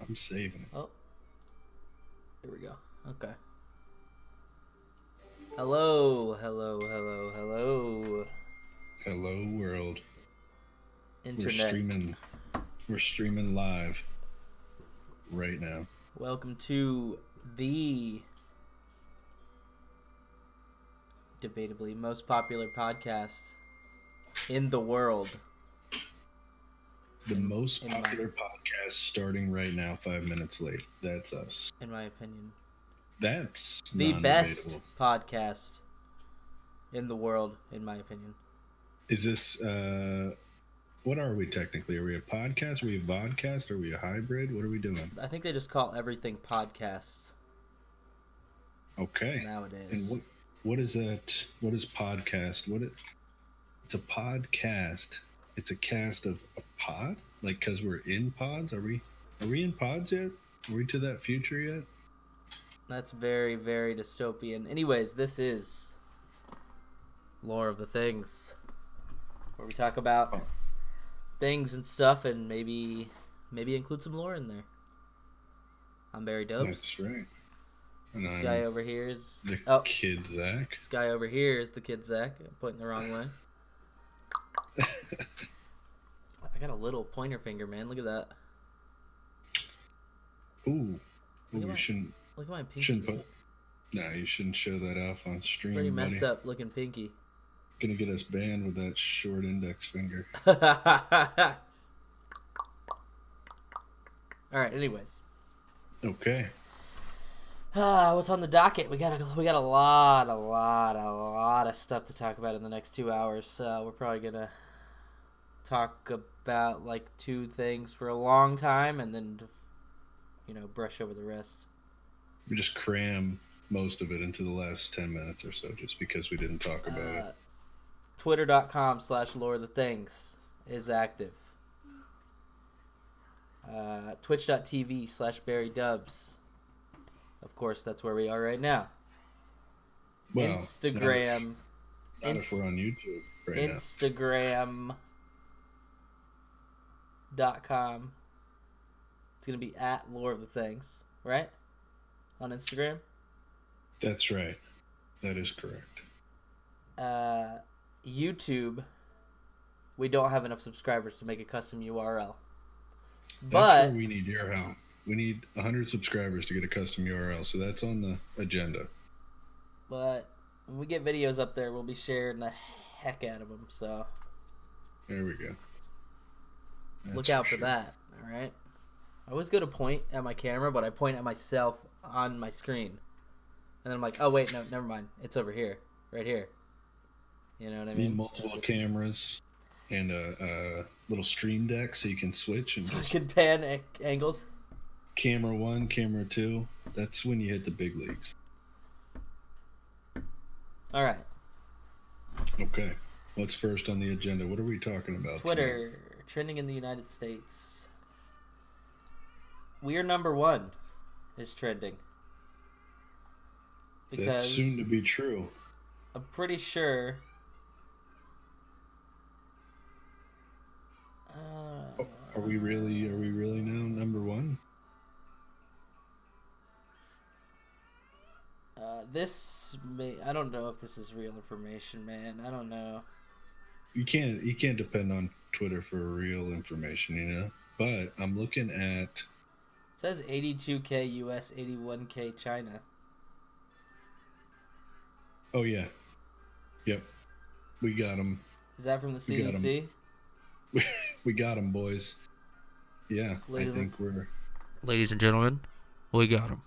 I'm saving it. Oh, here we go. Okay. Hello, hello, hello, hello, Hello world. We're Internet. streaming. We're streaming live right now. Welcome to the debatably most popular podcast in the world. The In- most in my- popular podcast starting right now, 5 minutes late. That's us. In my opinion, That's the best non-debatable. podcast in the world, in my opinion. Is this what are we technically? Are we a podcast? Are we a vodcast? Are we a hybrid? What are we doing? I think they just call everything podcasts Okay. nowadays. And what is that? What is podcast? It's a podcast. It's a cast of a pod? Like cuz we're in pods? Are we in pods yet? Are we to that future yet? That's very, very dystopian. Anyways, this is Lore of the Things, where we talk about things and stuff and maybe include some lore in there. I'm Barry Dubs. That's right. And This I'm guy over here is the kid Zach. This guy over here is the kid Zach. I'm pointing the wrong way. I got a little pointer finger, man. Look at that. Ooh. Look at You shouldn't my pinky. shouldn't put No, you shouldn't show that off on stream. Pretty messed buddy. up looking pinky. Gonna get us banned with that short index finger. All right. Anyways, Okay. what's on the docket? We got a lot of stuff to talk about in the next 2 hours. We're probably gonna talk about like two things for a long time, and then brush over the rest. We just cram most of it into the last 10 minutes or so just because we didn't talk about it. Twitter.com/LoreTheThings is active. Twitch.tv/BarryDubs. Of course, that's where we are right now. Well, Instagram. Not if we're on YouTube right now. Instagram.com. It's going to be at Lore of the Things, right? On Instagram? That's right. That is correct. YouTube, we don't have enough subscribers to make a custom URL. That's where we need your help. We need 100 subscribers to get a custom URL, so that's on the agenda. But when we get videos up there, we'll be sharing the heck out of them, so There we go. look out for that, all right? I always go to point at my camera, but I point at myself on my screen. And then I'm like, oh, wait, no, never mind. It's over here, right here. You know what I mean? Need multiple cameras and a little stream deck so you can switch and So I just can pan angles. camera 1, camera 2. That's when you hit the big leagues. All right. Okay. What's first on the agenda? What are we talking about? Twitter, trending in the United States. We are number one is trending. Because that's soon to be true. I'm pretty sure. Are we really now number one? I don't know if this is real information, man. I don't know. You can't depend on Twitter for real information, you know. But I'm looking at. It says 82K US, 81K China. Oh yeah. Yep. We got them. Is that from the CDC? We got them, boys. Yeah, I think we're. Ladies and gentlemen, we got them.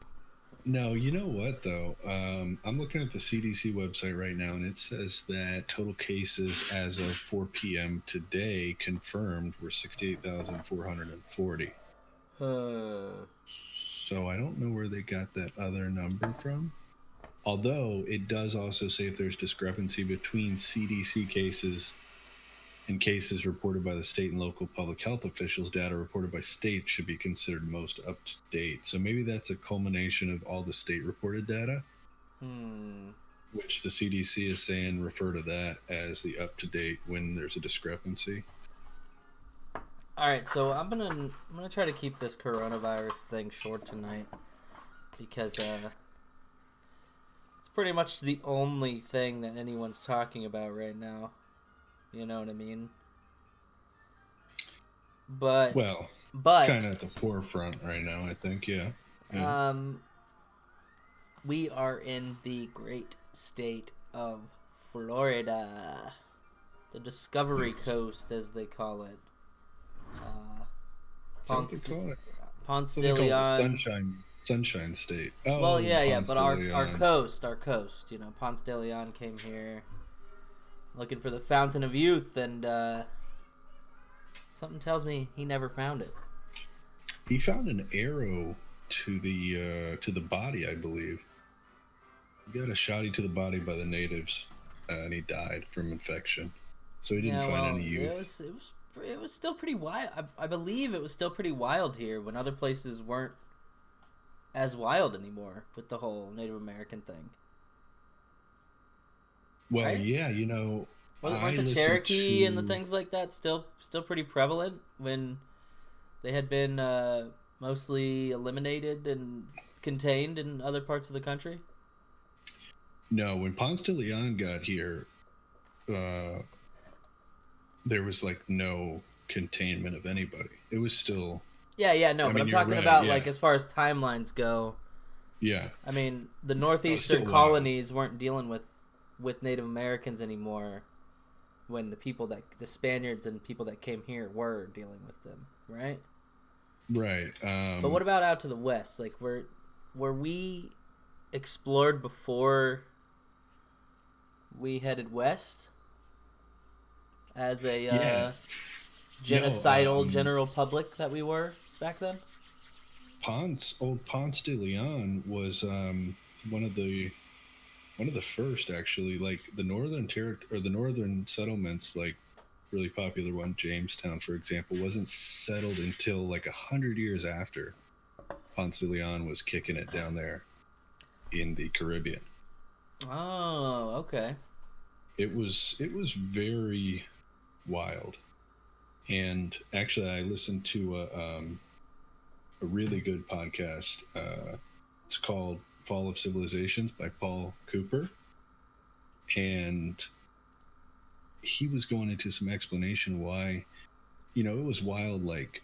No, you know what though? I'm looking at the CDC website right now, and it says that total cases as of 4 p.m. today confirmed were 68,440. So I don't know where they got that other number from. Although it does also say if there's discrepancy between CDC cases and cases reported by the state and local public health officials, data reported by states should be considered most up to date. So maybe that's a culmination of all the state reported data, which the CDC is saying refer to that as the up to date when there's a discrepancy. All right, so I'm gonna try to keep this coronavirus thing short tonight because it's pretty much the only thing that anyone's talking about right now. You know what I mean? But Well, kind but of at the forefront right now, I think. Yeah. Yeah. um, we are in the great state of Florida, the Discovery Yes. Coast, as they call it. Is that what Ponce they call it? Ponce What de they call it? The Leon. Sunshine State. Well, Oh, yeah, Ponce but de our Leon. coast, our coast. You know, Ponce de Leon came here looking for the Fountain of Youth, and something tells me he never found it. He found an arrow to the body, I believe. He got a shotty to the body by the natives, and he died from infection. So he didn't Yeah, find well, any youth. it was still pretty wild. I believe it was still pretty wild here when other places weren't as wild anymore with the whole Native American thing, Well, right? yeah, I Weren't the listened Cherokee and the to. things like that still pretty prevalent when they had been mostly eliminated and contained in other parts of the country? No, when Ponce de Leon got here, uh, there was like no containment of anybody. It was still. Yeah, no, I but mean, I'm you're talking right. about Yeah, like as far as timelines go. yeah. I mean, the It was northeastern still wild. colonies weren't dealing with Native Americans anymore when the Spaniards and people that came here were dealing with them, right? Right. But what about out to the west? Like were we explored before we headed west as a Yeah. No. genocidal general public that we were back then? Old Ponce de Leon was one of the one of the first actually. Like the northern settlements, like really popular one, Jamestown, for example, wasn't settled until like 100 years after Ponce de Leon was kicking it down there in the Caribbean. Oh, okay. It was very wild, and actually, I listened to a really good podcast. It's called Fall of Civilizations by Paul Cooper, and he was going into some explanation why it was wild. Like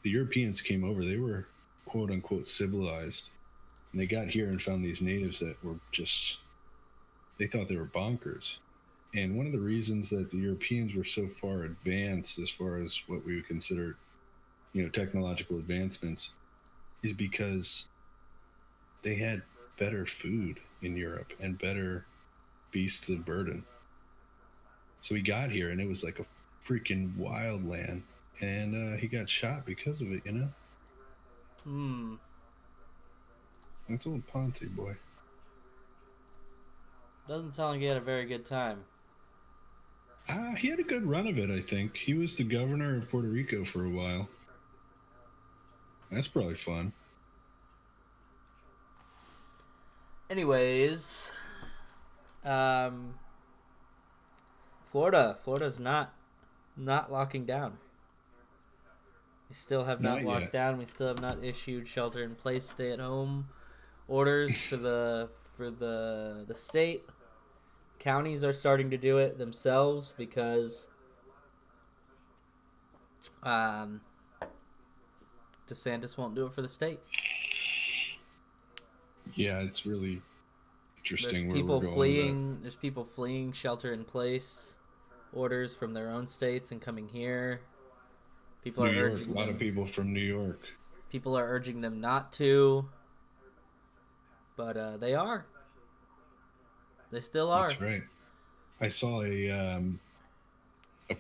the Europeans came over, they were quote unquote civilized, and they got here and found these natives that were just, they thought they were bonkers. And one of the reasons that the Europeans were so far advanced as far as what we would consider technological advancements is because they had better food in Europe and better beasts of burden. So he got here and it was like a freaking wild land, and he got shot because of it. Hmm. That's old Ponzi boy. Doesn't sound like you had a very good time. He had a good run of it. I think he was the governor of Puerto Rico for a while. That's probably fun. Anyways, um, Florida's not locking down. We still have not Not locked yet. down. We still have not issued shelter in place, stay at home orders for the state. Counties are starting to do it themselves because um, DeSantis won't do it for the state. Yeah, it's really There's interesting where we're people going with that. fleeing. There's people fleeing shelter in place orders from their own states and coming here. People New are York, a urging lot of them. people from New York. People are urging them not to, but they are. They still are. That's right. I saw a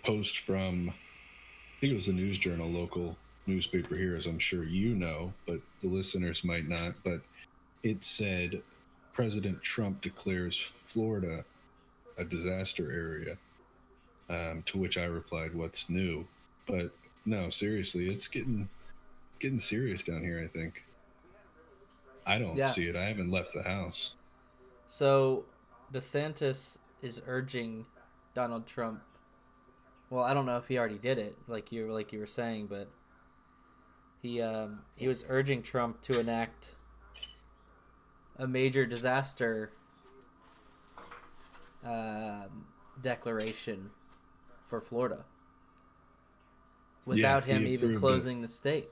post from, I think it was the News Journal, local newspaper here, as I'm sure you know, but the listeners might not. But it said President Trump declares Florida a disaster area. To which I replied, "What's new?" But no, seriously, it's getting serious down here. I think. I don't Yeah. see it. I haven't left the house. So DeSantis is urging Donald Trump Well, I don't know if he already did it, like you were saying, but he was urging Trump to enact a major disaster um, declaration for Florida Yeah, without he him even approved it. cling the state.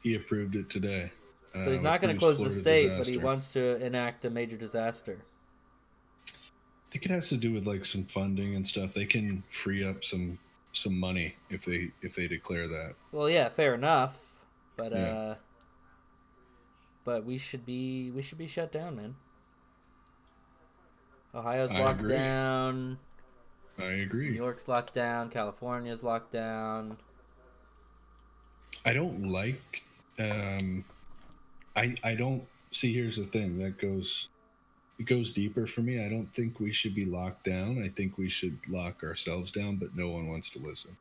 He approved it today. So he's not going to Approves close the Florida state, but he disaster. wants to enact a major disaster. I think it has to do with like some funding and stuff. They can free up some money if they declare that. Well, yeah, fair enough, but Yeah, we should be shut down, man. Ohio's I locked agree. down. I New agree. York's locked down. California's locked down. I don't like. Um, I don't see. Here's the thing that goes. It goes deeper for me. I don't think we should be locked down. I think we should lock ourselves down, but no one wants to listen.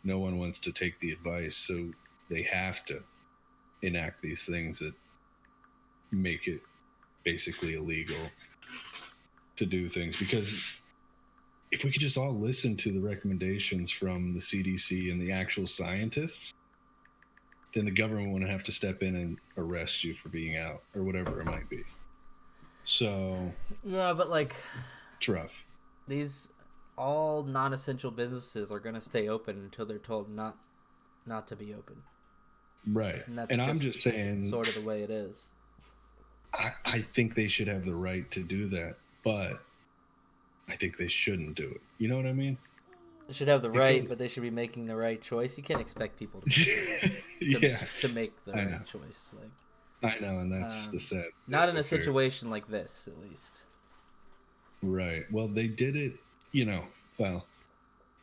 No one wants to take the advice, so they have to enact these things that make it basically illegal to do things. Because if we could just all listen to the recommendations from the CDC and the actual scientists, then the government wouldn't have to step in and arrest you for being out or whatever it might be. So Yeah, but like it's rough. these all non-essential businesses are going to stay open until they're told not to be open. Right. And that's And I'm just saying, sort of the way it is. I think they should have the right to do that, but I think they shouldn't do it. You know what I mean? They should have the It right, goes, but they should be making the right choice. You can't expect people yeah, to make the I right know. choice. Like, I know, and that's the sad. not in a affair. situation like this, at least. Right. Well, they did it, you know, well,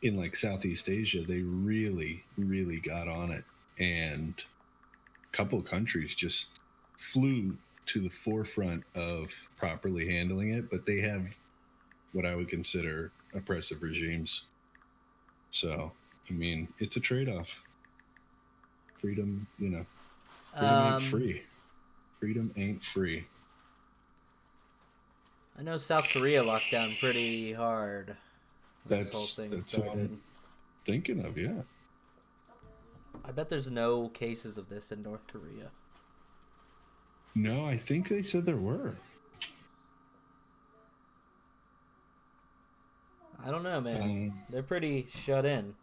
in like Southeast Asia, they really, really got on it. And a couple of countries just flew to the forefront of properly handling it, but they have what I would consider oppressive regimes. So, I mean, it's a trade off. Freedom, freedom ain't Um, free. Freedom ain't free. I know South Korea locked down pretty hard when this whole That's thing that's what started. I'm thinking of, yeah. I bet there's no cases of this in North Korea. No, I think they said there were. I don't know, man. Um, They're pretty shut in.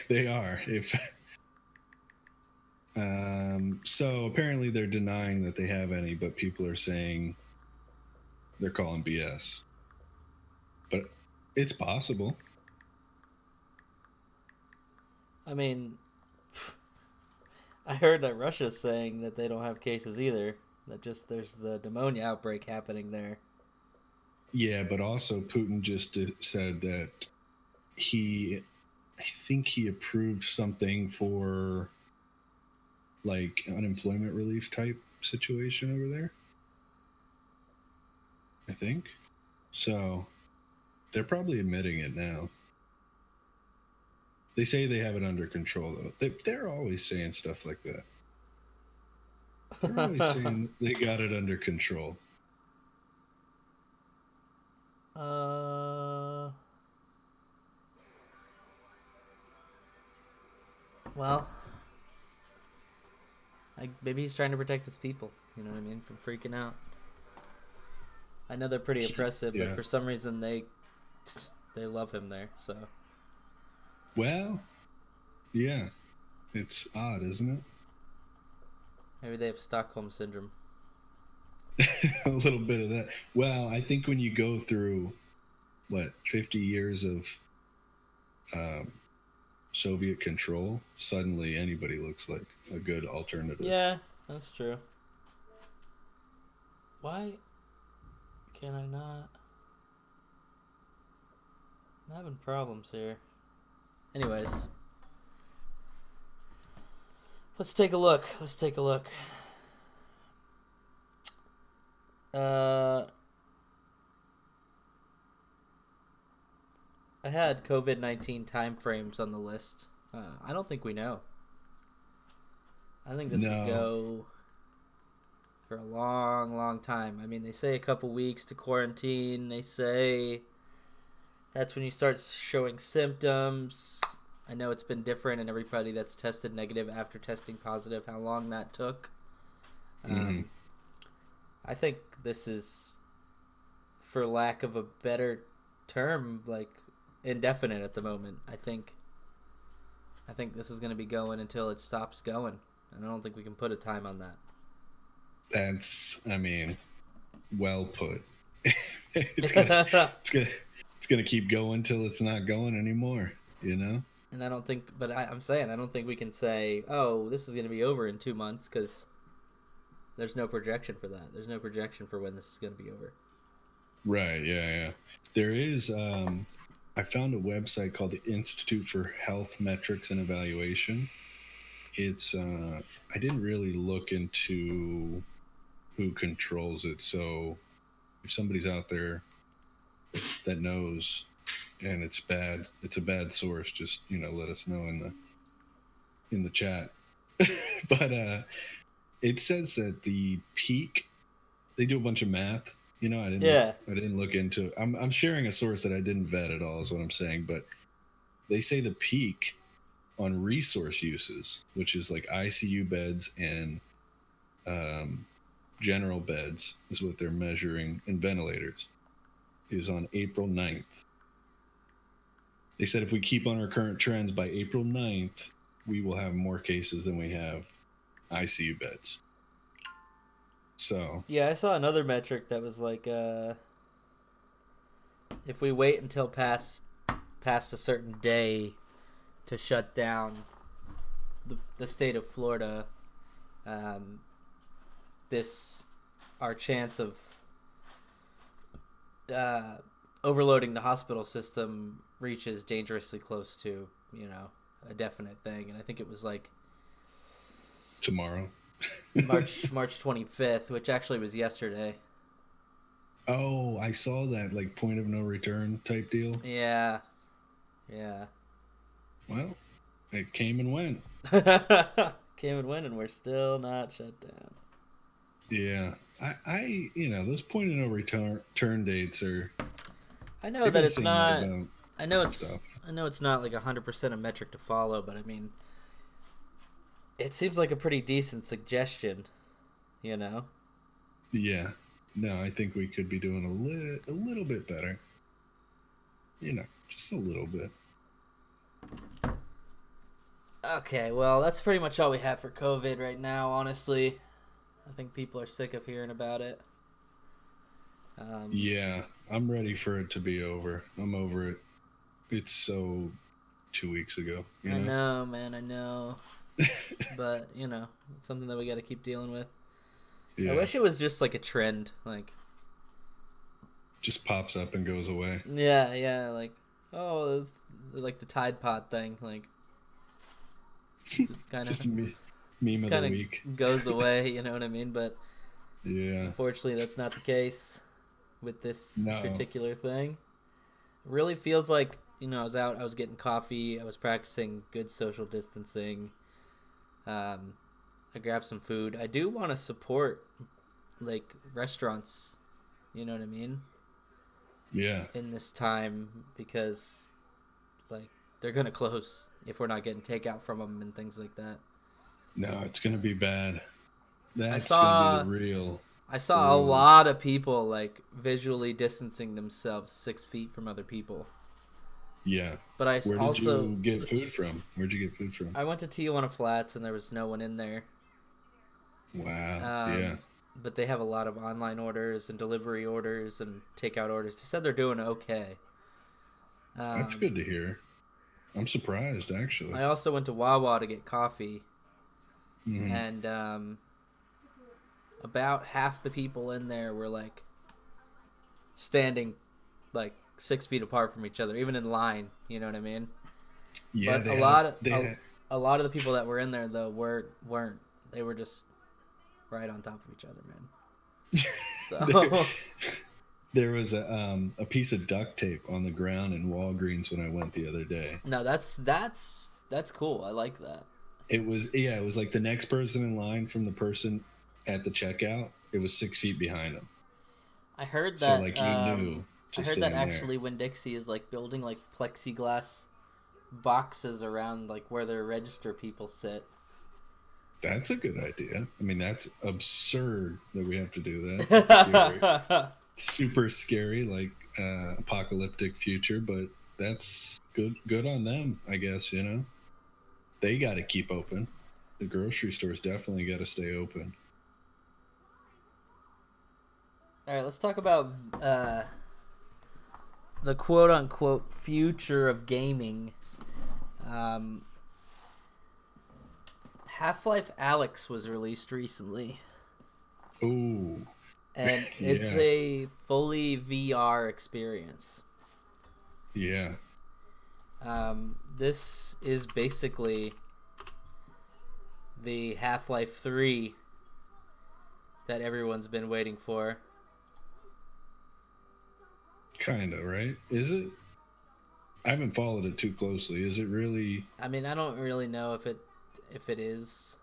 they are. If so, apparently they're denying that they have any, but people are saying they're calling BS. But it's possible. I mean, I heard that Russia's saying that they don't have cases either. That just there's a pneumonia outbreak happening there. Yeah, but also Putin just said that I think he approved something for like unemployment relief type situation over there. I think. So they're probably admitting it now. They say they have it under control, though. They're always saying stuff like that. They're always saying they got it under control. uh, well, maybe he's trying to protect his people. You know what I mean? From freaking out. I know they're pretty oppressive, but Yeah. for some reason they love him there. So Well, yeah. It's odd, isn't maybe they have Stockholm syndrome. it? A little bit of that. Well, I think when you go through, 50 years of um, Soviet control, suddenly anybody looks like a good alternative. Yeah, that's true. Why can I not? I'm having problems here. Anyways, let's take a look. Uh, I had COVID-19 timeframes on the list. I don't think we know. I think this could No. go for a long, long time. I mean, they say a couple weeks to quarantine. They say That's when you start showing symptoms. I know it's been different, and everybody that's tested negative after testing positive, how long that took. Hmm. I think this is, for lack of a better term, like indefinite at the moment. I think this is going to be going until it stops going, and I don't think we can put a time on that. That's, I mean, well put. it's gonna, it's gonna, it's gonna keep going till it's not going anymore. You know? And I don't think, but I'm saying I don't think we can say, oh, this is going to be over in 2 months, because there's no projection for that. There's no projection for when this is going to be over. Right. Yeah. Yeah. There is. I found a website called the Institute for Health Metrics and Evaluation. It's. I didn't really look into who controls it, so if somebody's out there that knows and it's bad, it's a bad source, just let us know in the chat. But it says that the peak, they do a bunch of math. Yeah. I didn't look into it. I'm sharing a source that I didn't vet at all is what I'm saying, but they say the peak on resource uses, which is like ICU beds and general beds, is what they're measuring, and ventilators, is on April 9th. They said if we keep on our current trends by April 9th, we will have more cases than we have ICU beds. So Yeah, I saw another metric that was like, if we wait until past a certain day to shut down the state of Florida, this our chance of overloading the hospital system reaches dangerously close to a definite thing. And I think it was like tomorrow. March 25th, which actually was yesterday. Oh, I saw that, like, point of no return type deal. Yeah. Well, it came and went. Came and went, and we're still not shut down. Yeah, I those point of no return dates are. I know that it's not. About I know it's. stuff. I know it's not like 100% a metric to follow, but I mean, it seems like a pretty decent suggestion. Yeah, no, I think we could be doing a little bit better. Just a little bit. Okay, well, that's pretty much all we have for COVID right now, honestly. I think people are sick of hearing about it. Yeah, I'm ready for it to be over. I'm over it. It's so 2 weeks ago. I know, man, I know. But, it's something that we got to keep dealing with. Yeah. I wish it was just like a trend, like just pops up and goes away. Yeah, like, oh, it's like the Tide Pod thing, like it's kind of just a meme of the week goes away, you know what I mean? But yeah, unfortunately, that's not the case with this particular thing. It really feels like I was out, I was getting coffee, I was practicing good social distancing. I grabbed some food. I do want to support like restaurants, you know what I mean? Yeah. In this time, because like they're gonna close if we're not getting takeout from them and things like that. No, it's gonna be bad. That's gonna be the real. I saw a lot of people like visually distancing themselves 6 feet from other people. Yeah. But Where did you get food from? Where'd you get food from? I went to Tijuana Flats and there was no one in there. Wow. Yeah. But they have a lot of online orders and delivery orders and takeout orders. They said they're doing okay. That's good to hear. I'm surprised, actually. I also went to Wawa to get coffee. Mm-hmm. And about half the people in there were like standing like 6 feet apart from each other, even in line. You know what I mean? Yeah. But a lot of the people that were in there though weren't. They were just right on top of each other, man. So there was a piece of duct tape on the ground in Walgreens when I went the other day. No, that's cool. I like that. It was like the next person in line from the person at the checkout. It was 6 feet behind them. I heard that. So like you knew. I to heard stay that in there. actually Winn Dixie is like building like plexiglass boxes around like where their register people sit. That's a good idea. I mean, that's absurd that we have to do that. That's scary. Super scary, like apocalyptic future, but that's good on them, I guess. They got to keep open. The grocery stores definitely got to stay open. All right, let's talk about the quote unquote future of gaming. Um, Half-Life Alyx was released recently, Oh, and it's yeah, a fully VR experience. yeah, This is basically the Half-Life 3 that everyone's been waiting for. kind of, right? Is it? I haven't followed it too closely. Is it really? I mean, I don't really know if it is.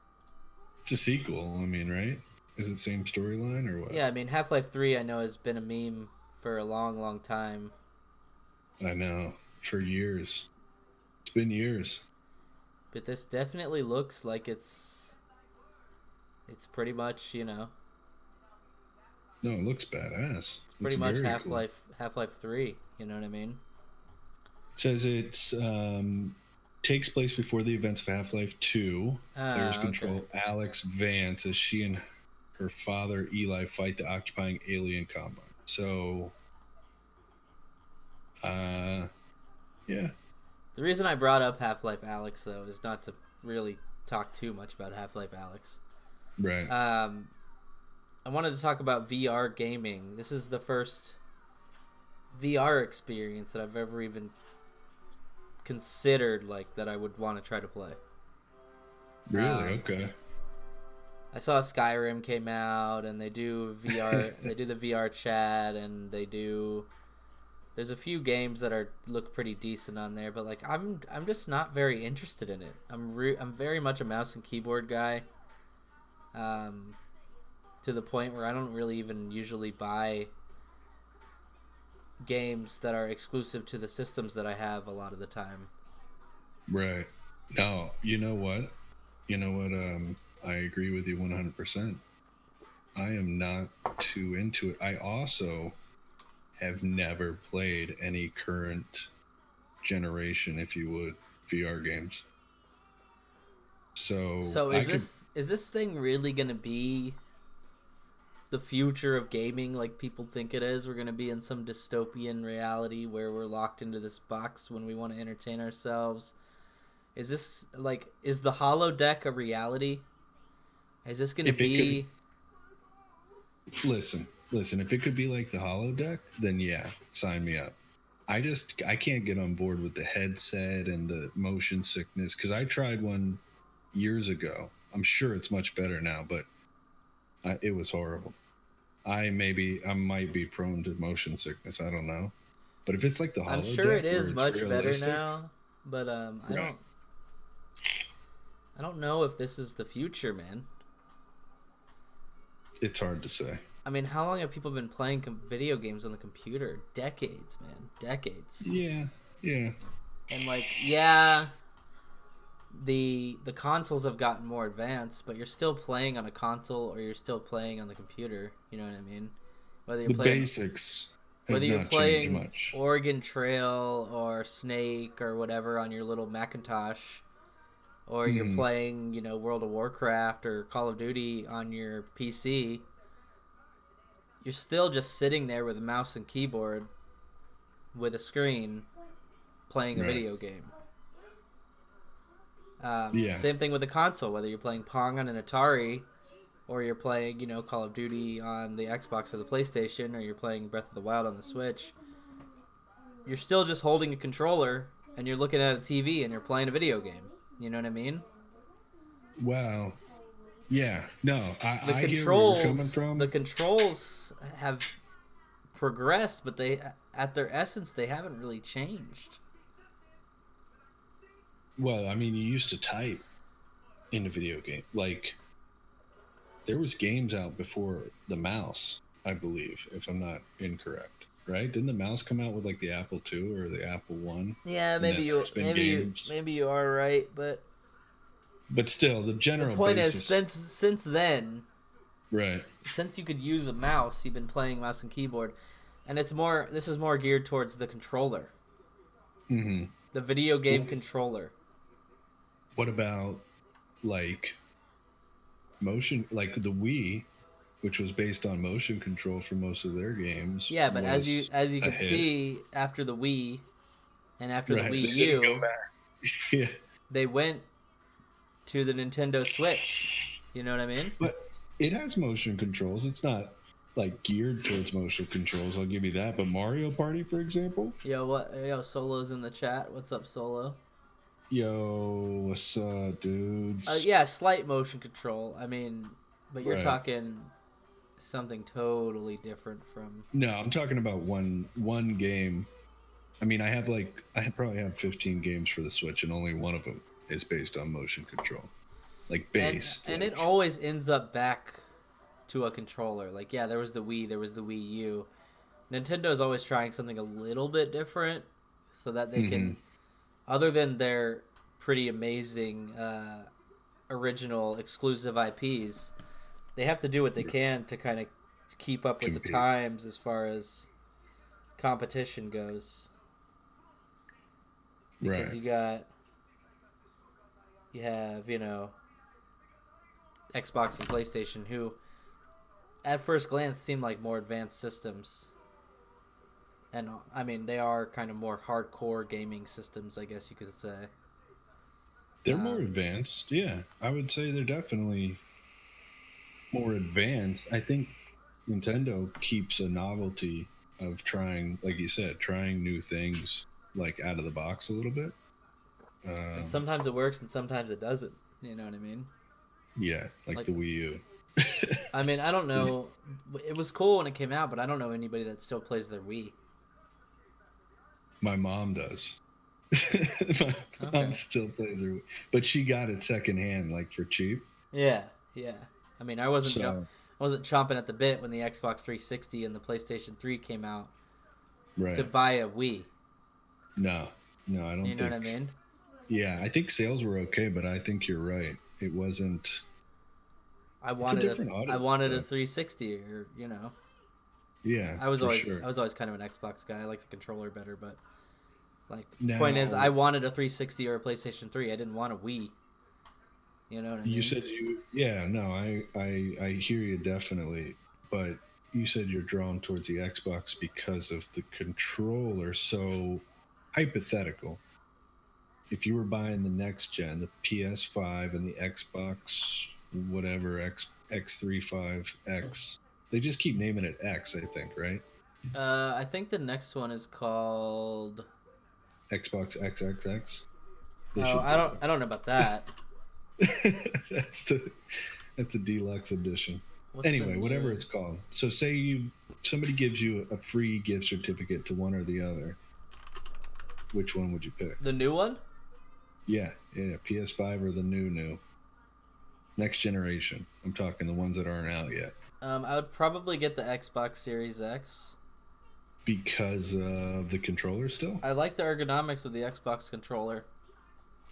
It's a sequel. I mean, right? Is it same storyline or what? Yeah, I mean, Half-Life 3 I know has been a meme for a long, long time. I know, for years. It's been years. But this definitely looks like it's pretty much, No, it looks badass. it's It's pretty much very cool. Half-Life 3, you know what I mean? It says it's takes place before the events of Half-Life 2. Players Ah, okay. control Alex Vance as she and her father Eli fight the occupying alien combine. So, uh, yeah, The reason I brought up Half-Life Alyx though is not to really talk too much about Half-Life Alyx. right. Um, I wanted to talk about VR gaming. This is the first VR experience that I've ever even considered like that I would want to try to play. Really? Um, Okay. I saw Skyrim came out, and they do VR. They do the VR chat, and they do. There's a few games that look pretty decent on there, but like I'm just not very interested in it. I'm very much a mouse and keyboard guy. Um, to the point where I don't really even usually buy games that are exclusive to the systems that I have a lot of the time. Right. No, you know what? You know what? I agree with you 100%. I am not too into it. I also have never played any current generation, if you would, VR games. So So I could, is this thing really gonna be the future of gaming like people think it is? We're gonna be in some dystopian reality where we're locked into this box when we want to entertain ourselves. Is the holodeck a reality? Is this gonna if it could, be listen, if it could be like the holodeck, then yeah, sign me up. I can't get on board with the headset and the motion sickness because I tried one years ago. I'm sure it's much better now, but it was horrible. I might be prone to motion sickness. I don't know, but if it's like the I'm sure it holodeck is where it's much better realistic, now, but right? I don't know if this is the future, man. It's hard to say. I mean, how long have people been playing video games on the computer? Decades, man. Decades. Yeah, yeah, And like, yeah, the consoles have gotten more advanced, but you're still playing on a console or you're still playing on the computer. You know what I mean? Whether you're the playing basics have whether you're not changed playing much. Oregon Trail or Snake or whatever on your little Macintosh, or you're Hmm. playing, World of Warcraft or Call of Duty on your PC, you're still just sitting there with a mouse and keyboard with a screen playing a Right. video game. Yeah. Same thing with the console, whether you're playing Pong on an Atari or you're playing, Call of Duty on the Xbox or the PlayStation, or you're playing Breath of the Wild on the Switch. You're still just holding a controller and you're looking at a TV and you're playing a video game. You know what I mean? Well, yeah. No, The I hear where you're coming controls, the from. controls have progressed, but at their essence, they haven't really changed. Well, I mean, you used to type in a video game. Like, there was games out before the mouse, I believe, if I'm not incorrect. right? Didn't the mouse come out with like the Apple II or the Apple One? Yeah, And then there's been games, maybe you are right, but but still, the the general point is, basis, since then, right? since you could use a mouse, you've been playing mouse and keyboard, and it's more. This is more geared towards the controller, Mm-hmm. the video game controller. What about like motion, like the Wii, which was based on motion control for most of their games, Yeah, but was as you a could hit, see after the Wii and after the right? Wii They didn't go U, back. Yeah, they went to the Nintendo Switch. You know what I mean? but it has motion controls. It's not like geared towards motion controls. I'll give you that. But Mario Party, for example, Yo, what? Yo, Solo's in the chat. What's up, Solo? yo, what's up, dudes? Yeah, slight motion control. I mean, but you're Right. talking something totally different from. No, I'm talking about one game. I mean, I probably have 15 games for the Switch, and only one of them is based on motion control, like based. And like, it always ends up back to a controller. Like, yeah, there was the Wii, there was the Wii U. Nintendo's always trying something a little bit different so that they can, other than their pretty amazing original exclusive IPs, they have to do what they can to kind of keep up with the Compete. times as far as competition goes. Because right. you have, you know, Xbox and PlayStation, who at first glance seem like more advanced systems. And I mean, they are kind of more hardcore gaming systems, I guess you could say. They're more advanced. Yeah, I would say they're definitely more advanced. I think Nintendo keeps a novelty of trying, like you said, trying new things like out of the box a little bit. And sometimes it works and sometimes it doesn't. You know what I mean? Yeah, like the Wii U. I mean, I don't know. It was cool when it came out, but I don't know anybody that still plays their Wii. My mom does. My mom still plays her, Wii, but she got it secondhand, like for cheap. Yeah, yeah. I mean, I wasn't chomping at the bit when the Xbox 360 and the PlayStation 3 came out Right. to buy a Wii. No, I don't You know think. what I mean? Yeah, I think sales were okay, but I think you're right. It wasn't. I wanted audience, I wanted a though. 360, or you know. Yeah, I was sure. always kind of an Xbox guy. I like the controller better, but like Now, point is, I wanted a 360 or a PlayStation 3. I didn't want a Wii. You know what I mean? you said yeah, no, I hear you definitely, but you said you're drawn towards the Xbox because of the controller. So, hypothetical, if you were buying the next gen, the PS5 and the Xbox, whatever X35X, they just keep naming it X, I think, right? I think the next one is called. Xbox XXX. They Oh, should I don't know about that. that's the that's a deluxe edition. What's Anyway, the whatever new- it's called. So say somebody gives you a free gift certificate to one or the other. Which one would you pick? The new one? Yeah, PS5 or the new next generation. I'm talking the ones that aren't out yet. I would probably get the Xbox Series X. Because of the controller still? I like the ergonomics of the Xbox controller.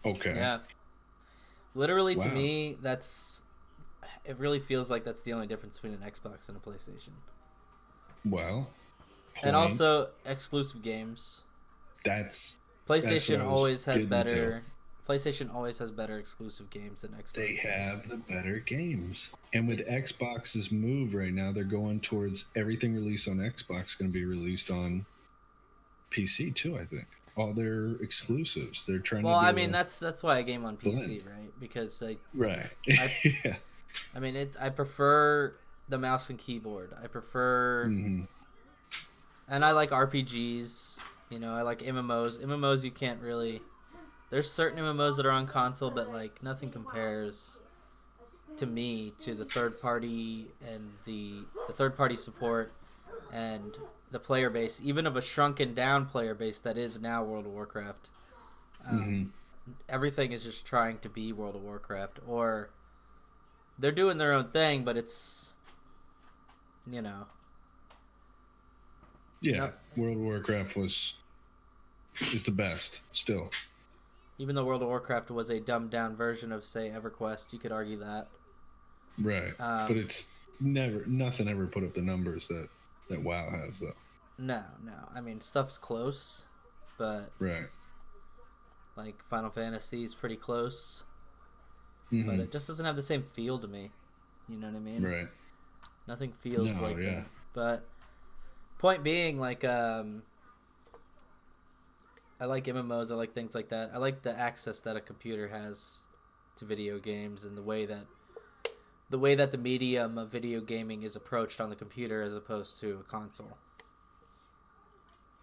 Okay. Yeah. Literally, to Wow. me, it really feels like that's the only difference between an Xbox and a PlayStation. Well. And point. also exclusive games. That's PlayStation what I was always has getting better. PlayStation always has better exclusive games than Xbox. they have the better games. And with Xbox's move right now, they're going towards everything released on Xbox going to be released on PC too, I think. All their exclusives. They're trying Well, to I mean that's why I game on PC, blend. right? Because right. Yeah. I mean I prefer the mouse and keyboard. I prefer Mm-hmm. and I like RPGs, you know, I like MMOs. MMOs you can't really there's certain MMOs that are on console, but like nothing compares to me to the third party and the third party support and the player base, even of a shrunken down player base that is now World of Warcraft. Everything is just trying to be World of Warcraft, or they're doing their own thing, but it's, you know, Yeah, No, World of Warcraft is the best still. even though World of Warcraft was a dumbed down version of, say, EverQuest, you could argue that. Right. But Um, it's never nothing ever put up the numbers that WoW has though. no. I mean, stuff's close, but Right. like Final Fantasy is pretty close, but Hmm. it just doesn't have the same feel to me. You know what I mean? Right. Nothing feels No, like yeah. that. But point being, like, I like MMOs. I like things like that. I like the access that a computer has to video games and the way that the medium of video gaming is approached on the computer as opposed to a console.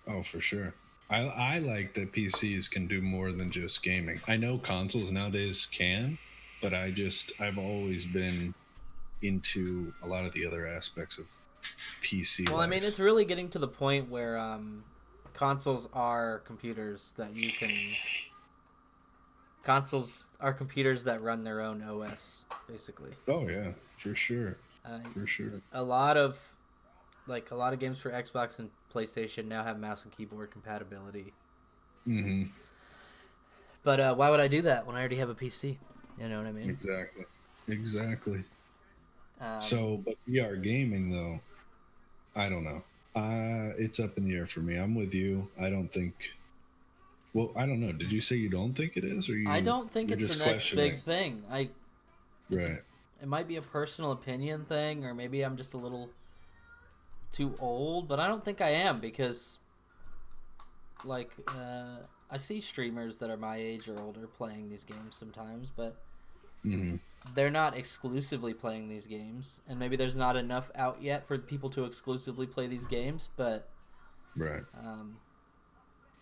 Oh, for sure. I like that PCs can do more than just gaming. I know consoles nowadays can, but I've always been into a lot of the other aspects of PC Well, I mean, life. it's really getting to the point where consoles are computers that you can. Consoles are computers that run their own OS, basically. Oh yeah, for sure. Uh, For sure. a lot of games for Xbox and PlayStation now have mouse and keyboard compatibility. Mhm. But why would I do that when I already have a PC? You know what I mean? Exactly. Exactly. Um, So, but VR gaming though, I don't know. It's up in the air for me. I'm with you. I don't think. Well, I don't know. Did you say you don't think it is, or I don't think you're it's the just next questioning? big thing. It's a, Right. it might be a personal opinion thing, or maybe I'm just a little too old, but I don't think I am because, like, I see streamers that are my age or older playing these games sometimes, but Hmm. they're not exclusively playing these games, and maybe there's not enough out yet for people to exclusively play these games. But Right. um,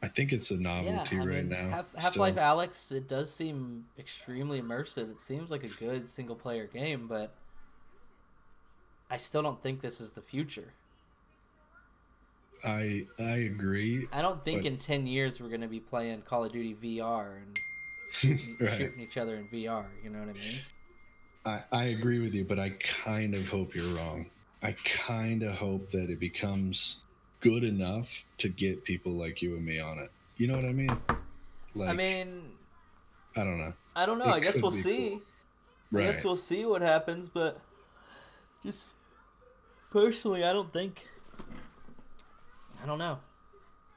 I think it's a yeah, novelty I right mean, now. Half Life Still. Alex, it does seem extremely immersive. It seems like a good single player game, but I still don't think this is the future. I agree, I don't think but in 10 years we're gonna be playing Call of Duty VR and shooting right. shooting each other in VR. You know what I mean? I agree with you, but I kind of hope you're wrong. I kind of hope that it becomes good enough to get people like you and me on it. You know what I mean? I Like, mean, I don't know. I don't know. I It guess we'll could be cool. see. I guess Right. we'll see what happens, but just personally, I don't think. I don't know.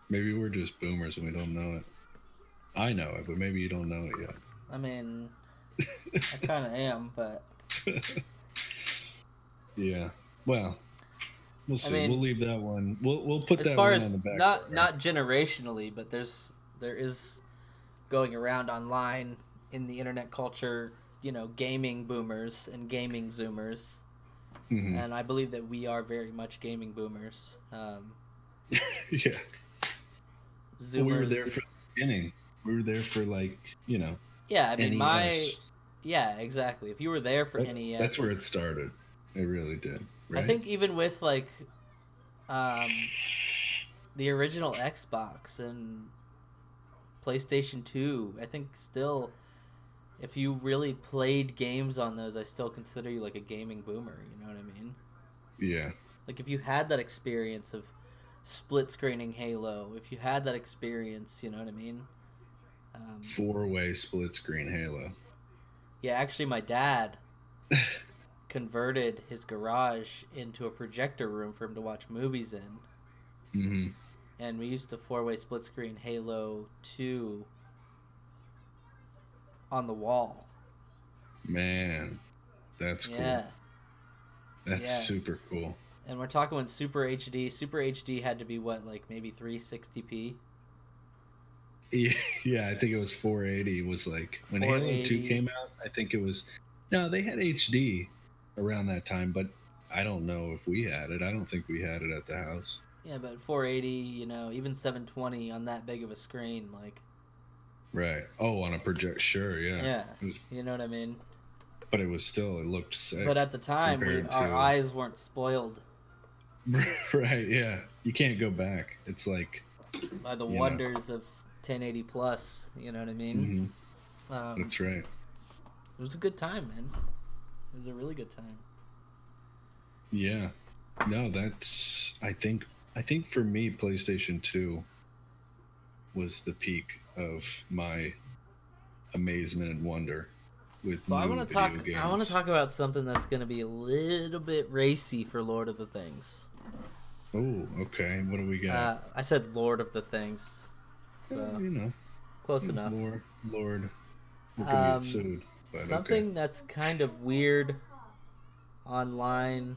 Maybe we're just boomers and we don't know it. I know it, but maybe you don't know it I mean, I kind of am, but yet. Yeah. Well, we'll I see. We'll mean, leave that one. We'll put as that far one on as the back burner. not generationally, but there is going around online in the internet culture, gaming boomers and gaming zoomers, Hmm. and I believe that we are very much gaming boomers. Yeah. Well, we were there Zoomers, for the beginning. We were there for like, yeah. I mean, NES. yeah, exactly. If you were there for That's where NES, it started. It really did, I right? think even with like um, the original Xbox and PlayStation 2, I think still, if you really played games on those, I still consider you like a gaming boomer. You know what I mean? Yeah. Like if you had that experience of split screening Halo, if you had that experience, you know what I mean? Um, Four-way split screen Halo. yeah, actually, my dad converted his garage into a projector room for him to watch movies in, Hmm. and we used to four-way split screen Halo 2 on the wall. Man, that's cool. Yeah, That's yeah. super cool. And we're talking when Super HD. Super HD had to be what, like maybe 360p, Yeah, yeah, I think it was 480 was like when Halo 2 480. came out, I think it was no, they had HD around that time, but I don't know if we had it. I don't think we had it at the house. Yeah, but 480, even 720 on that big of a screen, like, Right. Oh, on a project, sure, yeah. yeah, It was, you know what I mean. but it was still, it looked But sick at the time, compared our to eyes weren't spoiled right, yeah. You can't go back. It's like, by the you know, wonders of 1080 plus. You know what I mean? hmm Um, that's right. it was a good time, man. It was a really good time. Yeah. No, that's I think I think for me, PlayStation 2 was the peak of my amazement and wonder with So I new want to video talk. I want to games. talk about something that's going to be a little bit racy for Lord of the Things. Oh, okay. What do we got? I said Lord of the Things, Well, so close enough. Lord, we're gonna get sued. But okay. Something that's kind of weird online.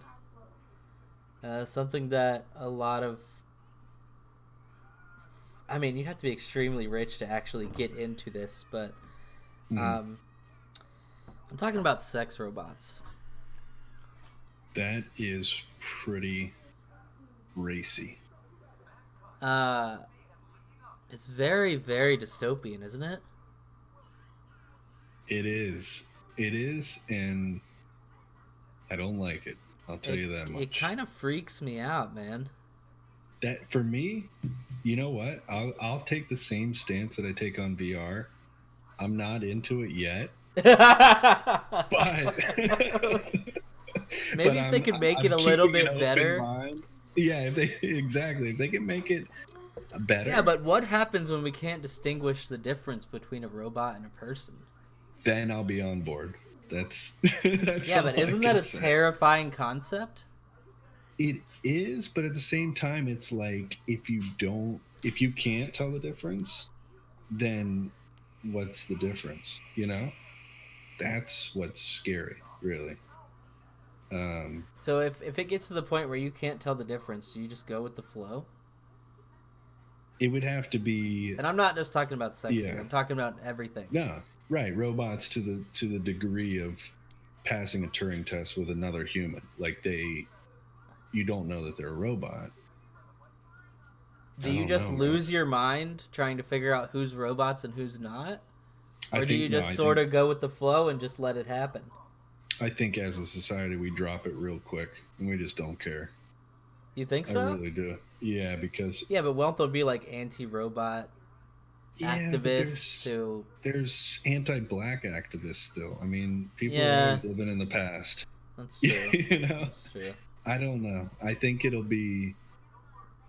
Something that a lot of. I mean, you have to be extremely rich to actually get into this, but I'm talking about sex robots. That is pretty racy. It's very, very dystopian, isn't it? It is. It is, and I don't like it. I'll tell you that much. It kind of freaks me out, man. That for me, you know what? I'll take the same stance that I take on VR. I'm not into it yet, but maybe if they could make it a little bit better. Yeah, if they can make it better. Yeah, but what happens when we can't distinguish the difference between a robot and a person? Then I'll be on board. That's yeah, but isn't that a terrifying concept? It is, but at the same time, it's like if you can't tell the difference, then what's the difference? You know, that's what's scary, really. So if it gets to the point where you can't tell the difference, do you just go with the flow? It would have to be, and I'm not just talking about sex here. I'm talking about everything. No, right? Robots to the degree of passing a Turing test with another human, like you don't know that they're a robot. Do you just lose your mind trying to figure out who's robots and who's not? Or do you just sort of go with the flow and just let it happen? I think as a society we drop it real quick and we just don't care. You think so? I really do. Yeah, because... Yeah, but won't there be like anti-robot activists who... There's anti-black activists still. I mean, people are always living in the past. That's true. You know? That's true. I don't know. I think it'll be...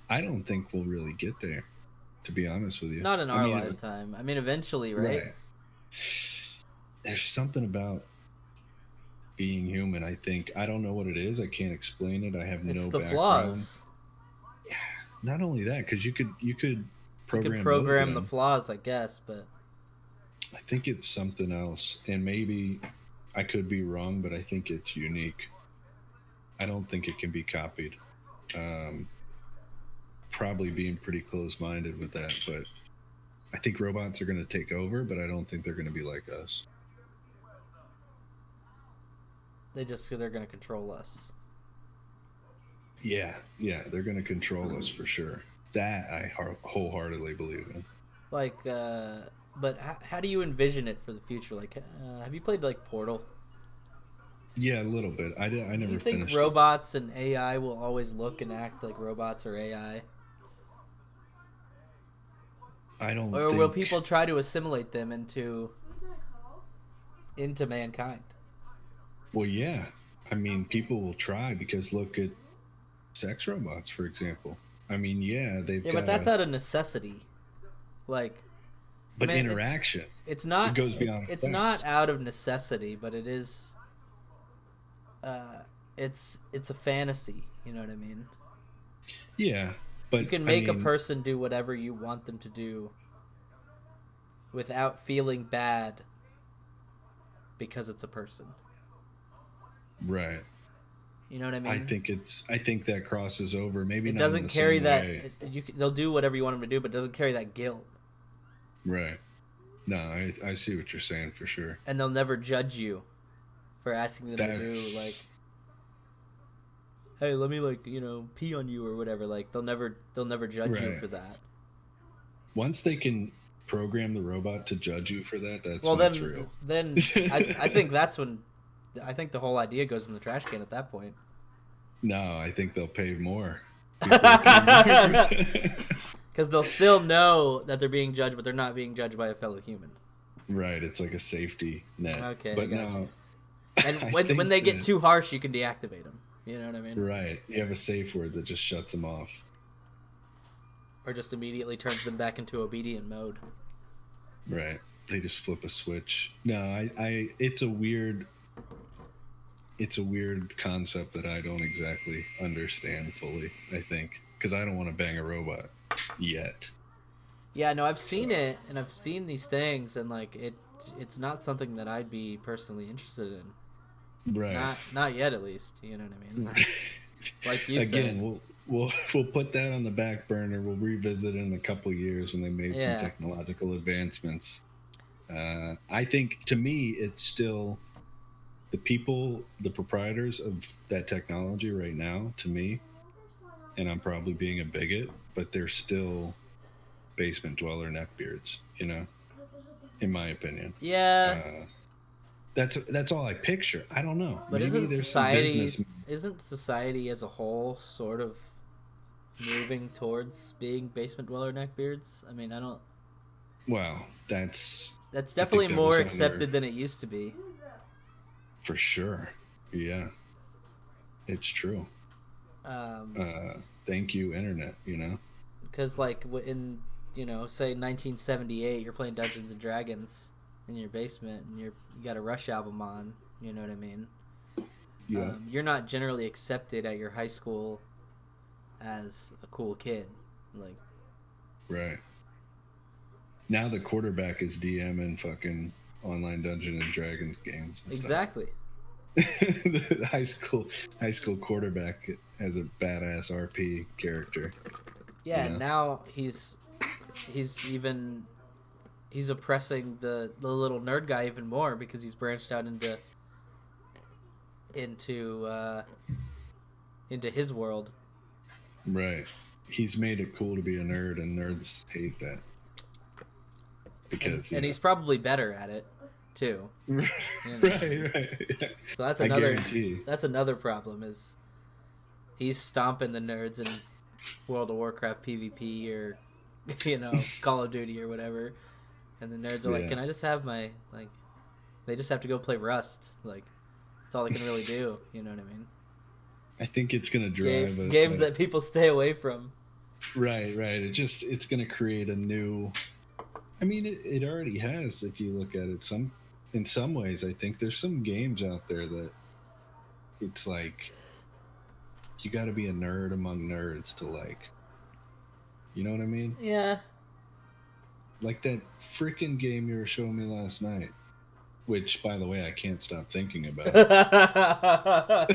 I don't think we'll really get there, to be honest with you. Not in our lifetime. I mean, eventually, right? There's something about being human, I think. I don't know what it is. I can't explain it. I have no background. It's the flaws. Yeah. Not only that, because you could program the flaws, I guess, but I think it's something else. And maybe I could be wrong, but I think it's unique. I don't think it can be copied. Probably being pretty close-minded with that, but I think robots are going to take over, but I don't think they're going to be like us. They're going to control us. Yeah, they're going to control us for sure. That I wholeheartedly believe in. Like, but how do you envision it for the future? Like, have you played like Portal? Yeah, a little bit. I never finished. Do you think robots and AI will always look and act like robots or AI? I don't. Or will people try to assimilate them into mankind? Well, yeah. I mean, people will try because look at sex robots, for example. I mean, yeah, they've got... but that's out of necessity. Like... But interaction. It's not... It goes beyond it's not out of necessity, but it is... It's a fantasy, you know what I mean? Yeah, but... You can make a person do whatever you want them to do without feeling bad because it's a person. Right. You know what I mean? I think that crosses over. Maybe it not doesn't in the carry same that. way. They'll do whatever you want them to do, but it doesn't carry that guilt. Right. No, I see what you're saying for sure. And they'll never judge you for asking them to do like, hey, let me pee on you or whatever. Like they'll never judge you for that. Once they can program the robot to judge you for that, that's real. Then I think that's when. I think the whole idea goes in the trash can at that point. No, I think they'll pay more. Because they'll still know that they're being judged, but they're not being judged by a fellow human. Right, it's like a safety net. Okay, but no. And when they get too harsh, you can deactivate them. You know what I mean? Right. You have a safe word that just shuts them off. or just immediately turns them back into obedient mode. Right. They just flip a switch. No, it's a weird concept that I don't exactly understand fully, I think, because I don't want to bang a robot yet. Yeah, no, I've seen it, and I've seen these things, and like it's not something that I'd be personally interested in. Right. Not yet, at least. You know what I mean? Like you Again, said. we'll put that on the back burner. We'll revisit it in a couple years when they made some Yeah. technological advancements. I think, to me, it's still the proprietors of that technology right now, to me, and I'm probably being a bigot, but they're still basement dweller neckbeards, in my opinion. Yeah. That's all I picture. I don't know. But Maybe there's some business. isn't society as a whole sort of moving towards being basement dweller neckbeards? I mean, I don't. Well, that's Definitely that more was accepted than it used to be. for sure. Yeah, it's true. Thank you, internet. Because like in say 1978, you're playing Dungeons and Dragons in your basement, and you got a Rush album on. You know what I mean? Yeah. You're not generally accepted at your high school as a cool kid, like. Right. Now the quarterback is DM in fucking online Dungeons and Dragons games. Exactly. The high school quarterback has a badass RP character. Yeah, now he's oppressing the little nerd guy even more because he's branched out into his world. Right. He's made it cool to be a nerd, and nerds hate that. Because and he's probably better at it too. Right. Yeah. So that's another problem is he's stomping the nerds in World of Warcraft PvP or Call of Duty or whatever, and the nerds are like, "Can I just have my like?" They just have to go play Rust. Like that's all they can really do. You know what I mean? I think it's gonna drive games that people stay away from. Right. It's gonna create a new. I mean, it already has. If you look at it, in some ways, I think there's some games out there that it's like you got to be a nerd among nerds to like. You know what I mean? Yeah. Like that freaking game you were showing me last night, which, by the way, I can't stop thinking about. I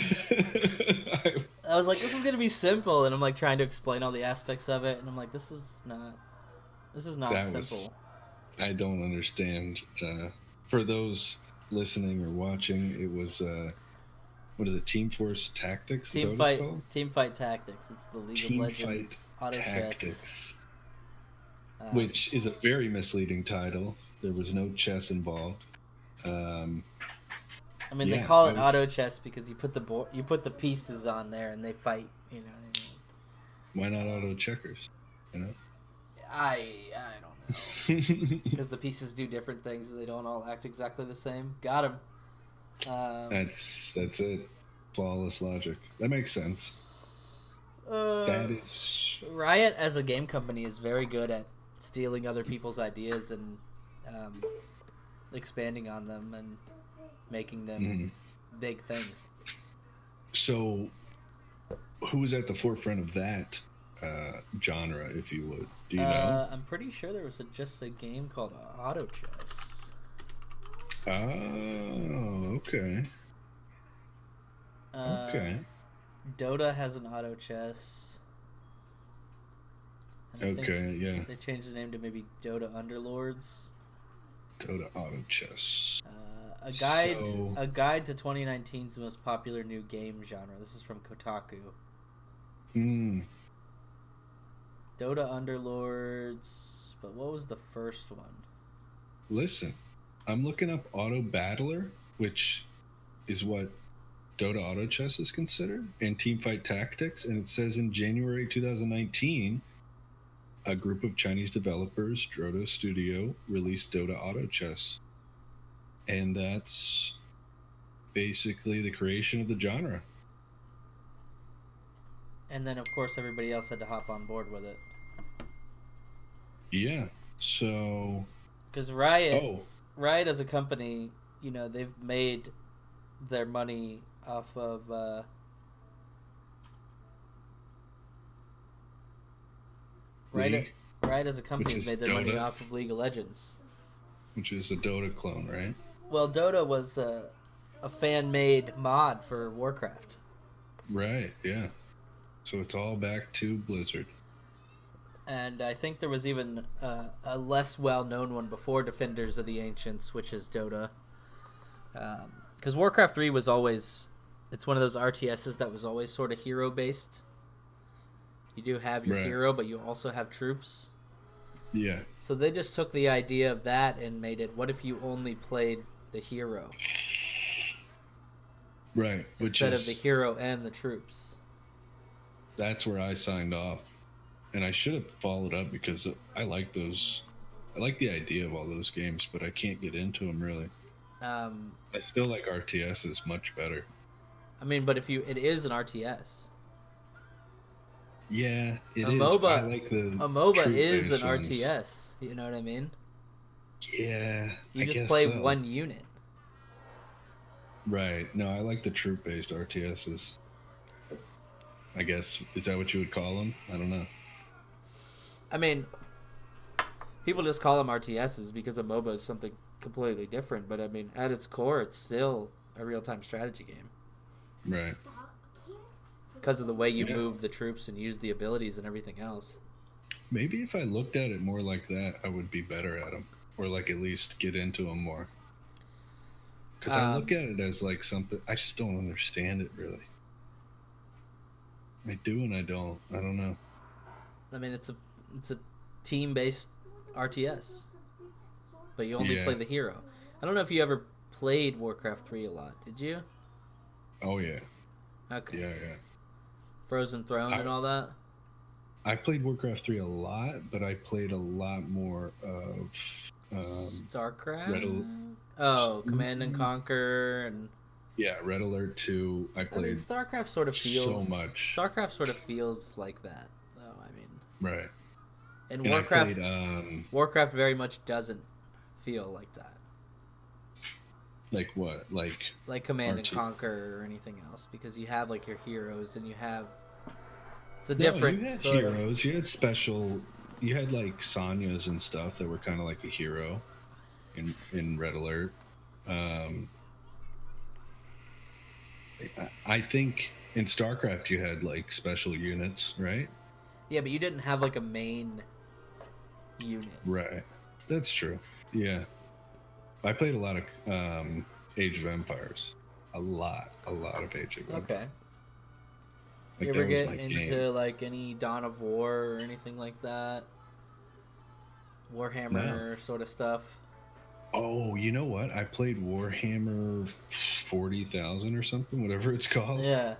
was like, this is gonna be simple, and I'm like trying to explain all the aspects of it, and I'm like, this is not simple. I don't understand. For those listening or watching, it was what is it? Team Force Tactics? Is that what it's called? Team Fight Tactics. It's the League of Legends auto Tactics, which is a very misleading title. There was no chess involved. I mean, they call it auto chess because you put the pieces on there and they fight. You know what I mean? Why not auto checkers? I don't know. Because the pieces do different things and they don't all act exactly the same. Got him. That's it. Flawless logic. That makes sense. That is Riot as a game company is very good at stealing other people's ideas and expanding on them and making them big things. So, who was at the forefront of that genre, if you would? Do you know? I'm pretty sure there was just a game called Auto Chess. Oh, okay. Okay. Dota has an Auto Chess. Okay, yeah. They changed the name to maybe Dota Underlords. Dota Auto Chess. A guide to 2019's most popular new game genre. This is from Kotaku. Dota Underlords, but what was the first one? Listen, I'm looking up Auto Battler, which is what Dota Auto Chess is considered, and Teamfight Tactics, and it says in January 2019, a group of Chinese developers, Drodo Studio, released Dota Auto Chess. And that's basically the creation of the genre. And then, of course, everybody else had to hop on board with it. Yeah. So, Because Riot, oh, Riot as a company, they've made their money off of Riot. League, Riot as a company which has is made their money Dota, off of League of Legends. which is a Dota clone, right? Well, Dota was a fan-made mod for Warcraft. Right. Yeah. So it's all back to Blizzard. And I think there was even a less well-known one before Defenders of the Ancients, which is Dota. Because Warcraft 3 was always... It's one of those RTSs that was always sort of hero-based. You do have your Right. hero, but you also have troops. Yeah. So they just took the idea of that and made it, what if you only played the hero? Right. Which Instead is of the hero and the troops. that's where I signed off. And I should have followed up because I like those. I like the idea of all those games, but I can't get into them really. Um, I still like RTS much better. I mean, but it is an RTS. Yeah, it A is. MOBA, I like the a MOBA is troop-based an ones. RTS. You know what I mean? Yeah, You I just guess play so. one unit. Right. No, I like the troop-based RTSs. I guess is that what you would call them? I don't know. I mean, people just call them RTSs because a MOBA is something completely different. But I mean, at its core, it's still a real-time strategy game Right. because of the way you Yeah. move the troops and use the abilities and everything else. Maybe if I looked at it more like that, I would be better at them, or like at least get into them more. Because I look at it as like something I just don't understand it really. I do and I don't. I don't know. I mean, it's a team-based RTS, but you only Yeah. play the hero. I don't know if you ever played Warcraft 3 a lot. Did you? Oh yeah, Okay. yeah. Frozen Throne and all that. I played Warcraft 3 a lot, but I played a lot more of StarCraft. Red Command and Conquer and. Red Alert 2. I I mean, played StarCraft sort of feels so much. StarCraft sort of feels like that, though. I mean, Right. and And Warcraft. I played Warcraft very much doesn't feel like that, like what? like Command and RT. Conquer or anything else, because you have like your heroes and you have. It's a No, different you had sort of. heroes. You had special. You had like Sonyas and stuff that were kind of like a hero in Red Alert. I think in StarCraft you had like special units, right? Yeah, but you didn't have like a main unit. Right. That's true. Yeah. I played a lot of Age of Empires. A lot of Age of Empires. Okay. Like You ever that was get my into game. like any Dawn of War or anything like that? Warhammer sort of stuff. Oh, you know what? I played Warhammer 40,000 or something, whatever it's called. Yeah.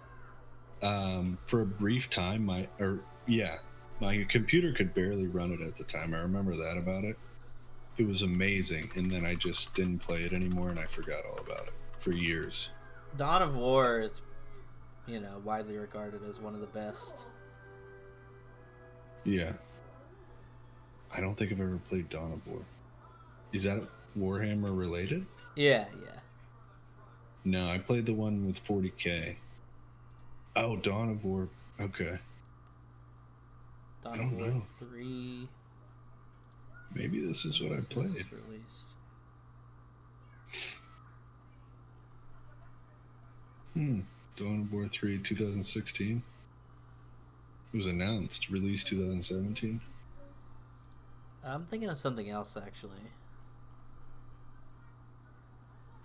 For a brief time, my computer could barely run it at the time. I remember that about it. It was amazing, and then I just didn't play it anymore, and I forgot all about it for years. Dawn of War is, widely regarded as one of the best. Yeah. I don't think I've ever played Dawn of War. Is that Warhammer related? Yeah. No, I played the one with 40K. Oh, Dawn of War. Okay. Dawn I of don't War know. 3. Maybe this is what I was played. released. Dawn of War 3, 2016. It was announced, released 2017. I'm thinking of something else actually.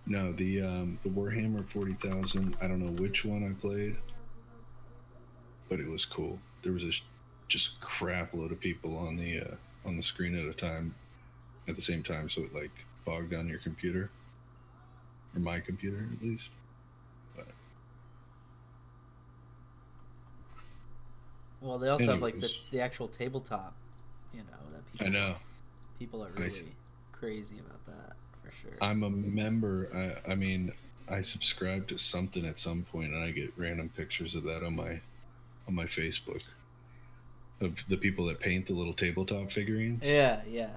No, the Warhammer 40,000. I don't know which one I played, but it was cool. There was just crap load of people on the screen at the same time, so it like bogged down your computer, or my computer at least. But Well, they also have like anyways, the actual tabletop. That people, I know. people are really crazy about that for sure. I'm a member. I mean, I subscribe to something at some point, and I get random pictures of that on my Facebook. of the people that paint the little tabletop figurines. Yeah, yeah.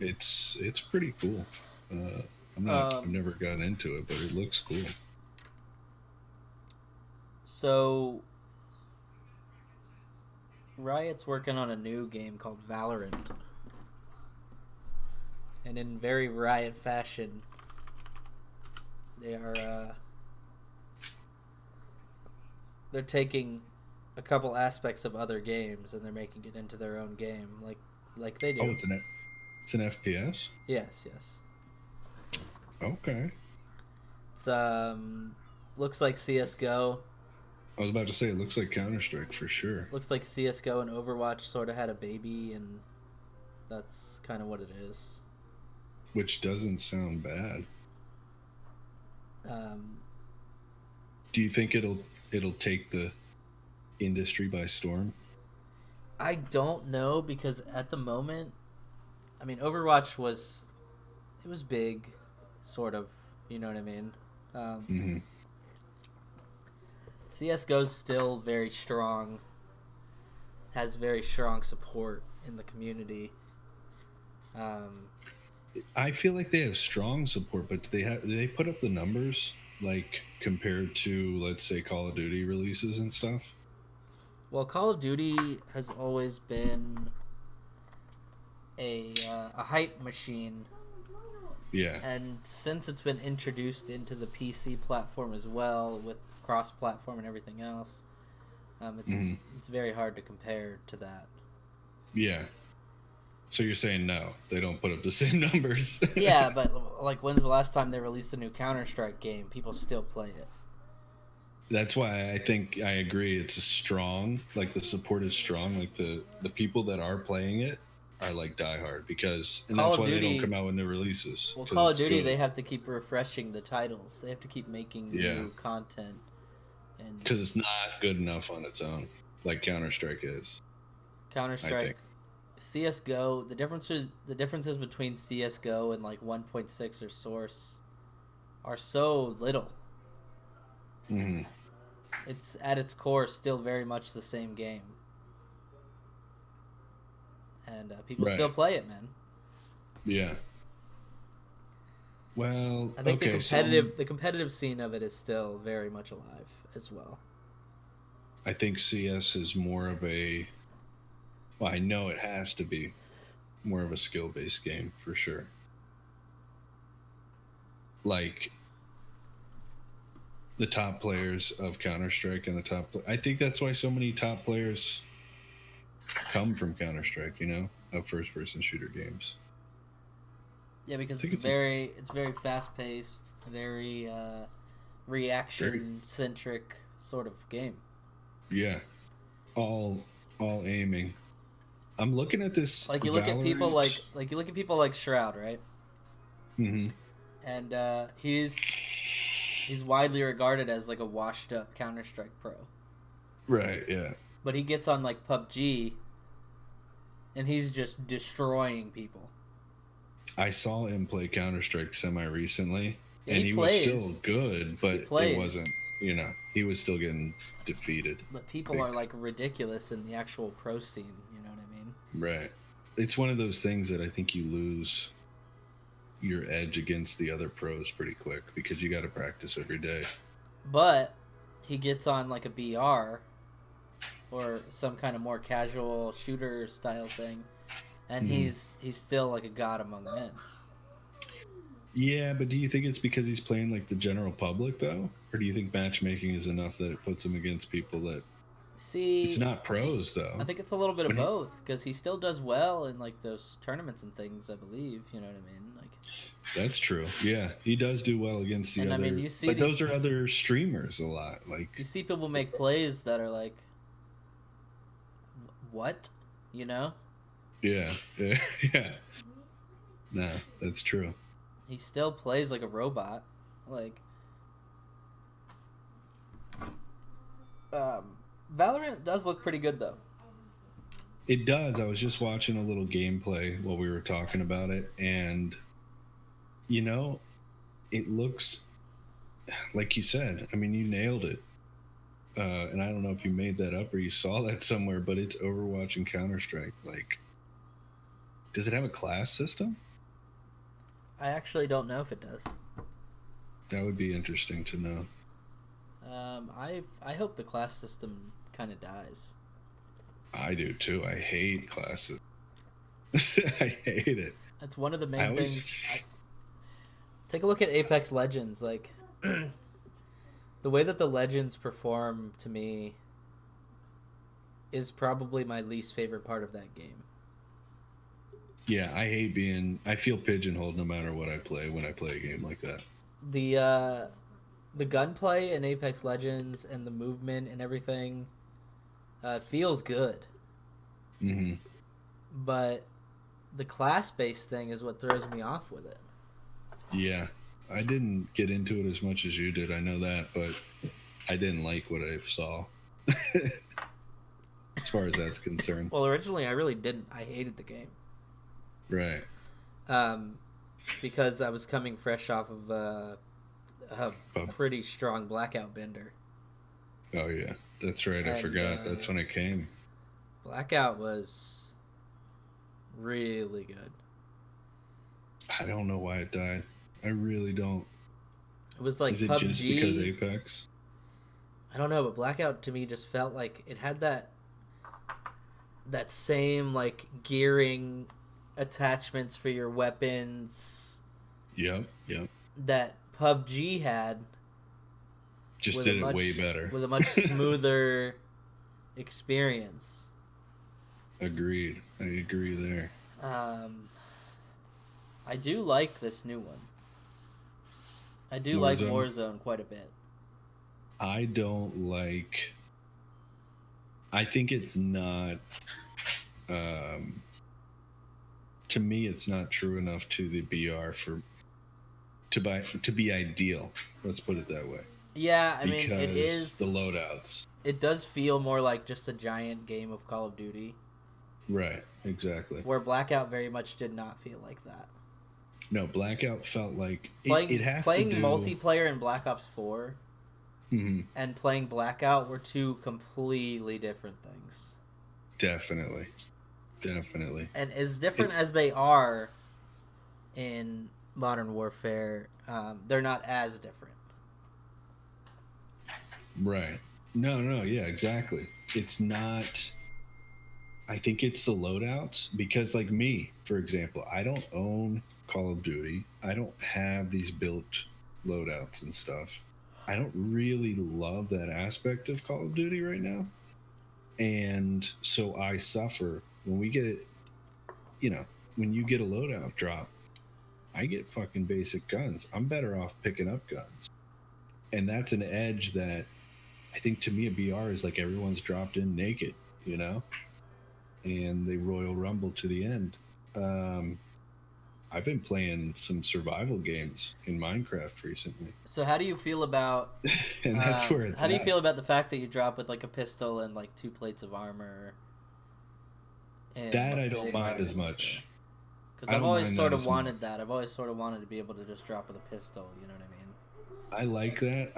It's pretty cool. I've never gotten into it, but it looks cool. So Riot's working on a new game called Valorant. And in very Riot fashion, they are they're taking a couple aspects of other games and they're making it into their own game, like they do. Oh, it's an FPS. Yes, yes. Okay. It's looks like CS:GO. I was about to say it looks like Counter-Strike for sure. Looks like CS:GO and Overwatch sort of had a baby, and that's kind of what it is. Which doesn't sound bad. Do you think it'll take the industry by storm? I don't know, because at the moment, I mean, Overwatch was big, sort of. You know what I mean? CS:GO's still very strong. Has very strong support in the community. I feel like they have strong support, but do they put up the numbers like compared to, let's say, Call of Duty releases and stuff? Well, Call of Duty has always been a hype machine. Yeah. And since it's been introduced into the PC platform as well, with cross-platform and everything else, it's very hard to compare to that. Yeah. So you're saying no, they don't put up the same numbers? Yeah, but like, when's the last time they released a new Counter-Strike game? People still play it. That's why I think I agree. It's strong. Like, the support is strong. Like, the people that are playing it are like diehard, and that's why they don't come out with new releases. Well, Call of Duty, they have to keep refreshing the titles. They have to keep making new content, and because it's not good enough on its own, like Counter-Strike is. Counter-Strike, CS:GO. The differences between CS:GO and like 1.6 or Source are so little. It's at its core still very much the same game, and people still play it, man. Yeah. Well, I think the competitive scene of it is still very much alive as well. I think CS is more of a, well, I know it has to be more of a skill-based game for sure. Like, the top players of Counter-Strike and I think that's why so many top players come from Counter-Strike, of first-person shooter games. Yeah, because it's very fast-paced. It's very reaction-centric sort of game. Yeah, all aiming. I'm looking at this. Like, you look at people like Shroud, right? Mm-hmm. And he's widely regarded as like a washed-up Counter-Strike pro. Right. Yeah. But he gets on like PUBG, and he's just destroying people. I saw him play Counter-Strike semi-recently, and he was still good, but it wasn't, he was still getting defeated. But people are like ridiculous in the actual pro scene, you know what I mean? Right. It's one of those things that I think you lose your edge against the other pros pretty quick, because you got to practice every day. But he gets on like a BR or some kind of more casual shooter style thing, and he's still like a god among men. Yeah, but do you think it's because he's playing like the general public though, or do you think matchmaking is enough that it puts him against people that? See, it's not pros though. I think it's a little bit of both, because he still does well in like those tournaments and things, I believe. You know what I mean? Like, that's true. Yeah, he does do well against the other. I mean, you see, those are other streamers a lot. Like, you see people make plays that are like, what? Yeah. No, that's true. He still plays like a robot. Like, Valorant does look pretty good, though. It does. I was just watching a little gameplay while we were talking about it, and, it looks, like you said, I mean, you nailed it. and I don't know if you made that up or you saw that somewhere, but it's Overwatch and Counter-Strike. Like, does it have a class system? I actually don't know if it does. That would be interesting to know. I hope the class system kind of dies. I do too. I hate classes. I hate it. That's one of the I main always things. Take a look at Apex Legends. Like, the way that the Legends perform to me is probably my least favorite part of that game. Yeah, I hate I feel pigeonholed no matter what I play when I play a game like that. The gunplay in Apex Legends and the movement and everything feels good, Mm-hmm. but the class-based thing is what throws me off with it. Yeah, I didn't get into it as much as you did. I know that, but I didn't like what I saw. As far as that's concerned. Well, originally I really didn't. I hated the game. Right. Because I was coming fresh off of a Oh. pretty strong blackout bender. Oh yeah, that's right. I forgot. That's when it came. Blackout was really good. I don't know why it died. I really don't. It was like Is it PUBG. just because Apex? I don't know, but Blackout to me just felt like it had that same like gearing attachments for your weapons. Yep. That PUBG had. Just did it way better. With a much smoother experience. Agreed. I agree there. I do like this new one. I do like Warzone quite a bit. I don't like... I think it's not... to me, it's not true enough to the BR to be ideal. Let's put it that way. Yeah, I mean, it is... the loadouts. It does feel more like just a giant game of Call of Duty. Right, exactly. Where Blackout very much did not feel like that. No, Blackout felt like... Playing to do... multiplayer in Black Ops 4 mm-hmm. and playing Blackout were two completely different things. Definitely. And as different as they are in Modern Warfare, they're not as different. Right. No, yeah, exactly. It's not... I think it's the loadouts, because like me, for example, I don't own Call of Duty. I don't have these built loadouts and stuff. I don't really love that aspect of Call of Duty right now. And so I suffer when we get, when you get a loadout drop, I get fucking basic guns. I'm better off picking up guns. And that's an edge that I think to me a BR is like everyone's dropped in naked, and they Royal Rumble to the end. I've been playing some survival games in Minecraft recently. So how do you feel about... and that's where it's How do you feel about the fact that you drop with like a pistol and like 2 plates of armor? That I don't mind as much. Because I've always sort of wanted that. I've always sort of wanted to be able to just drop with a pistol, you know what I mean? I like that.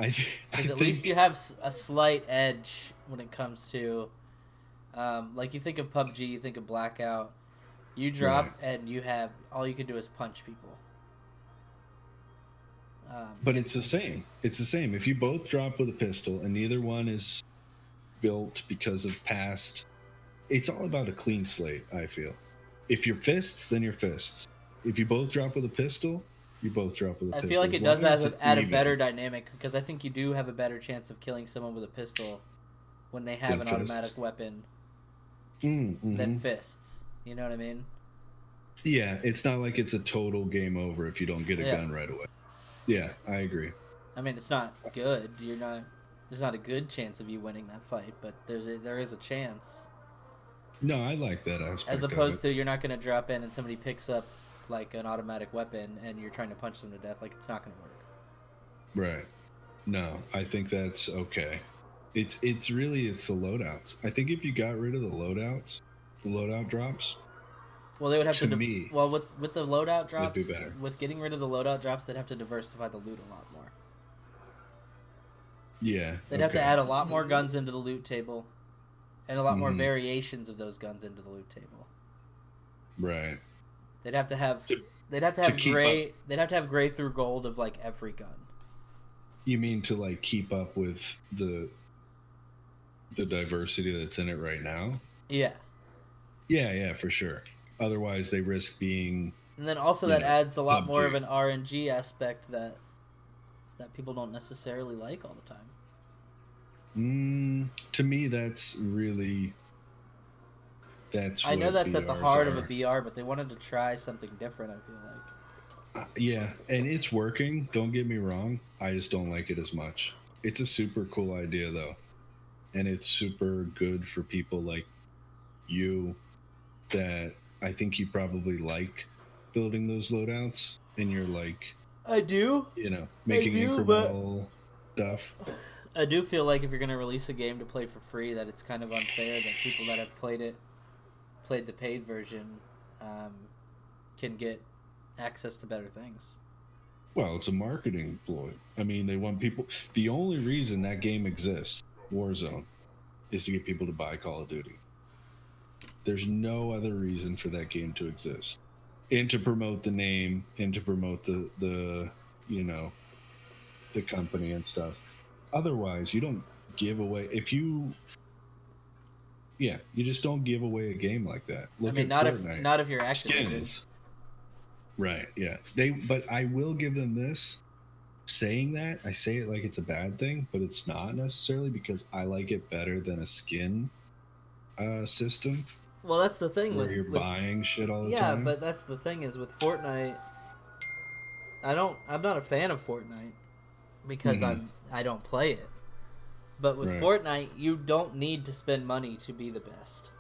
Because at least you have a slight edge when it comes to... like you think of PUBG, you think of Blackout. You drop and you have... All you can do is punch people. But it's the same. It's the same. If you both drop with a pistol and neither one is built because of past... It's all about a clean slate, I feel. If you're fists, then you're fists. If you both drop with a pistol, you both drop with a pistol. I feel like it does add a better dynamic, because I think you do have a better chance of killing someone with a pistol when they have an automatic weapon than fists. You know what I mean? Yeah, it's not like it's a total game over if you don't get a gun right away. Yeah, I agree. I mean, it's not good. There's not a good chance of you winning that fight, but there is a chance. No, I like that aspect. As opposed to you're not going to drop in and somebody picks up like an automatic weapon and you're trying to punch them to death. Like, it's not going to work. Right. No, I think that's okay. It's really the loadouts. I think if you got rid of the loadout drops. Well, they would have me. Well, with the loadout drops, it'd be better. With getting rid of the loadout drops, they'd have to diversify the loot a lot more. Yeah. They'd have to Okay. add a lot more guns into the loot table, and a lot more Mhm. variations of those guns into the loot table. Right. They'd have to have To, they'd have to to have keep up. gray they'd have to have gray through gold of like every gun. You mean to like keep up with the diversity that's in it right now? Yeah. Yeah, yeah, for sure. Otherwise, they risk being, And then also you that know, adds a lot more of PUBG. an RNG aspect that people don't necessarily like all the time. To me, that's I know what that's at the BRs heart of a are. BR, but they wanted to try something different, I feel like. Yeah, and it's working. Don't get me wrong. I just don't like it as much. It's a super cool idea though, and it's super good for people like you that I think you probably like building those loadouts, and you're like, I do. I making do, but incremental stuff. I do feel like if you're going to release a game to play for free, that it's kind of unfair that people that have played the paid version, um, can get access to better things. Well, it's a marketing ploy. I mean, they want people. The only reason that game exists, Warzone, is to get people to buy Call of Duty. There's no other reason for that game to exist, and to promote the name, and to promote the you know the company and stuff. Otherwise, you don't give away. If you Yeah, you just don't give away a game like that. I Look mean, at Fortnite not if you're Activision. skins. Right, yeah. But I will give them this. Saying that, I say it like it's a bad thing, but it's not necessarily, because I like it better than a skin system Well, that's the thing where you're with buying shit all the yeah, time. but that's the thing is with Fortnite. I'm not a fan of Fortnite because Hmm. I don't play it. But with Right, Fortnite, you don't need to spend money to be the best.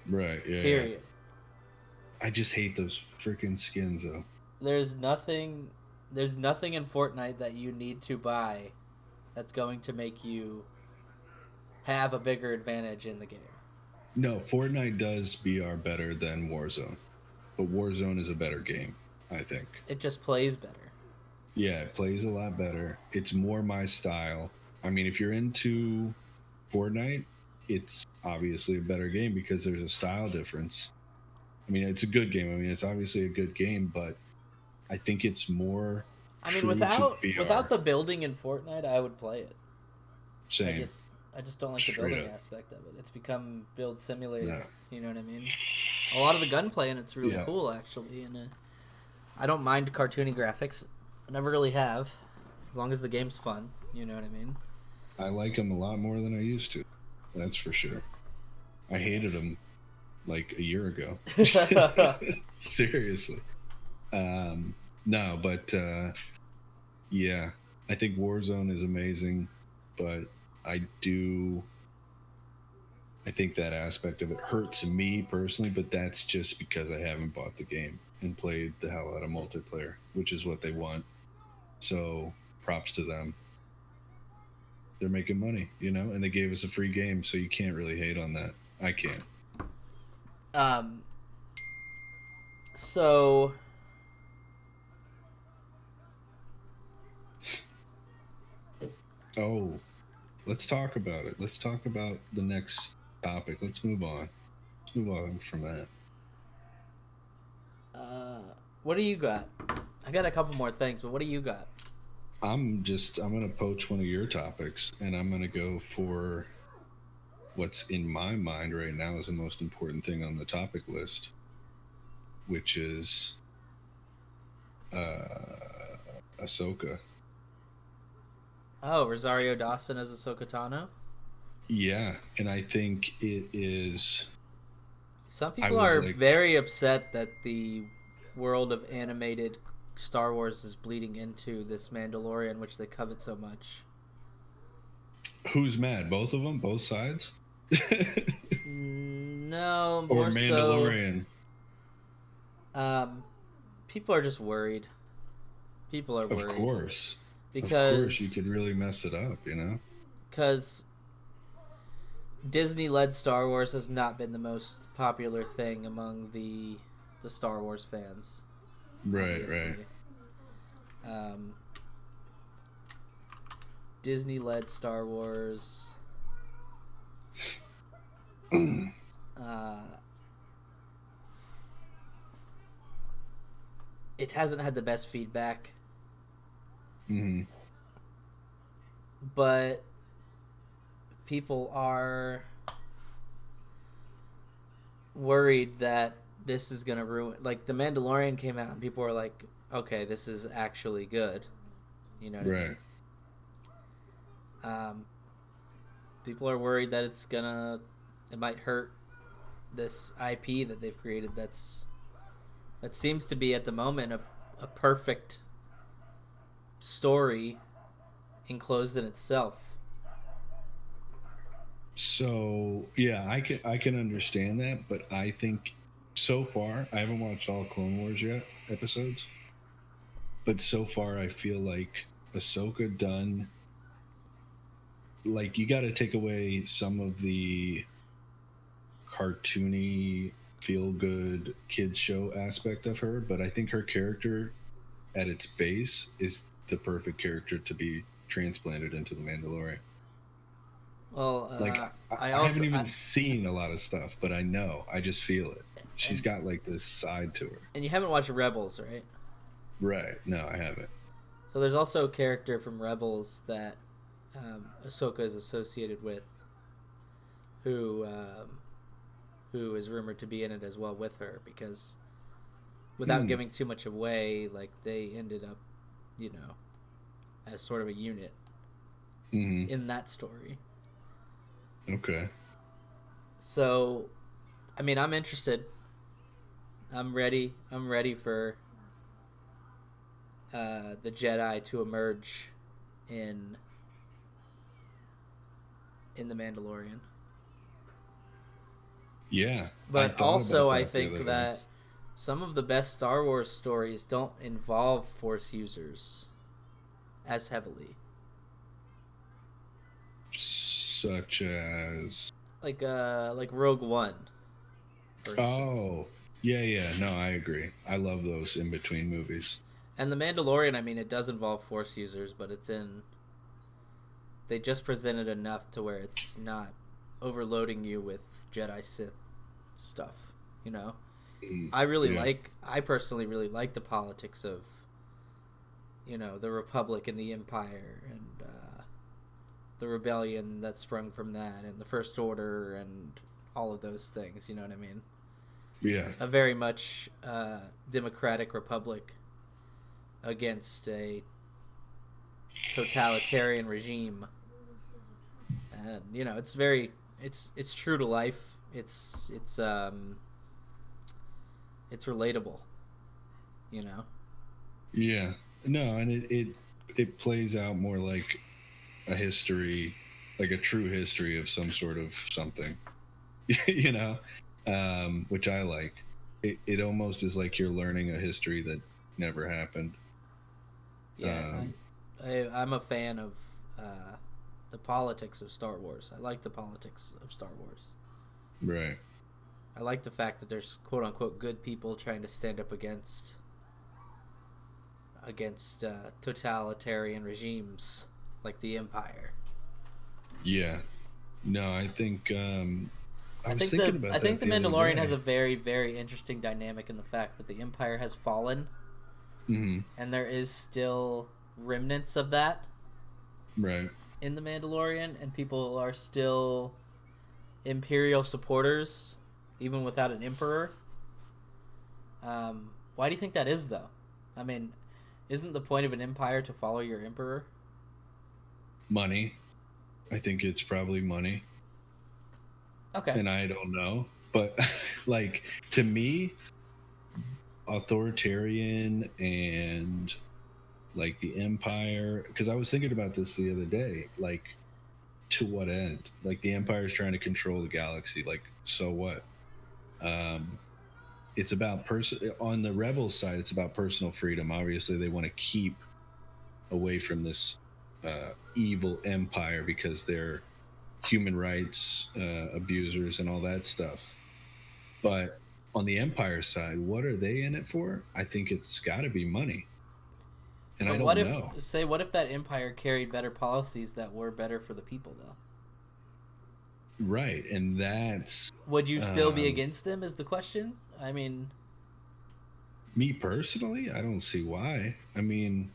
right, yeah, yeah. Period. I just hate those freaking skins though. There's nothing there's nothing in Fortnite that you need to buy that's going to make you have a bigger advantage in the game. No, Fortnite does BR better than Warzone, but Warzone is a better game, I think. It just plays better. Yeah, it plays a lot better. It's more my style. I mean, if you're into Fortnite, it's obviously a better game because there's a style difference. I mean, it's a good game. I mean, it's obviously a good game, but I think it's more I mean, true to without VR. the building in Fortnite, I would play it. I Same. just I just don't like the Straight building up. aspect of it. It's become build simulator. No. You know what I mean? A lot of the gunplay in it's really Yeah. cool actually, and I don't mind cartoony graphics. I never really have, as long as the game's fun. You know what I mean? I like them a lot more than I used to. That's for sure. I hated them like a year ago. Seriously. No, but yeah, I think Warzone is amazing, but I do. I think that aspect of it hurts me personally, but that's just because I haven't bought the game and played the hell out of multiplayer, which is what they want. So props to them. They're making money, and they gave us a free game, so you can't really hate on that. I can't. um. So Oh, let's talk about it. Let's talk about the next topic. Let's move on. Let's move on from that. uh, what do you got? I got a couple more things, but what do you got? I'm gonna poach one of your topics, and I'm gonna go for what's in my mind right now is the most important thing on the topic list, which is Ahsoka. Oh, Rosario Dawson as Ahsoka Tano. Yeah, and I think it is. Some I people was are like, very upset that the world of animated Star Wars is bleeding into this Mandalorian, which they covet so much. who's mad? Both of them, both sides, No, or more so. Mandalorian? Um, people are just worried. People are Of worried course, of course, you because could really mess it up. because Disney-led Star Wars has not been the most popular thing among the Star Wars fans. Right, Obviously. right. Um, Disney-led Star Wars. It hasn't had the best feedback, but people are worried that this is gonna ruin. Like, The Mandalorian came out and people were like, "Okay, this is actually good." You know what I mean? People are worried that it might hurt this IP that they've created. That seems to be at the moment a perfect story enclosed in itself. So yeah, I can understand that, but I think so far I haven't watched all Clone Wars yet episodes, but so far I feel like Ahsoka done. Like, you got to take away some of the cartoony, feel good kids show aspect of her, but I think her character at its base is the perfect character to be transplanted into the Mandalorian. Well, Like, I I also haven't even seen a lot of stuff, but I know, I just feel it. She's got like this side to her. and you haven't watched Rebels, right? Right? No, I haven't. So there's also a character from Rebels that Ahsoka is associated with, who is rumored to be in it as well with her, because without giving too much away, like, they ended up, as sort of a unit in that story. Okay. So, I mean, I'm interested. I'm ready. I'm ready for the Jedi to emerge in the Mandalorian. Yeah. But also, I think that some of the best Star Wars stories don't involve Force users as heavily. Such as Like Rogue One, for instance. Oh, yeah. No, I agree. I love those in between movies. And The Mandalorian, I mean, it does involve Force users, but they just presented enough to where it's not overloading you with Jedi Sith stuff, I personally really like the politics of, the Republic and the Empire, and the rebellion that sprung from that, and the First Order, and all of those things, you know what I mean? Yeah. A very much democratic republic against a totalitarian regime. And, it's very, it's true to life. It's relatable, Yeah. No, and it plays out more like a history, like a true history of some sort of something, which I like. It almost is like you're learning a history that never happened. Yeah, I'm a fan of the politics of Star Wars. I like the politics of Star Wars. Right. I like the fact that there's quote unquote good people trying to stand up against totalitarian regimes like the Empire. Yeah. No, I think I think the Mandalorian has a very, very interesting dynamic in the fact that the Empire has fallen, and there is still remnants of that, right, in the Mandalorian, and people are still Imperial supporters even without an Emperor. Why do you think that is, though? I mean, isn't the point of an empire to follow your Emperor? Money. I think it's probably money. Okay. And I don't know, but like, to me, authoritarian and like the Empire, because I was thinking about this the other day, like, to what end? Like, the Empire is trying to control the galaxy, like, so what? It's about on the rebel side, it's about personal freedom. Obviously they want to keep away from this evil empire because they're human rights abusers and all that stuff. But on the Empire side, what are they in it for? I think it's got to be money. And I But don't know. what if that empire carried better policies that were better for the people, though? Right, and that's Would you still be um, against them? Is the question. I mean, me personally. I don't see why. I mean,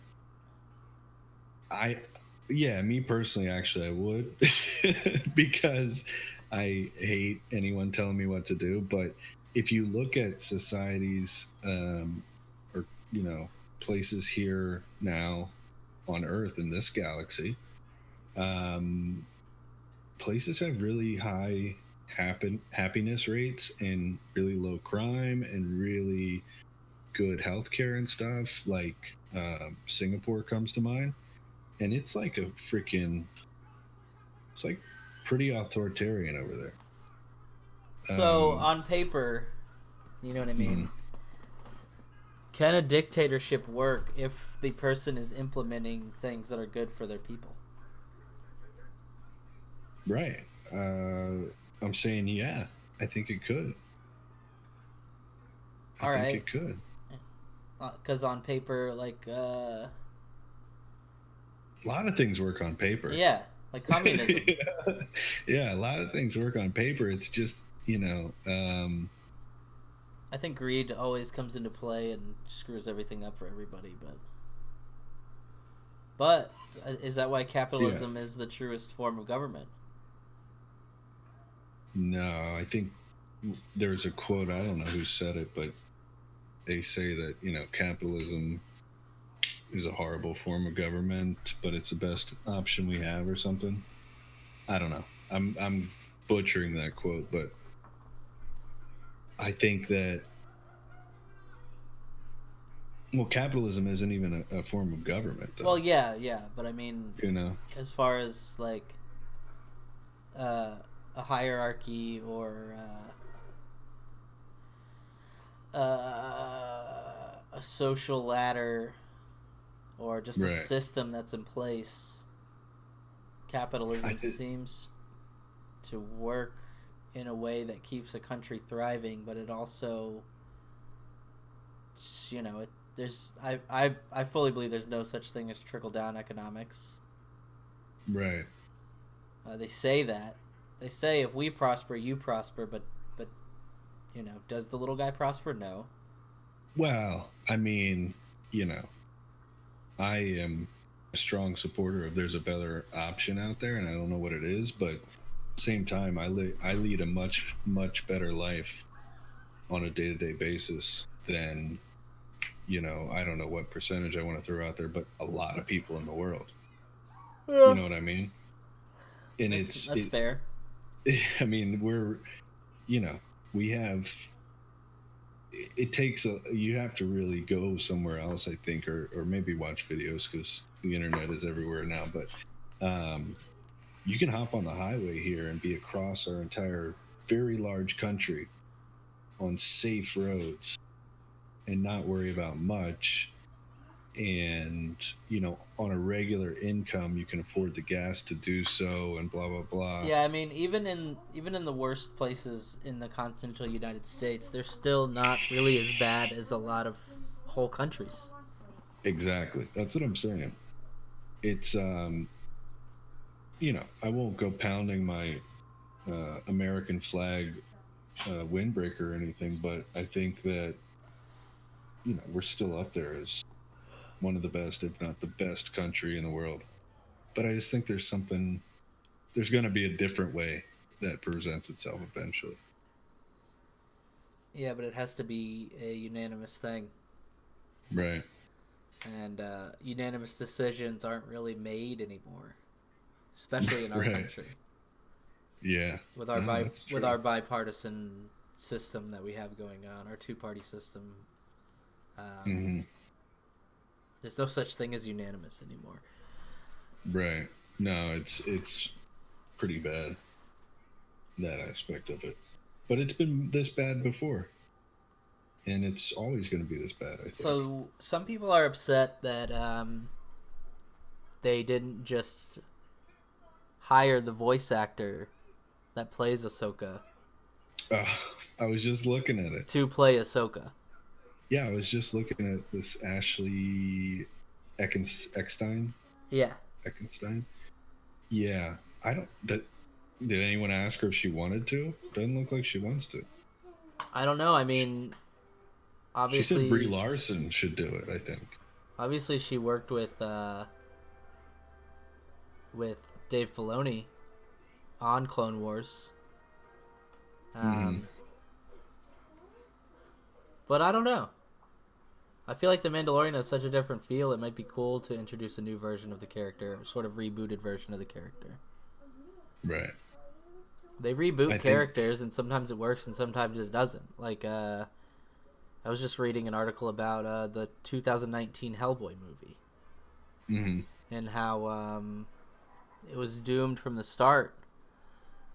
I yeah, me personally, actually, I would because I hate anyone telling me what to do. But if you look at societies, or places here now on Earth in this galaxy, um, places have really high happiness rates and really low crime and really good healthcare and stuff. Like Singapore comes to mind, and it's like it's like pretty authoritarian over there. so on paper, you know what I Mhm. mean. Can a dictatorship work if the person is implementing things that are good for their people? Right. I'm saying, yeah, I think it could. I All think right, it could. because on paper, like, A lot of things work on paper. yeah, like communism. Yeah. Yeah, a lot of things work on paper. It's just, I think greed always comes into play and screws everything up for everybody. But is that why yeah. capitalism is the truest form of government? No, I think there's a quote, I don't know who said it, but they say that, capitalism is a horrible form of government, but it's the best option we have or something. I don't know. I'm butchering that quote, but I think that, well, capitalism isn't even a form of government, Well, though. yeah, yeah, but I mean, You know? as far as like uh, a hierarchy or a social ladder or just a Right. system that's in place, I capitalism did. seems to work in a way that keeps a country thriving, but it also, you know, it there's I fully believe there's no such thing as trickle down economics. Right. They say that. They say if we prosper, you prosper, but does the little guy prosper? No. Well, I mean, you know, I am a strong supporter of there's a better option out there, and I don't know what it is, but at the same time, I lead a much better life on a day to day basis than, I don't know what percentage I want to throw out there, but a lot of people in the world. You Yeah. know what I mean? And That's fair. I mean, you know, we have, it takes you have to really go somewhere else, I think, or maybe watch videos because the internet is everywhere now. But you can hop on the highway here and be across our entire very large country on safe roads and not worry about much. And on a regular income, you can afford the gas to do so, and blah blah blah. Yeah, I mean, even in the worst places in the continental United States, they're still not really as bad as a lot of whole countries. Exactly, that's what I'm saying. It's I won't go pounding my American flag windbreaker or anything, but I think that we're still up there as one of the best, if not the best, country in the world. But I just think there's going to be a different way that presents itself eventually. Yeah, but it has to be a unanimous thing, Right. and unanimous decisions aren't really made anymore, especially in our Right. country Yeah. with No, that's with true. our bipartisan system that we have going on, our two party system. Um, Hmm. there's no such thing as unanimous anymore. Right. No, it's pretty bad, that aspect of it. But it's been this bad before, and it's always going to be this bad, I think. So some people are upset that they didn't just hire the voice actor that plays Ahsoka Uh, I was just looking at it. to play Ahsoka. Yeah, I was just looking at this Ashley. Eckstein. Yeah. Eckenstein. Yeah, I don't. Did anyone ask her if she wanted to? Doesn't look like she wants to. I don't know. I mean, She said Brie obviously, Larson should do it. I think. she worked with Dave Filoni on Clone Wars. Mm-hmm. But I don't know. I feel like The Mandalorian has such a different feel. It might be cool to introduce a new version of the character, sort of rebooted version of the character. Right. They reboot I think. characters, and sometimes it works, and sometimes it doesn't. Like, I was just reading an article about the 2019 Hellboy movie Mm-hmm. and how it was doomed from the start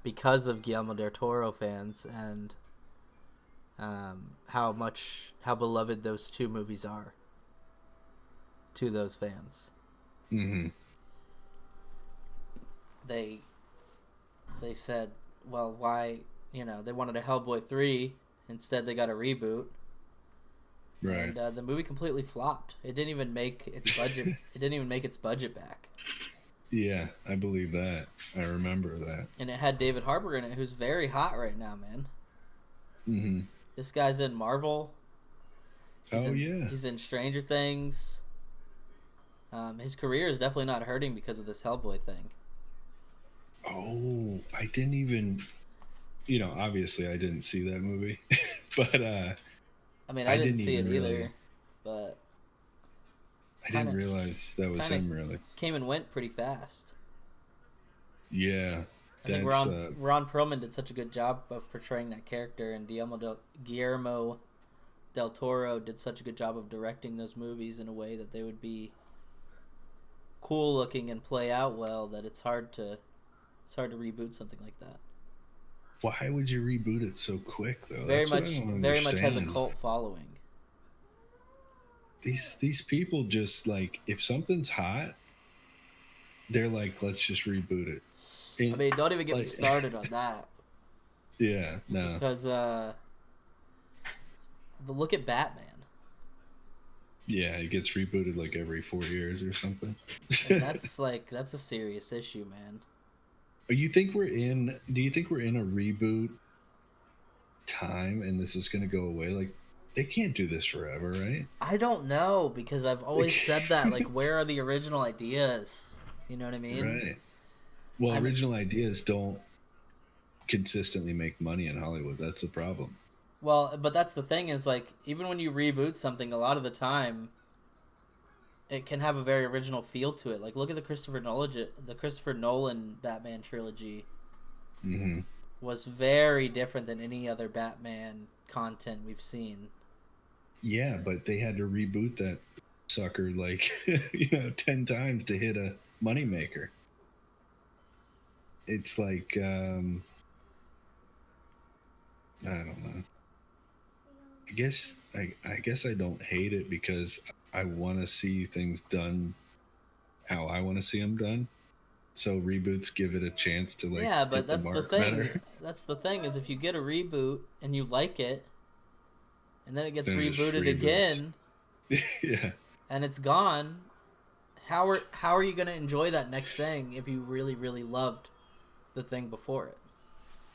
because of Guillermo del Toro fans and how beloved those two movies are to those fans. Mm-hmm. They said, well, why, they wanted a Hellboy 3, instead they got a reboot. Right. And the movie completely flopped. It didn't even make its budget. It didn't even make its budget back. Yeah, I believe that. I remember that. And it had David Harbour in it, who's very hot right now, man. Mm-hmm. This guy's in Marvel. Yeah. He's in Stranger Things. His career is definitely not hurting because of this Hellboy thing. Oh, I didn't even. Obviously, I didn't see that movie, but I mean, I didn't see it either, but I didn't realize that was him. Really came and went pretty fast. Yeah, I think Ron Perlman did such a good job of portraying that character, and Guillermo del Toro did such a good job of directing those movies in a way that they would be cool looking and play out well, that it's hard to reboot something like that. Why would you reboot it so quick, though? Very much has a cult following. These people just, like, if something's hot, they're like, let's just reboot it. I mean, don't even get me started on that. Yeah, no. Because look at Batman. Yeah, it gets rebooted like every 4 years or something. And that's a serious issue, man. Do you think we're in a reboot time and this is going to go away? Like, they can't do this forever, right? I don't know, because I've always said that. Like, where are the original ideas? You know what I mean? Right. Well, original ideas don't consistently make money in Hollywood. That's the problem. Well, but that's the thing, is, like, even when you reboot something, a lot of the time, it can have a very original feel to it. Like, look at the Christopher Nolan Batman trilogy. Mm-hmm. Was very different than any other Batman content we've seen. Yeah, but they had to reboot that sucker, like, 10 times to hit a moneymaker. It's like, I don't know. I guess I don't hate it because I want to see things done how I want to see them done. So reboots give it a chance to, like, yeah, but that's the thing. Better. That's the thing, is if you get a reboot and you like it, and then it gets rebooted again, yeah, and it's gone, how are you going to enjoy that next thing if you really, really loved the thing before it?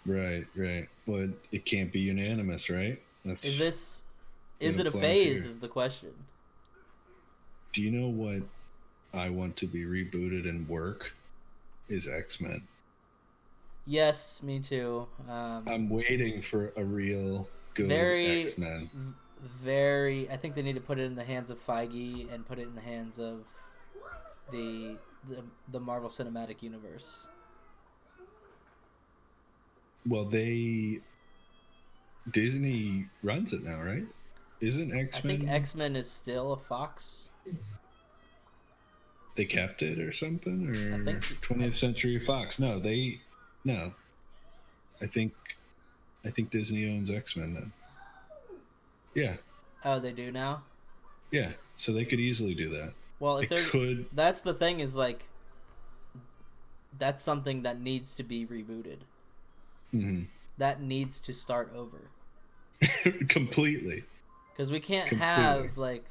Right. Well, it can't be unanimous, right? Is it a phase? Is the question. Do you know what I want to be rebooted and work? Is X-Men. Yes, me too. I'm waiting for a real good X-Men. I think they need to put it in the hands of Feige and put it in the hands of the Marvel Cinematic Universe. Well, Disney runs it now, right? Isn't X-Men? I think X-Men is still a Fox. They kept it or something, or I think 20th Century Fox. No. I think Disney owns X-Men now. Yeah. Oh, they do now? Yeah, so they could easily do that. Well, if they could, that's the thing, is, like, that's something that needs to be rebooted. Mm-hmm. That needs to start over. Completely. Because we can't have, like,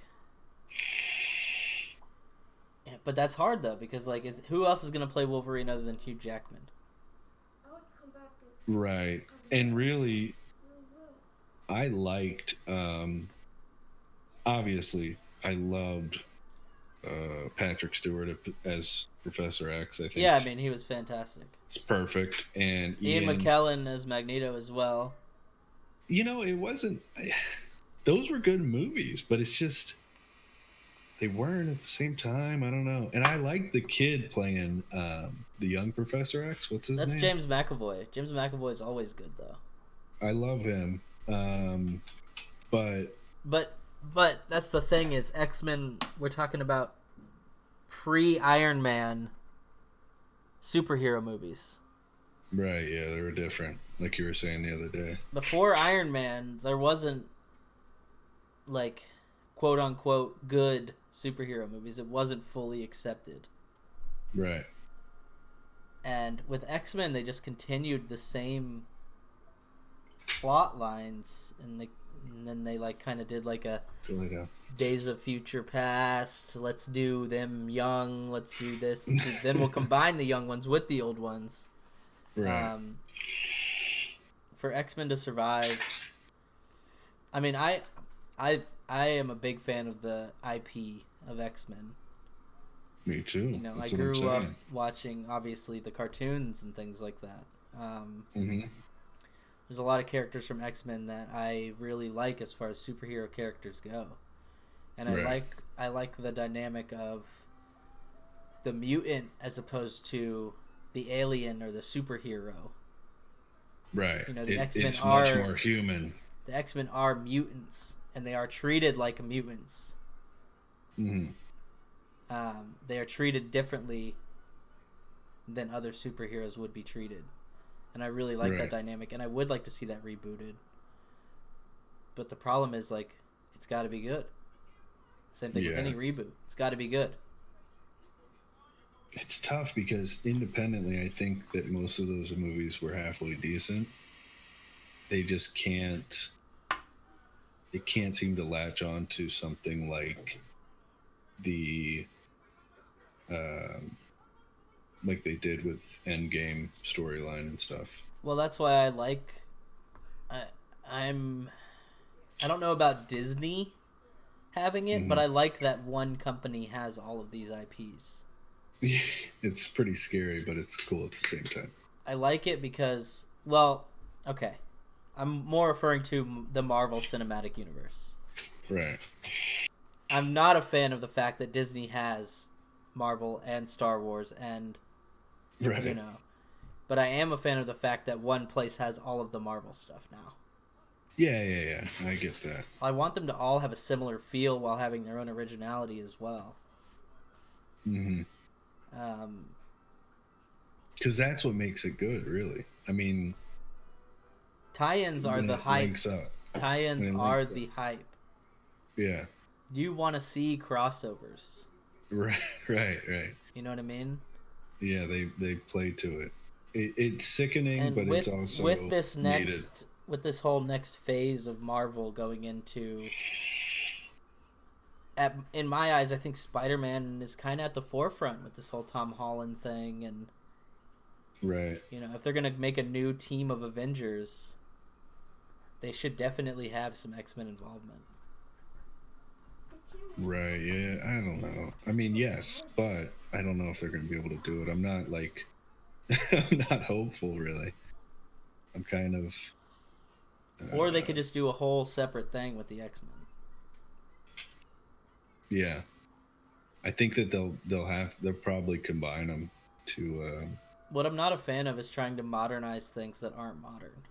But that's hard though because like, who else is gonna play Wolverine other than Hugh Jackman? Right. And really, I liked. Obviously, I loved Patrick Stewart as Professor X. I Yeah, I think mean he was fantastic. it's perfect. And Ian Ian, McKellen as Magneto as well. it wasn't. Those were good movies, but it's just they weren't at the same time. I don't know. And I like the kid playing the young Professor X. What's his That's name? James McAvoy. James McAvoy is always good though. I love him. But But that's the thing is X-Men. We're talking about pre-Iron Man superhero movies. right, yeah, they were different. Like you were saying the other day. Before Iron Man, there wasn't like quote unquote good superhero movies. It wasn't fully accepted. Right. And with X-Men, they just continued the same plot lines, and then they like kind of did like a Days of Future Past. Let's do them young. Let's do this. Then we'll combine the young ones with the old ones. Right. For X-Men to survive, I mean, I am a big fan of the IP of X-Men. Me too. You know, I grew up watching obviously the cartoons and things like that. There's a lot of characters from X-Men that I really like as far as superhero characters go, and I like the dynamic of the mutant as opposed to the alien or the superhero. Right. You know, the X-Men it's are much more human. The X-Men are mutants, and they are treated like mutants. Mm-hmm. They are treated differently than other superheroes would be treated. And I really like that dynamic, and I would like to see that rebooted. But the problem is, like, it's got to be good. Same thing with any reboot. It's got to be good. It's tough because independently, I think that most of those movies were halfway decent. They just can't. They can't seem to latch on to something like like they did with Endgame storyline and stuff. Well, that's why I like. I don't know about Disney having it, but I like that one company has all of these IPs. It's pretty scary, but it's cool at the same time. I like it because, well, okay. I'm more referring to the Marvel Cinematic Universe. Right. I'm not a fan of the fact that Disney has Marvel and Star Wars and, you know. But I am a fan of the fact that one place has all of the Marvel stuff now. Yeah. I get that. I want them to all have a similar feel while having their own originality as well. Mm-hmm. Because that's what makes it good, really. I mean, tie-ins are the hype. Tie-ins are the hype. Yeah. You want to see crossovers. Right. You know what I mean? Yeah, they play to it. It's sickening, and but it's also needed. With this whole next phase of Marvel going into, in my eyes, I think Spider-Man is kind of at the forefront with this whole Tom Holland thing, and you know, if they're gonna make a new team of Avengers, they should definitely have some X-Men involvement. Right, yeah, I don't know. I mean, yes, but I don't know if they're going to be able to do it. I'm not I'm not hopeful, really. I'm kind of... or they could just do a whole separate thing with the X-Men. Yeah. I think that they'll probably combine them to... What I'm not a fan of is trying to modernize things that aren't modern.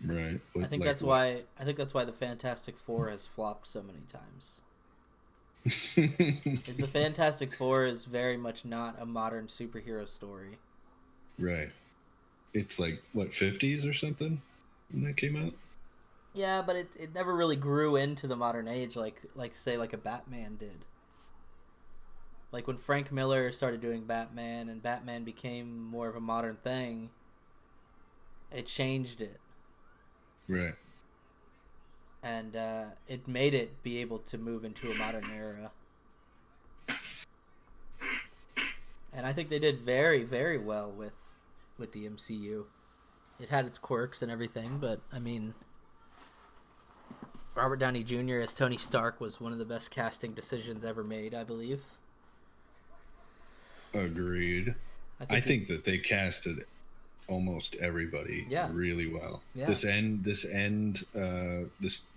Right. I think that's why the Fantastic Four has flopped so many times. Is the Fantastic Four is very much not a modern superhero story. Right. It's like what, 50s or something when that came out? Yeah, but it never really grew into the modern age like say like a Batman did. Like when Frank Miller started doing Batman and Batman became more of a modern thing, it changed it. Right. And it made it be able to move into a modern era. And I think they did very, very well with the MCU. It had its quirks and everything, but I mean, Robert Downey Jr. as Tony Stark was one of the best casting decisions ever made, I believe. Agreed. I think that they casted almost everybody really well. Yeah. This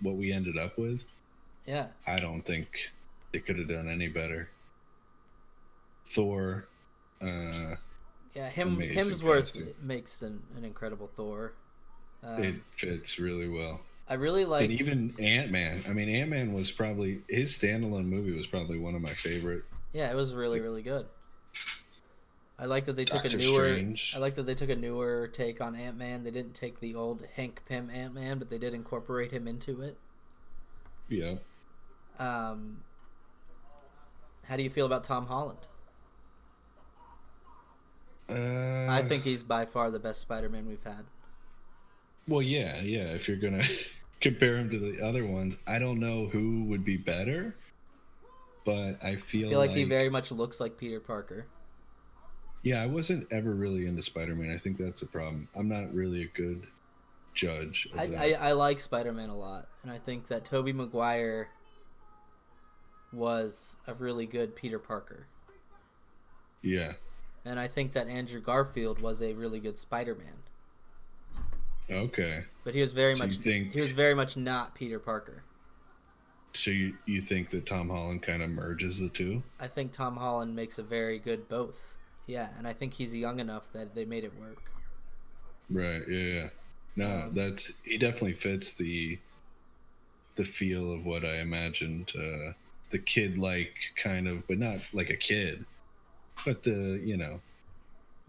what we ended up with. Yeah. I don't think they could have done any better. Thor. Hemsworth makes an incredible Thor. It fits really well. I really like. And even Ant-Man. I mean, Ant-Man was probably his standalone movie was probably one of my favorite. Yeah, it was really, really good. I like that they took Strange. I like that they took a newer take on Ant-Man. They didn't take the old Hank Pym Ant-Man, but they did incorporate him into it. Yeah. How do you feel about Tom Holland? I think he's by far the best Spider-Man we've had. Well, yeah. If you're gonna compare him to the other ones, I don't know who would be better, but I feel like he very much looks like Peter Parker. Yeah, I wasn't ever really into Spider-Man. I think that's the problem. I'm not really a good judge of that. I like Spider-Man a lot, and I think that Tobey Maguire was a really good Peter Parker. Yeah. And I think that Andrew Garfield was a really good Spider-Man. Okay. But he was very much not Peter Parker. So you think that Tom Holland kind of merges the two? I think Tom Holland makes a very good both. Yeah, and I think he's young enough that they made it work. Right. Yeah. No, he definitely fits the feel of what I imagined. The kid-like kind of, but not like a kid, but But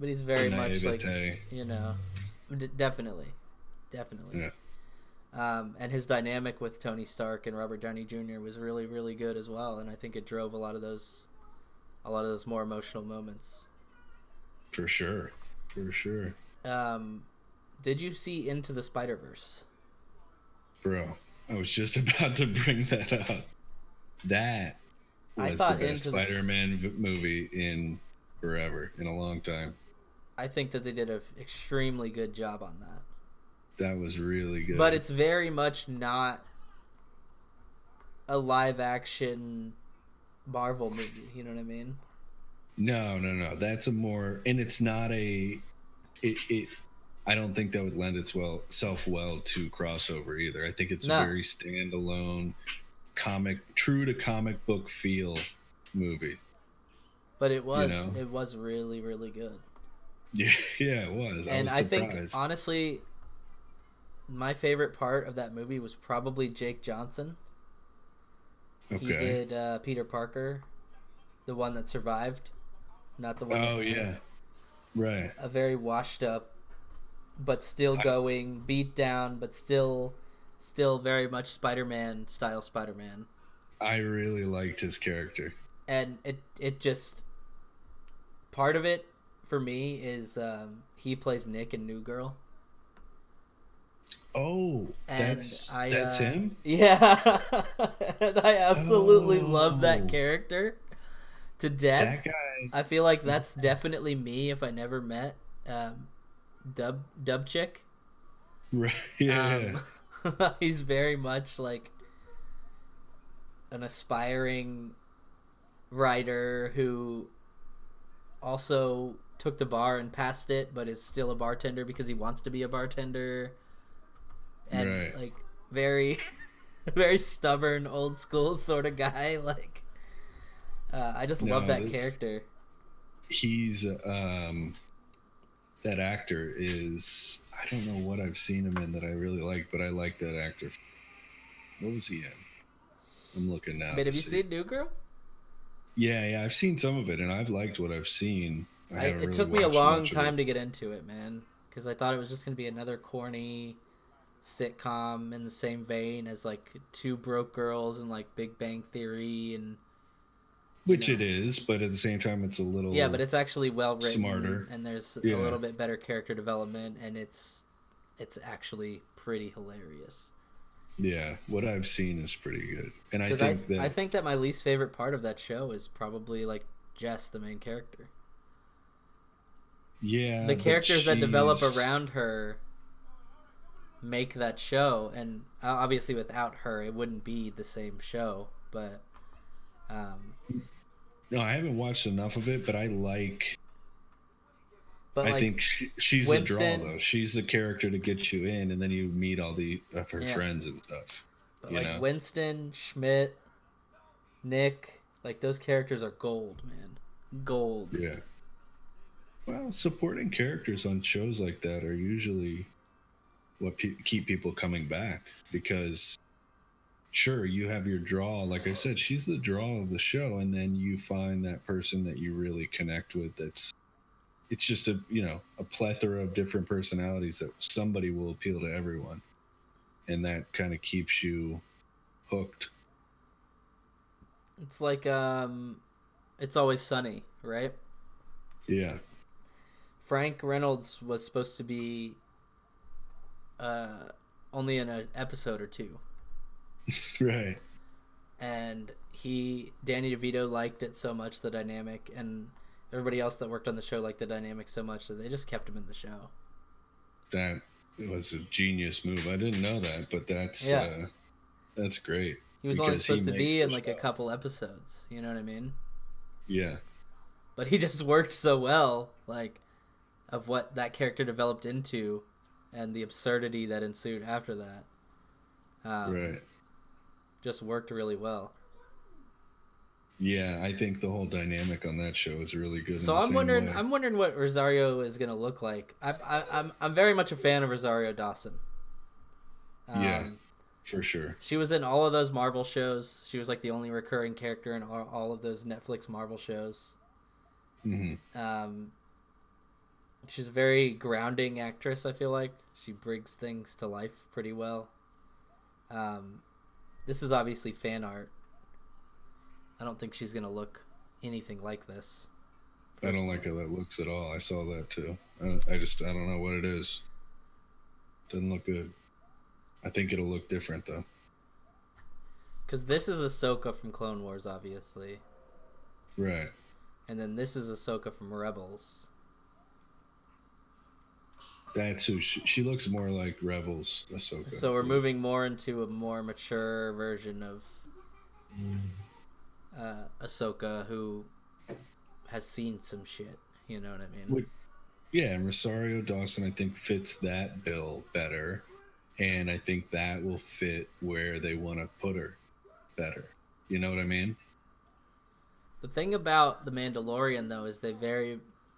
he's very much like definitely. Yeah. And his dynamic with Tony Stark and Robert Downey Jr. was really, really good as well, and I think it drove a lot of those more emotional moments. For sure. Did you see Into the Spider-Verse? Bro, I was just about to bring that up. That was the best Spider-Man movie in forever, in a long time. I think that they did an extremely good job on that. That was really good. But it's very much not a live-action Marvel movie, you know what I mean? No. That's a more, and it's not a. I don't think that would lend itself well to crossover either. I think it's a very standalone, true to comic book feel movie. But it was really, really good. Yeah, it was. And I was think honestly, my favorite part of that movie was probably Jake Johnson. Okay. He did Peter Parker, the one that survived. Not the one. Oh yeah, right. A very washed up, but still going, beat down, but still very much Spider-Man style Spider-Man. I really liked his character, and it just part of it for me is he plays Nick in New Girl. Oh, and that's him. Yeah, and I absolutely love that character to death. That guy. I feel like that's definitely me if I never met Dub Chick. Right. Yeah. He's very much like an aspiring writer who also took the bar and passed it, but is still a bartender because he wants to be a bartender. And like very, very stubborn, old school sort of guy. Like, I just love that character. He's that actor is, I don't know what I've seen him in that I really like, but I like that actor. What was he in? I'm looking now. Wait, have you seen New Girl? Yeah, I've seen some of it, and I've liked what I've seen. It took me a long time to get into it, man, because I thought it was just gonna be another corny sitcom in the same vein as like Two Broke Girls and like Big Bang Theory, and which it is, but at the same time it's a little but it's actually well written, smarter, and there's a little bit better character development, and it's actually pretty hilarious. Yeah, what I've seen is pretty good, and I think that my least favorite part of that show is probably like Jess, the main character. Yeah, The but characters that develop she's around her make that show, and obviously without her, it wouldn't be the same show. But um, no, I haven't watched enough of it, but I like. but I like think she's the draw Winston, though. She's the character to get you in, and then you meet all the of her yeah. friends and stuff. But You like know. Winston, Schmidt, Nick, like those characters are gold, man. Gold. Yeah. Well, supporting characters on shows like that are usually what keep people coming back because sure you have your draw, like I said, she's the draw of the show, and then you find that person that you really connect with. That's it's just a plethora of different personalities that somebody will appeal to everyone, and that kind of keeps you hooked. It's like It's Always Sunny, right? Yeah. Frank Reynolds was supposed to be uh only in an episode or two, Right. and Danny DeVito liked it so much, the dynamic, and everybody else that worked on the show liked the dynamic so much that they just kept him in the show. That was a genius move. I didn't know that, but Yeah. that's great He was only because he supposed to makes be the in like a show. couple episodes, you know what I mean? Yeah. But he just worked so well, like, of what that character developed into and the absurdity that ensued after that. Right. Just worked really well. Yeah, I think the whole dynamic on that show is really good. So in the same way. I'm wondering what Rosario is gonna look like. I'm very much a fan of Rosario Dawson. Yeah, for sure. She was in all of those Marvel shows. She was like the only recurring character in all of those Netflix Marvel shows. She's a very grounding actress. I feel like she brings things to life pretty well. This is obviously fan art. I don't think she's gonna look anything like this. I don't like how that looks at all. I saw that too. I don't know what it is. Doesn't look good. I think it'll look different though. Because this is Ahsoka from Clone Wars, obviously. Right. And then this is Ahsoka from Rebels. That's who she looks more like Rebels Ahsoka. So we're moving more into a more mature version of Ahsoka, who has seen some shit. You know what I mean? Yeah, and Rosario Dawson I think fits that bill better, and I think that will fit where they want to put her better. You know what I mean? The thing about The Mandalorian, though, is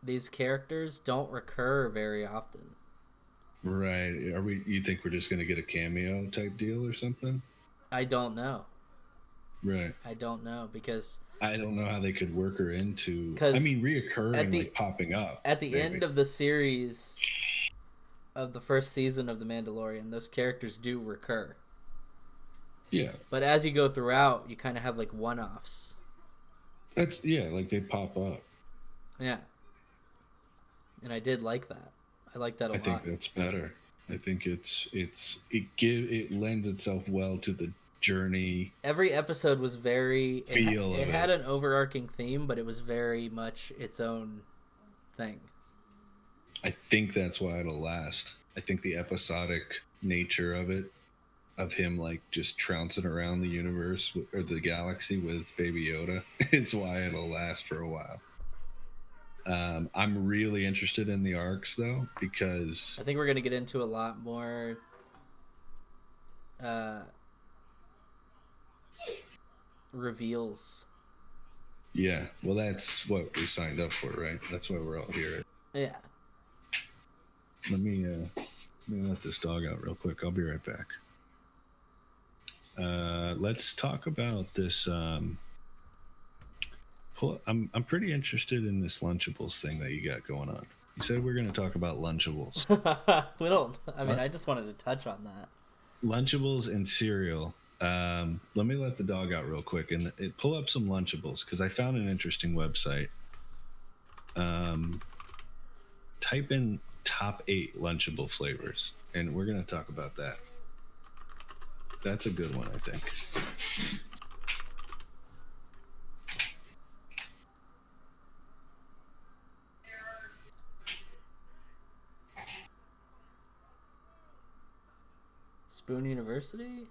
these characters don't recur very often. Right. You think we're just going to get a cameo type deal or something? I don't know. Right. I don't know, because I don't know how they could work her into. I mean, reoccurring, like popping up at the end of the series of the first season of The Mandalorian. Those characters do recur. Yeah. But as you go throughout, you kind of have like one-offs. Like they pop up. Yeah. And I did like that. I like that a lot. I think that's better. I think it lends itself well to the journey. Every episode was very it had an overarching theme, but it was very much its own thing. I think that's why it'll last. I think the episodic nature of it, of him like just trouncing around the universe or the galaxy with Baby Yoda, is why it'll last for a while. I'm really interested in the arcs though, because I think we're going to get into a lot more reveals. Yeah, well, that's what we signed up for, right? That's why we're all here. Yeah. Let me let this dog out real quick. I'll be right back. Let's talk about this. I'm pretty interested in this Lunchables thing that you got going on. You said we're going to talk about Lunchables. We don't. I mean, I just wanted to touch on that. Lunchables and cereal. Let me let the dog out real quick and pull up some Lunchables because I found an interesting website. Type in top 8 Lunchable flavors, and we're going to talk about that. That's a good one, I think. Spoon University.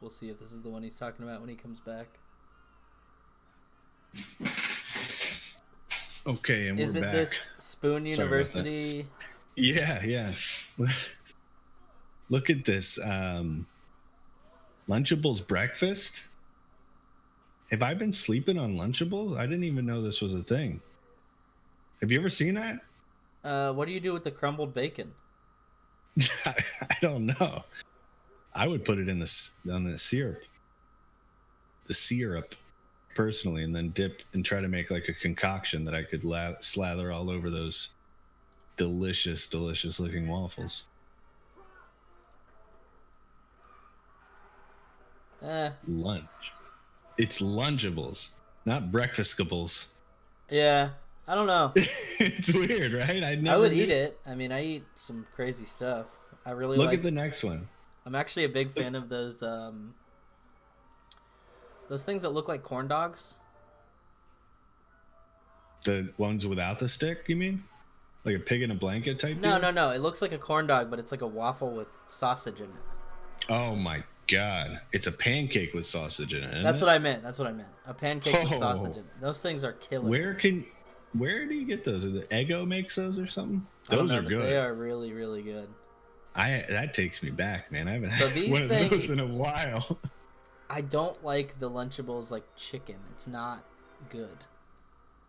We'll see if this is the one he's talking about when he comes back. Okay, and Is we're it back. this Spoon University? Yeah. Look at this. Lunchables breakfast. Have I been sleeping on Lunchables? I didn't even know this was a thing. Have you ever seen that? What do you do with the crumbled bacon? I don't know. I would put it in the syrup, personally, and then dip and try to make like a concoction that I could slather all over those delicious looking waffles. Lunch. It's Lunchables, not Breakfastables. Yeah, I don't know. It's weird, right? I would eat it. I mean, I eat some crazy stuff. I really Look like. at the next one. I'm actually a big fan of those things that look like corn dogs. The ones without the stick, you mean? Like a pig in a blanket type No, deal? no. It looks like a corn dog, but it's like a waffle with sausage in it. Oh my god. It's a pancake with sausage in it. That's what I meant. A pancake with Oh. sausage in it. Those things are killer. Where do you get those? The Eggo makes those or something? I don't Those know, are but good. They are really, really good. That takes me back, man. I haven't So had these one of things- those in a while. I don't like the Lunchables like chicken. It's not good.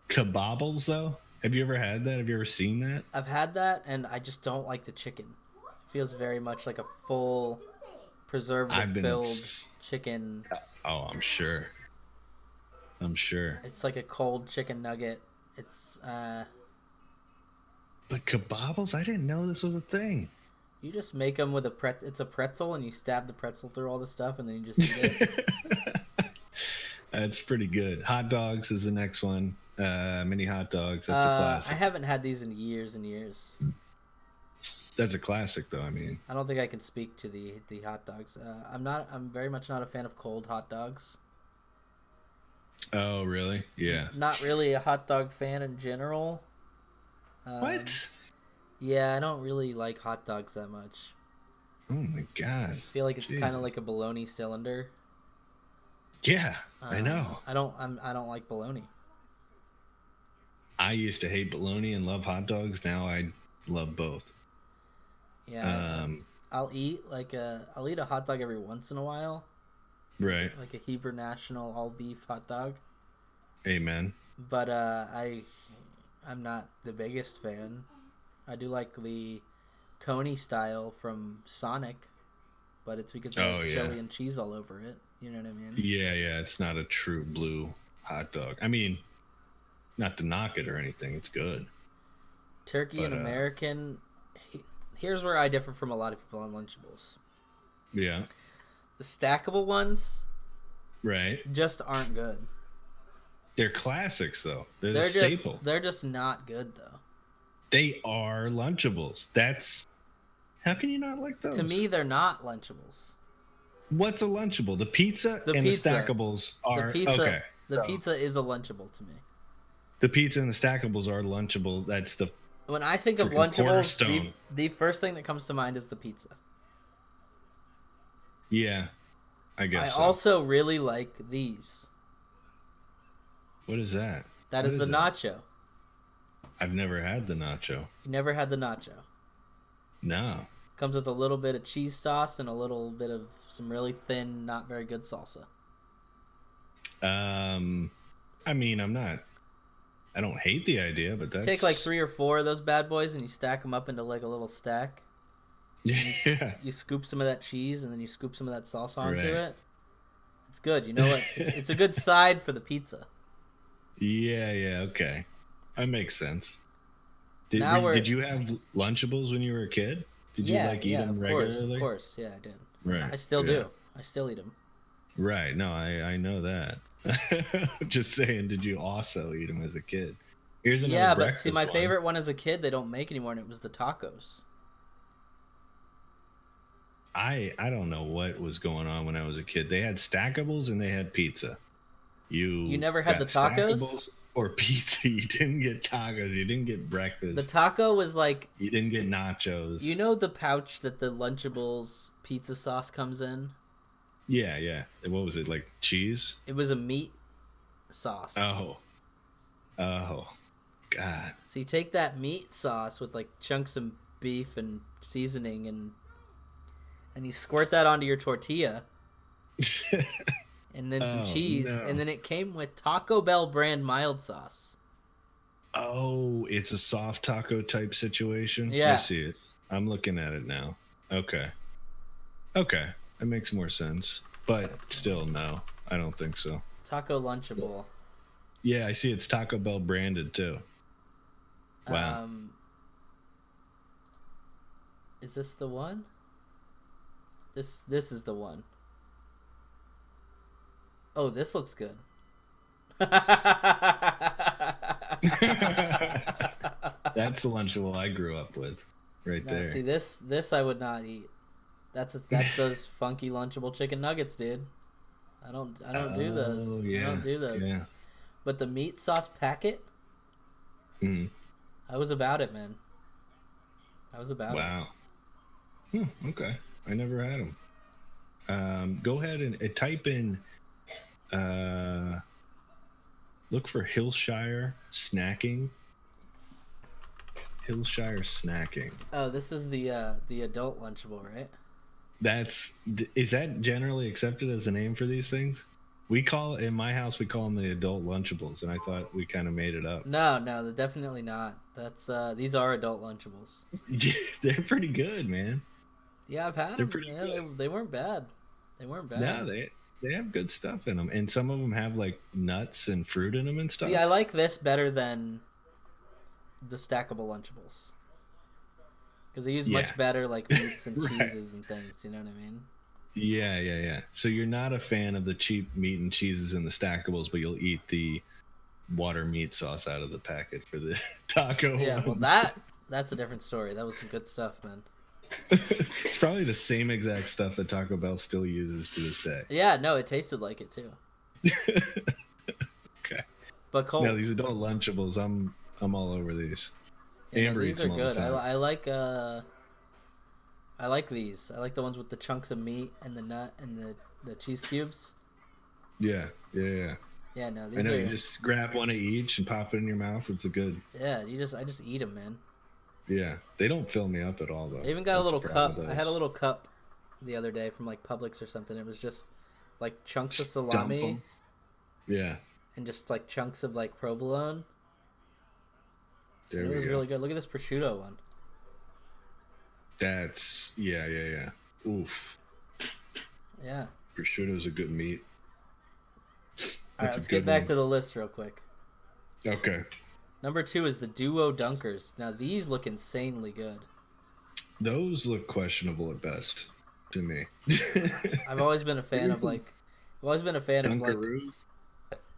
Kebabbles though? Have you ever had that? Have you ever seen that? I've had that, and I just don't like the chicken. It feels very much like a full preservative-filled chicken. Oh, I'm sure. It's like a cold chicken nugget. It's But kebabbles? I didn't know this was a thing. you just make them with it's a pretzel, and you stab the pretzel through all the stuff, and then you just eat it. That's pretty good. Hot dogs is the next one. Mini hot dogs. That's a I classic. haven't had these in years and years. That's a classic, though. I mean, I don't think I can speak to the hot dogs. I'm very much not a fan of cold hot dogs. oh really? Yeah. Not really a hot dog fan in general. What? Yeah, I don't really like hot dogs that much. Oh my god. I feel like it's kind Jesus. of like a bologna cylinder. Yeah, I know. I don't like bologna. I used to hate bologna and love hot dogs. Now I love both. Yeah, I'll eat I'll eat a hot dog every once in a while, Right. like a Hebrew National all beef hot dog. Amen. But I'm not the biggest fan. I do like the Coney style from Sonic, but it's because it has chili and cheese all over it. You know what I mean? Yeah, it's not a true blue hot dog. I mean, not to knock it or anything. It's good. Turkey and American. Here's where I differ from a lot of people on Lunchables. Yeah. The stackable ones Right. just aren't good. They're classics, though. They're the staple. They're just not good though. They are Lunchables. That's how can you not like those? To me, they're not Lunchables. What's a Lunchable? The pizza and the stackables are okay. The pizza is a Lunchable to me. The pizza and the stackables are Lunchable. That's the When I think of freaking Lunchables, cornerstone. the first thing that comes to mind is the pizza. yeah. I I guess. so. also really like these. What is that? That What is the that? nacho. I've never had the nacho. You never had the nacho. No. Comes with a little bit of cheese sauce and a little bit of some really thin, not very good salsa. I mean, I don't hate the idea, but that's Take like 3 or 4 of those bad boys and you stack them up into like a little stack. Yeah. You scoop some of that cheese and then you scoop some of that salsa onto Right. it. It's good. You know what? It's a good side for the pizza. Yeah, okay. That makes sense. Did Now you have Lunchables when you were a kid? Did you like eat them of regularly? Of course, yeah, I did. Right. I still yeah. do. I still eat them. Right. No, I know that. Just saying, did you also eat them as a kid? Here's another Yeah, but breakfast see, my one. favorite one as a kid they don't make anymore, and it was the tacos. I don't know what was going on when I was a kid. They had stackables and they had pizza. You never had got the tacos? stackables or pizza. You didn't get tacos. You didn't get breakfast. The taco was like, you didn't get nachos. you know, the pouch that the Lunchables pizza sauce comes in. Yeah, yeah. What was it, like cheese? It was a meat sauce. Oh, God. So you take that meat sauce with like chunks of beef and seasoning, and you squirt that onto your tortilla, and then some cheese, no. and then it came with Taco Bell brand mild sauce. Oh, it's a soft taco type situation. Yeah. I see it. I'm looking at it now. Okay, that makes more sense. But still, no, I don't think so. Taco Lunchable. Yeah, I see it's Taco Bell branded too. Wow. Is this the one? This is the one. Oh, this looks good. That's the Lunchable I grew up with, right No, there. see this I would not eat. That's those funky Lunchable chicken nuggets, dude. I don't do those. Yeah, I don't do those. Yeah. But the meat sauce packet, I was about it, man. I was about it. Wow. Okay. I never had them. Go ahead and type in. Look for Hillshire snacking. Hillshire snacking. Oh, this is the adult Lunchable, right? Is that generally accepted as a name for these things? In my house we call them the adult Lunchables, and I thought we kind of made it up. No, they're definitely not. That's these are adult Lunchables. They're pretty good, man. Yeah, I've had They're them. pretty Yeah, good. they weren't bad. They weren't bad. No, they have good stuff in them, and some of them have like nuts and fruit in them and stuff. See, I like this better than the stackable Lunchables because they use much better like meats and Right. cheeses and things. You know what I mean? Yeah. So you're not a fan of the cheap meat and cheeses in the stackables, but you'll eat the water meat sauce out of the packet for the taco. Yeah, well ones. that's a different story. That was some good stuff, man. It's probably the same exact stuff that Taco Bell still uses to this day. Yeah, no, it tasted like it too. Okay. But cold. No, these adult Lunchables, I'm all over these. Yeah, no, Amber these eats are them all the good. time. I like these. I like the ones with the chunks of meat and the nut and the cheese cubes. Yeah. Yeah, no, these I know are. you just grab one of each and pop it in your mouth. It's a good. Yeah, I just eat them, man. Yeah, they don't fill me up at all though. I even got a That's little the cup. problem I with had a those. little cup the other day from like Publix or something. It was just like chunks of Dump salami 'em. Yeah, and just like chunks of like provolone. there It we was go. really good. Look at this prosciutto one. That's yeah. Oof, Yeah. prosciutto's a good meat. All right, That's a let's get good back one. to the list real quick. Okay, Number 2 is the Duo Dunkers. Now these look insanely good. those look questionable at best to me. I've always been a fan of some like, I've always been a fan of like Dunkaroos.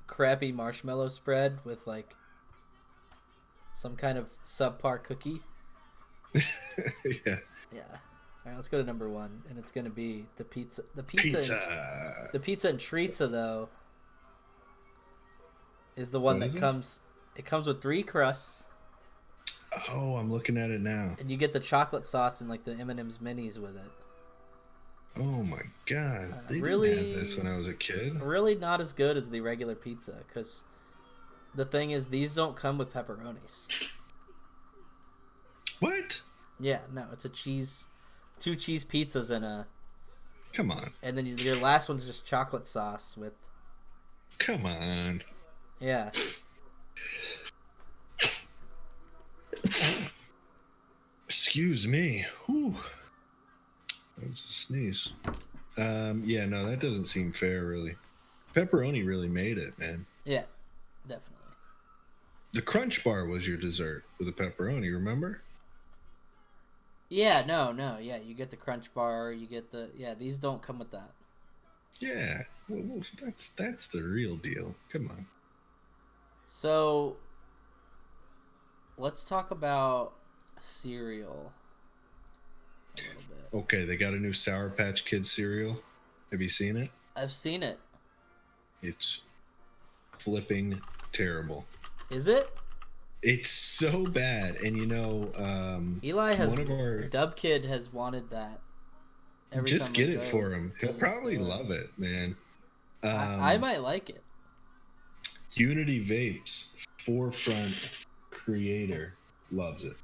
crappy marshmallow spread with like some kind of subpar cookie. Yeah, Yeah. All right, let's go to number 1, and it's gonna be the pizza. The pizza. pizza. The pizza and Trizza though is the one What is that it? comes. It comes with 3 crusts, Oh, I'm looking at it now. and you get the chocolate sauce and like the M&M's minis with it. Oh my god, they really- didn't have this when I was a kid. Really not as good as the regular pizza, because the thing is these don't come with pepperonis. What? Yeah, no, it's a 2 cheese pizzas Come on, and then your last one's just chocolate sauce with, come on. yeah. Excuse me. Whew. That was a sneeze. Yeah, no, that doesn't seem fair, really. Pepperoni really made it, man. Yeah, definitely. The Crunch Bar was your dessert with the pepperoni, remember? Yeah, no, yeah, you get the Crunch Bar, you get these don't come with that. Yeah, well, that's the real deal. Come on. So, let's talk about cereal a little bit. Okay, they got a new Sour Patch Kids cereal. Have you seen it? I've seen it. It's flipping terrible. Is it? It's so bad, and Eli has one of our Dub Kid has wanted that. Every just time get we it go for him. He'll to the probably store. love it, man. I might like it. Unity Vapes Forefront creator loves it.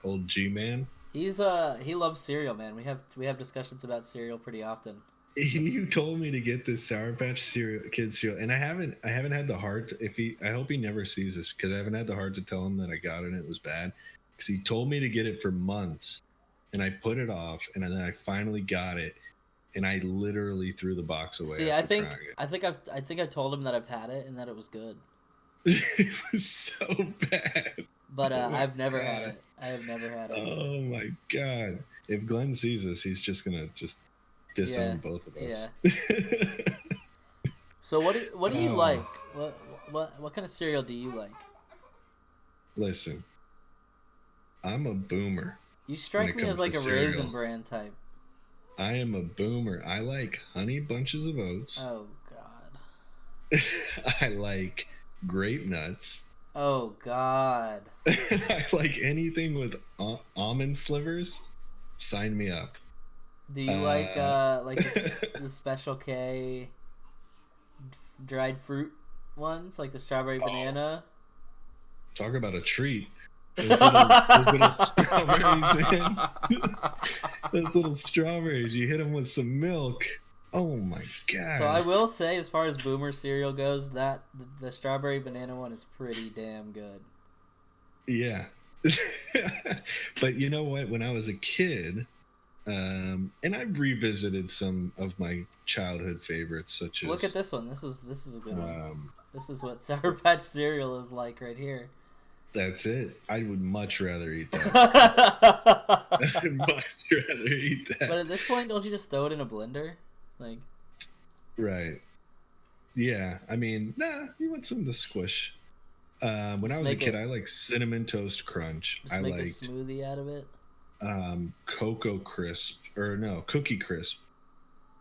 Old G Man. He loves cereal, man. We have discussions about cereal pretty often. You told me to get this Sour Patch Kid cereal, and I haven't had the heart. I hope he never sees this, because I haven't had the heart to tell him that I got it and it was bad. Because he told me to get it for months, and I put it off, and then I finally got it, and I literally threw the box away. See, after trying it. I think I've told him that I've had it and that it was good. It was so bad. But Oh I've never God. had it. I have never had it. Oh my God! If Glenn sees this, he's just gonna disown both of us. Yeah. So what do you Oh. like? What kind of cereal do you like? Listen, I'm a boomer. You strike When it me as comes like to a cereal. Raisin Bran type. I am a boomer. I like Honey Bunches of Oats. Oh God. I like Grape Nuts. Oh God. I like anything with almond slivers. Sign me up. Do you like the Special K dried fruit ones, like the strawberry banana? Talk about a treat. Those little strawberries, man. Those little strawberries. You hit them with some milk. Oh my God. So I will say, as far as boomer cereal goes, that the strawberry banana one is pretty damn good. Yeah. But you know what? When I was a kid, and I've revisited some of my childhood favorites, such as Look at this one. This is a good one. um, This is what Sour Patch cereal is like right here. that's it. I would much rather eat that. But I'd much rather eat that. at this point, don't you just throw it in a blender? Like, Right. Yeah. I mean, nah, you want some of the squish. When I was a make kid, it- I liked Cinnamon Toast Crunch. just I make a liked smoothie out of it. Cocoa Crisp, or no, Cookie Crisp.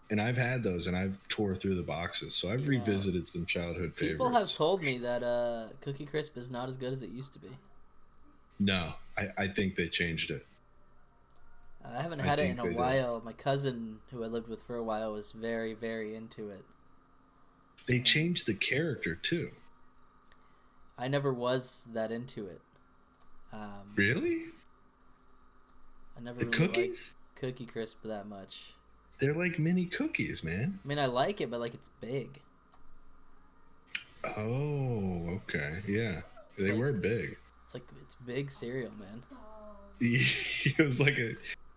And I've had those, and I've tore through the boxes. So I've Yeah. revisited some childhood favorites. People have told me that Cookie Crisp is not as good as it used to be. No, I think they changed it. I haven't I had it think in a they did. while. My cousin, who I lived with for a while, was very, very into it. They changed the character too. I never was that into it. Really? I never The really cookies? liked Cookie Crisp that much. They're like mini cookies, man. I mean, I like it, but like it's big. Oh, okay. Yeah. They like- were big. It's big cereal, man. It was like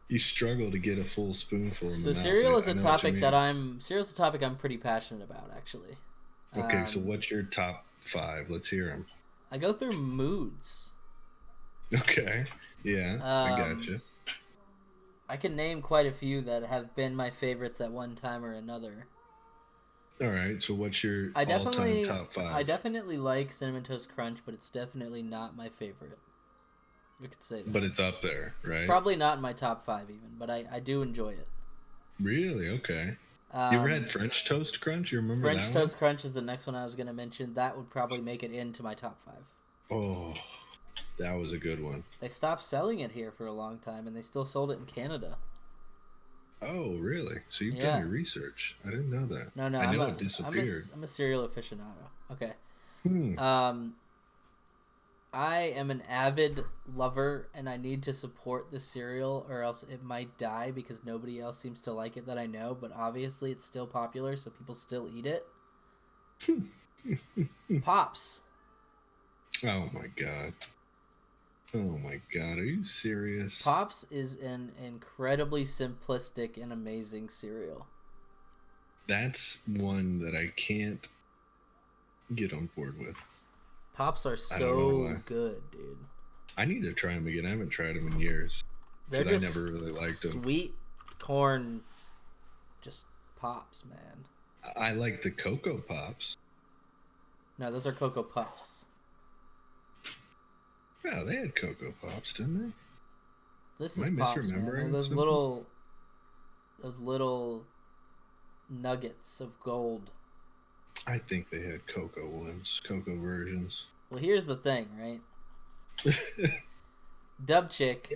you struggle to get a full spoonful in So the mouth. cereal is I a know what you topic mean. cereal's a topic I'm pretty passionate about, actually. Okay, so Um, what's your top 5? Let's hear them. I go through moods. Okay. Yeah, I Um, gotcha. I can name quite a few that have been my favorites at one time or another. All right, so what's your I all-time definitely, top 5? I definitely like Cinnamon Toast Crunch, but it's definitely not my favorite. We could say that. But it's up there, right? Probably not in my top 5 even, but I do enjoy it. Really? Okay. You ever had French Toast Crunch? You remember French that Toast Crunch is the next one I was going to mention. That would probably make it into my top 5. one? Oh, that was a good one. They stopped selling it here for a long time, and they still sold it in Canada. Oh, really? So you've Yeah. done your research. I didn't know that. No, I know it disappeared. I'm a cereal aficionado. Okay. Hmm. I am an avid lover, and I need to support the cereal, or else it might die because nobody else seems to like it that I know. But obviously, it's still popular, so people still eat it. Pops. Oh my god. Oh my god. Are you serious? Pops is an incredibly simplistic and amazing cereal. That's one that I can't get on board with. Pops are I don't know so why. good, dude. I need to try them again. I haven't tried them in years. They're 'Cause I just never really liked 'em. sweet corn, just Pops, man. I like the Cocoa Pops. No, those are Cocoa Puffs. Yeah, they had Cocoa Pops, didn't they? This Am is I Pops, man. misremembering They're those something? little nuggets of gold. I think they had cocoa ones, cocoa versions. Well, here's the thing, right? Dub Chick,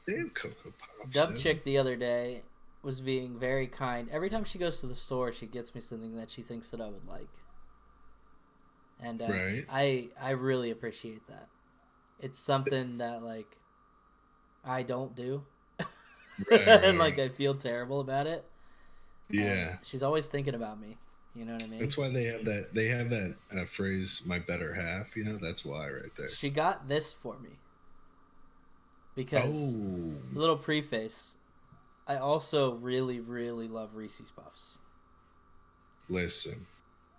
They have cocoa pops. Dub Chick the other day was being very kind. Every time she goes to the store, she gets me something that she thinks that I would like. And Right. I really appreciate that. It's something that like I don't do. Right, And right. like I feel terrible about it. And Yeah. she's always thinking about me. You know what I mean? That's why they have that. They have that phrase, "My better half." You know, that's why right there. She got this for me because Oh, little preface. I also really, really love Reese's Puffs. listen.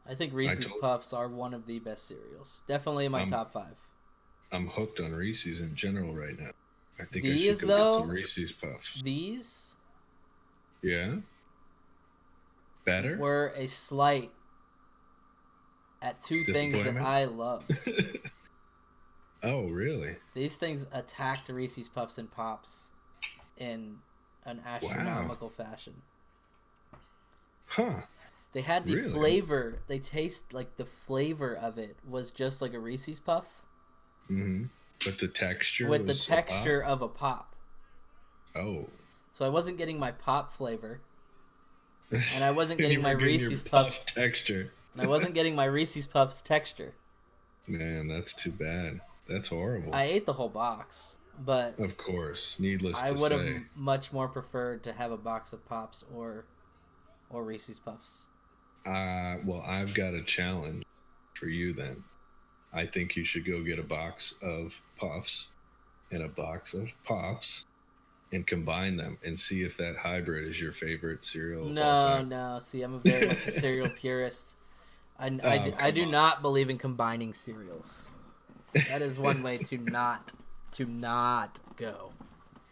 I think Reese's Puffs are one of the best cereals. Definitely in my I'm top 5. I'm hooked on Reese's in general right now. I think I These, should go though, get some Reese's Puffs. These Yeah. Better. were a slight at two things that Disappointment? I love. Oh, really? These things attacked Reese's Puffs and Pops in an astronomical fashion. Huh. They had the Really? flavor. They taste like the flavor of it was just like a Reese's Puff Mm-hmm. But the texture with the was texture of a Pop. Oh. So I wasn't getting my Pop flavor, and I wasn't getting You my were getting your Reese's Puff Puffs, texture. and I wasn't getting my Reese's Puffs texture. Man, that's too bad. That's horrible. I ate the whole box, but Of course, needless I to would have say. much more preferred to have a box of Pops or Reese's Puffs. Well, I've got a challenge for you then. I think you should go get a box of Puffs and a box of Pops and combine them and see if that hybrid is your favorite cereal of all No, time. no. See, I'm a very much a cereal purist. I do come on. not believe in combining cereals. That is one way to not go.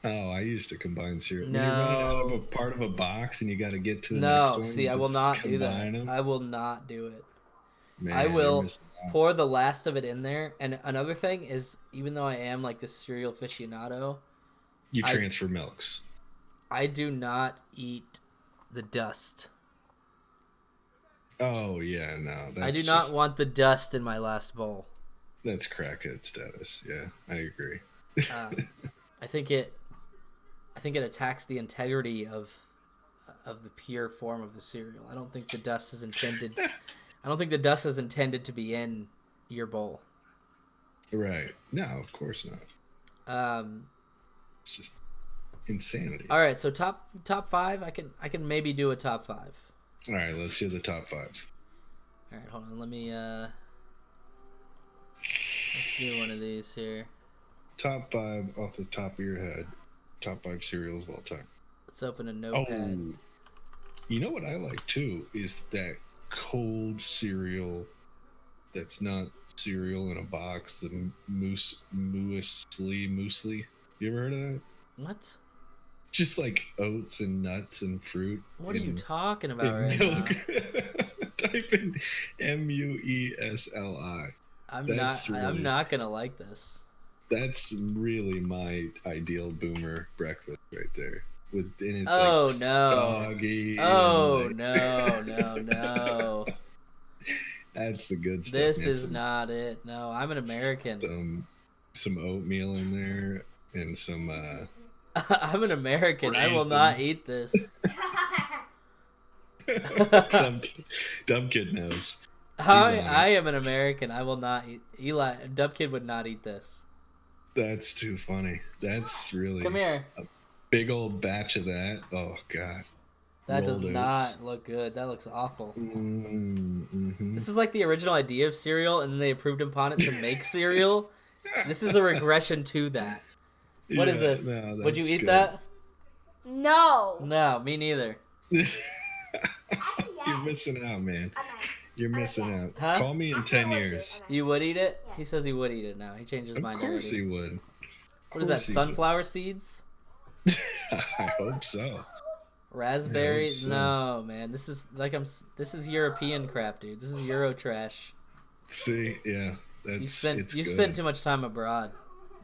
Oh, I used to combine cereal. When you're running out of No. a part of a box and you got to get to the next No, one. see, you I will just not do that. combine 'em? I will not do it. Man, I you're will missing out. pour the last of it in there. And another thing is, even though I am like the cereal aficionado, You I- transfer milks. I do not eat the dust. Oh yeah, no. That's I do not just- want the dust in my last bowl. That's crackhead status. Yeah, I agree. I think it attacks the integrity of the pure form of the cereal. I don't think the dust is intended. I don't think the dust is intended to be in your bowl. Right. No, of course not. It's just insanity. All right, so top 5. I can maybe do a top 5. All right, let's hear the top 5. All right, hold on. Let me let's do one of these here. Top 5 off the top of your head. Top 5 cereals of all time. Let's open a Oh, notepad. you know what I like too is that cold cereal that's not cereal in a box. The muesli. You ever heard of that? What? Just like oats and nuts and fruit. What are you in- talking about in right milk. now? Type in MUESLI. I'm That's not. I'm really- not gonna like this. That's really my ideal boomer breakfast right there. And it's Oh, like no. soggy. Oh and like- no. That's the good stuff. This man. is not it. No, I'm an American. Some oatmeal in there and some I'm an American. I will Raisin. not eat this. dumb kid knows. I am an American. I will not eat. Eli, Dub Kid would not eat this. That's too funny. That's really Come here. big old batch of that. Oh god. That does Rolled not oats. look good. That looks awful. Mm-hmm. This is like the original idea of cereal, and then they approved upon it to make cereal. This is a regression to that. What is this? Would you eat that? No. No, me neither. You're missing out, man. You're missing out. Huh? Call me in 10 years. You would eat it? He says he would eat it now. He changed his Of mind course already. he would. What is that? course he would. Sunflower seeds? I hope so. Raspberries? so. No, man. This is This is European crap, dude. This is Euro trash. See, yeah, that's it's You good. spend too much time abroad.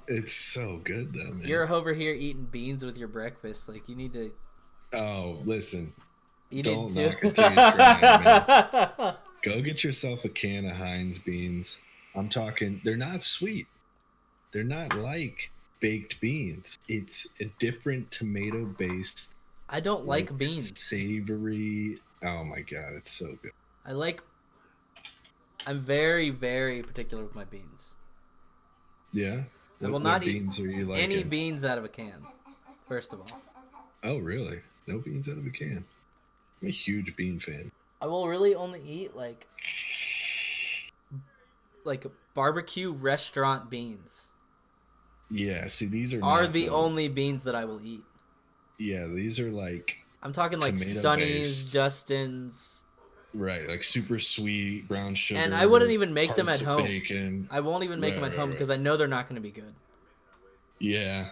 It's so good though, man. You're over here eating beans with your breakfast. Like you need to. Oh, listen. You Don't need knock it till you try it, man. Go get yourself a can of Heinz beans. I'm talking, they're not sweet. They're not like baked beans. It's a different tomato based, I don't like beans. savory. Oh my god, it's so good. I'm very, very particular with my beans. Yeah. I will What not eat beans are you like? any beans out of a can. First of all, Oh really? No beans out of a can. I'm a huge bean fan. I will really only eat like barbecue restaurant beans. Yeah. See, these are Are not the those. only beans that I will eat. Yeah, these are like I'm talking like Tomato Sonny's, based. Justin's, right, like super sweet brown sugar. and I wouldn't even make them parts at of home. Bacon. I won't even make them at home because I know they're not going to be good. Yeah,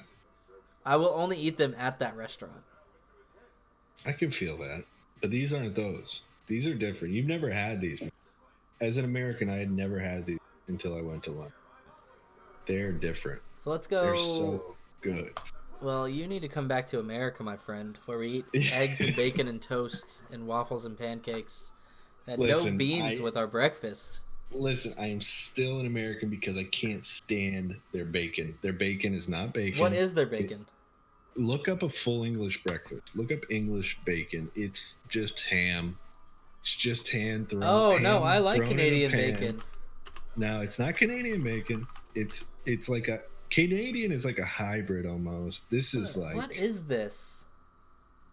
I will only eat them at that restaurant. I can feel that. But these aren't those. These are different. You've never had these. As an American, I had never had these until I went to London. They're different. So let's go. They're so good. Well, you need to come back to America, my friend, where we eat eggs and bacon and toast and waffles and pancakes and no Listen, beans with our breakfast. Listen, I am still an American because I can't stand their bacon. Their bacon is not bacon. What is their bacon? Look up a full English breakfast. Look up English bacon. It's just ham. It's just ham thrown. Oh, ham no, I like thrown in a Canadian pan. bacon. No, it's not Canadian bacon. It's like a Canadian is like a hybrid almost. This is like What is this?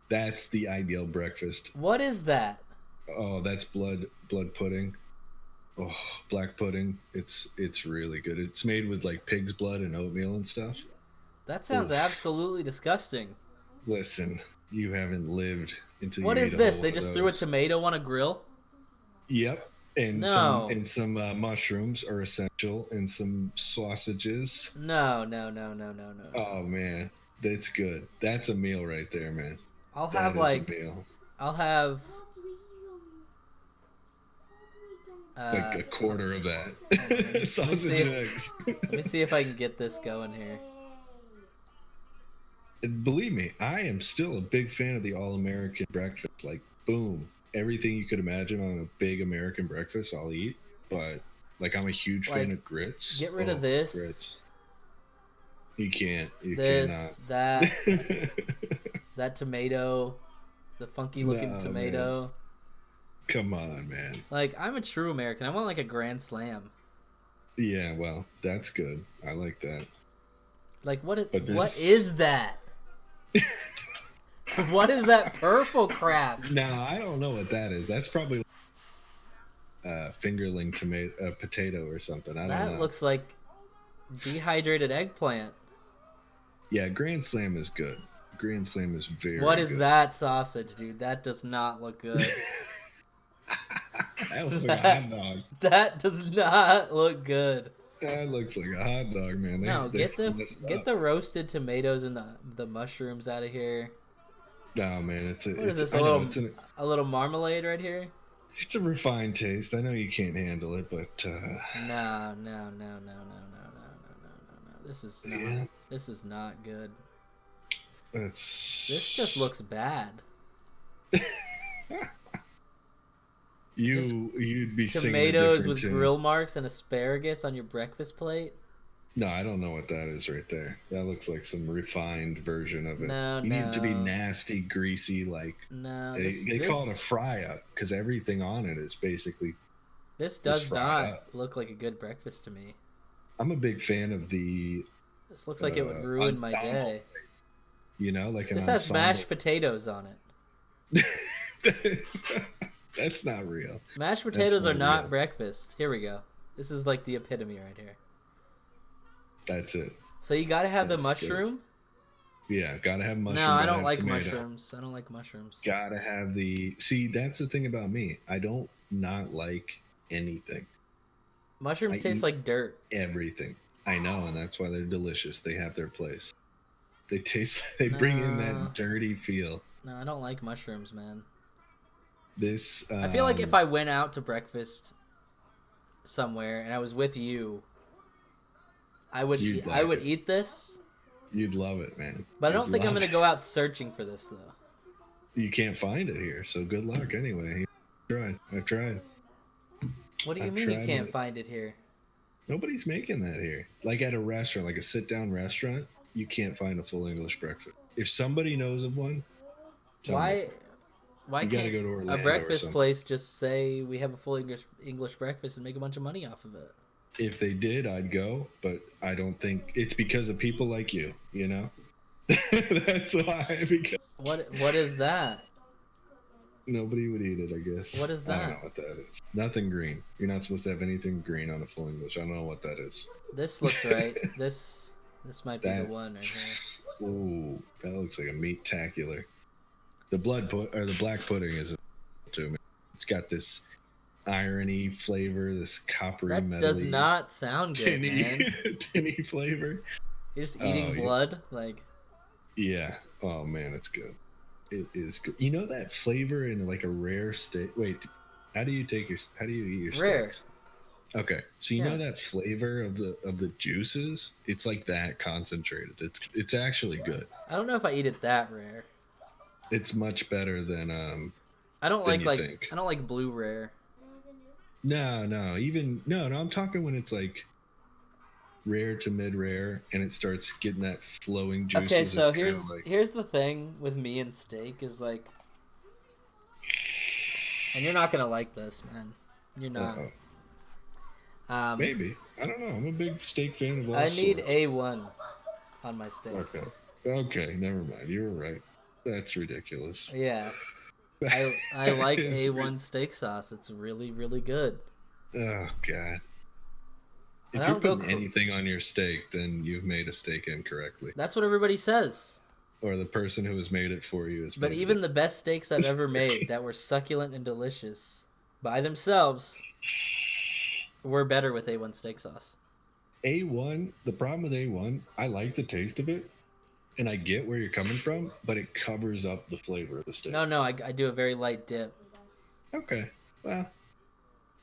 that's the ideal breakfast. What is that? Oh, that's blood pudding. Oh, black pudding. It's really good. It's made with like pig's blood and oatmeal and stuff. That sounds Oof. absolutely disgusting. Listen, you haven't lived until What you is eat a this? whole They one of just threw a those. tomato on a grill? Yep. And No. some mushrooms are essential, and some sausages. No. Oh man, that's good. That's a meal right there, man. I'll That have is like a meal. I'll have Like a quarter of that. me Sausage see and if- eggs. let me see if I can get this going here. And believe me, I am still a big fan of the all-American breakfast. Like, boom, everything you could imagine on a big American breakfast, I'll eat. But like, I'm a huge fan Like, of grits. get rid of this. Grits. You can't. You This, that, cannot. that tomato, the funky looking No, tomato. Come on, man. Like, I'm a true American. I want like a grand slam. Yeah, well, that's good. I like that. Like what But what this- is that? What is that purple crap? Now, I don't know what that is. That's probably fingerling tomato, potato or something. I don't know. That looks like dehydrated eggplant. Yeah, Grand Slam is good. Grand Slam is very What is good. that sausage, dude? That does not look good. That looks like a hot dog. That does not look good. That looks like a hot dog, man. No, They get messed the up. roasted tomatoes and the mushrooms out of here. No, man, it's a What is it's this? I A know little a little marmalade right here? it's a refined taste. I know you can't handle it, but No. This is not. Yeah. This is not good. it's This just looks bad. you'd be singing a Tomatoes different with tune. grill marks and asparagus on your breakfast plate. No, I don't know what that is right there. That looks like some refined version of it. No, you need it to be no. nasty, greasy, like No, they call it a fry up because everything on it is basically. this does fried not up. look like a good breakfast to me. I'm a big fan of the, This looks like it would ruin my ensemble. day. you know, like an This has ensemble. mashed potatoes on it. That's not real. Mashed potatoes are not not real. breakfast. Here we go. This is like the epitome right here. That's it. So you gotta have the That's good. mushroom. Yeah, gotta have mushroom. No, I gotta don't have like tomato. mushrooms. I don't like mushrooms. Gotta have the. See, that's the thing about me. I don't not like anything. Mushrooms I taste eat- like dirt. Everything. I know, and that's why they're delicious. They have their place. They taste. They bring in No. that dirty feel. No, I don't like mushrooms, man. This. I feel like if I went out to breakfast somewhere and I was with you, I would You'd I like would it. eat this, You'd love it, man. but I don't You'd think I'm love gonna it. go out searching for this though. You can't find it here, so good luck anyway. I've tried. What do you I've mean you tried can't it. find it here? Nobody's making that here. Like at a restaurant, like a sit-down restaurant, you can't find a full English breakfast. If somebody knows of one, tell me. Why You got to can't go to a Orlando or breakfast something. place just say we have a full English breakfast and make a bunch of money off of it? If they did, I'd go, but I don't think it's because of people like you. You know, that's why. Because What is that? nobody would eat it. I guess. What is I don't know that? what that is. Nothing green. You're not supposed to have anything green on a full English. I don't know what that is. This looks right. This might be the That. one right here. Ooh, that looks like a meat tacular. The the black pudding is to me. It's got this irony flavor, this coppery, That metally, does not sound good, tinny, man. tinny flavor. You're just eating blood, like. Yeah. Oh man, it's good. It is good. You know that flavor in like a rare steak. Wait, how do you eat your Rare. steaks? Okay, so you Yeah. know that flavor of the juices? It's like that concentrated. It's actually good. I don't know if I eat it that rare. It's much better than I don't than like you think. I don't like blue rare. No, even no. I'm talking when it's like rare to mid rare, and it starts getting that flowing juices. Okay, so it's kinda like, here's the thing with me and steak is like, and you're not gonna like this, man. You're not. maybe I don't know. I'm a big steak fan of all I need sorts. A1 on my steak. Okay, never mind. You were right. That's ridiculous. Yeah, I like A1 steak sauce. It's really really good. Oh God. And If I you're don't go putting anything on your steak, then you've made a steak incorrectly, That's what everybody says. or the person who has made it for you has. But made even it. the best steaks I've ever made that were succulent and delicious by themselves were better with A1 steak sauce. A1, the problem with A1, I like the taste of it, and I get where you're coming from, but it covers up the flavor of the steak. No, I do a very light dip. Okay, well,